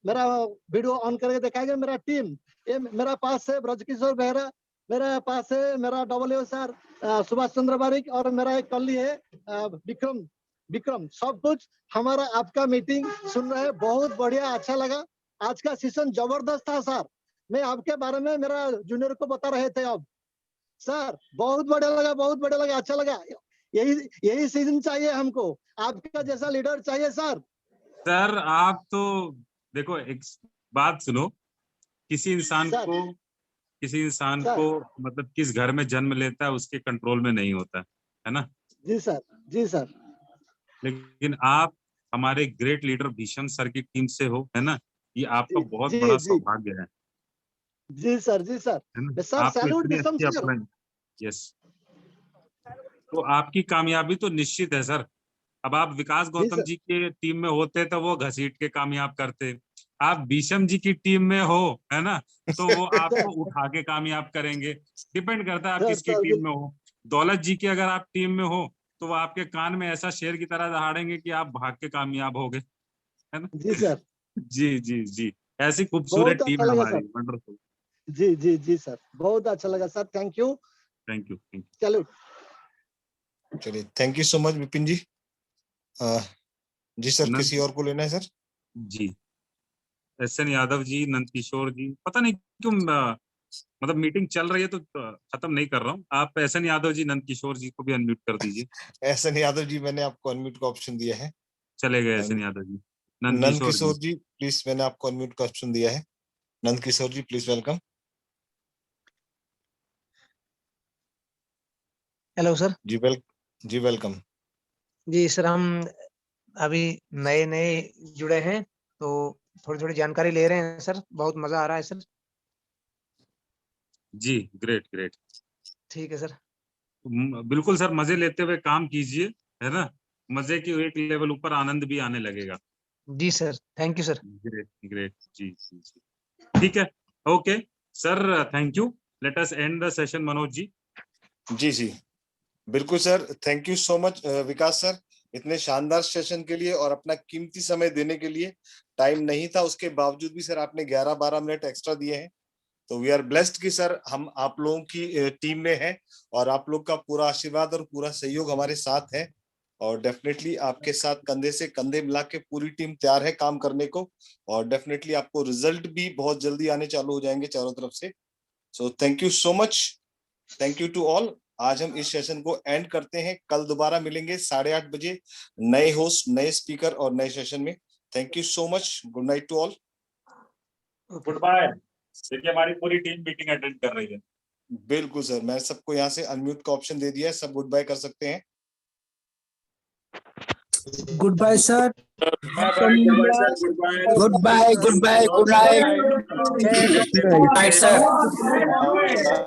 मेरा वीडियो ऑन करके दिखाएंगे। मेरा टीम ये मेरा पास है ब्रजकिशोर बेहरा, मेरा पास है मेरा डब्ल्यू सर सुभाष चंद्र बारिक, और मेरा एक कली है विक्रम। सब कुछ हमारा आपका मीटिंग सुन रहे हैं, बहुत बढ़िया, अच्छा लगा। आज का सेशन जबरदस्त था सर। मैं आपके बारे में मेरा जूनियर को बता रहे थे अब सर, बहुत बढ़िया लगा, बहुत बढ़िया लगा, अच्छा लगा। यही सीजन चाहिए हमको, आपका जैसा लीडर चाहिए सर। सर आप तो देखो, एक बात सुनो, किसी इंसान को मतलब किस घर में जन्म लेता है उसके कंट्रोल में नहीं होता है ना। जी सर, जी सर। लेकिन आप हमारे ग्रेट लीडर भीषम सर की टीम से हो, है ना, ये आपका बहुत जी, बड़ा जी। सौभाग्य है जी सर, जी सर। है ना। सर आपको सैल्यूट इतनी विषम अच्छी सर। अपना, यस, तो आपकी कामयाबी तो निश्चित है सर। अब आप विकास गौतम सर। जी के टीम में होते तो वो घसीट के कामयाब करते, आप भीषम जी की टीम में हो, है ना, तो वो आपको उठा के कामयाब करेंगे। डिपेंड करता है आप सर, किसकी सर, टीम में हो। दौलत जी की अगर आप टीम में हो तो वो आपके कान में ऐसा शेर की तरह दहाड़ेंगे कि आप भाग के कामयाब होगे, है ना। जी सर। जी जी जी, ऐसी खूबसूरत बहुत टीम अच्छा है लगा हमारी। सर। वंडरफुल। जी जी जी सर, बहुत अच्छा लगा sir. Thank you. Thank you. चलो चलिए, thank you so much Vipin ji. जी सर, किसी और को लेना है सर? जी, SN यादव जी, नंद किशोर जी, पता नहीं क्यों मतलब मीटिंग चल रही है तो खत्म नहीं कर रहा हूँ। आप SN यादव जी, नंद किशोर जी को भी अनम्यूट कर दीजिए। SN यादव जी, मैंने आपको अनम्यूट का ऑप्शन दिया है। चले गए SN यादव जी। नंद नंद किशोर किशोर जी प्लीज, मैंने आपको अनम्यूट का ऑप्शन दिया है। Nand Kishore ji please welcome. Hello sir. जी वेलकम। जी सर, हम अभी नए नए जुड़े हैं तो थोड़ी थोड़ी जानकारी ले रहे हैं सर, बहुत मजा आ रहा है सर। जी ग्रेट ग्रेट। ठीक है सर। बिल्कुल सर, मजे लेते हुए काम कीजिए, है ना। मजे की एक लेवल ऊपर आनंद भी आने लगेगा। जी sir, thank you sir. Great great. जी जी जी, ठीक है, okay sir, thank you. Let us end the session, Manoj ji. जी बिल्कुल sir, thank you so much Vikas sir, इतने शानदार सेशन के लिए और अपना कीमती समय देने के लिए। टाइम नहीं था, उसके बावजूद भी सर आपने 11-12 मिनट एक्स्ट्रा दिए हैं, तो वी आर ब्लेस्ड कि सर हम आप लोगों की टीम में हैं और आप लोग का पूरा आशीर्वाद और पूरा सहयोग हमारे साथ है। और डेफिनेटली आपके साथ कंधे से कंधे मिला के पूरी टीम तैयार है काम करने को, और डेफिनेटली आपको रिजल्ट भी बहुत जल्दी आने चालू हो जाएंगे चारों तरफ से। So thank you so much, thank you to all. आज हम इस सेशन को एंड करते हैं, कल दोबारा मिलेंगे 8:30 बजे नए होस्ट, नए स्पीकर और नए सेशन में। Thank you so much, good night to all. Goodbye. देखिए हमारी पूरी टीम मीटिंग अटेंड कर रही है। बिल्कुल सर, मैं सबको यहाँ से अनम्यूट का ऑप्शन दे दिया है, सब गुड बाय कर सकते हैं। Goodbye sir. Goodbye good night. Sir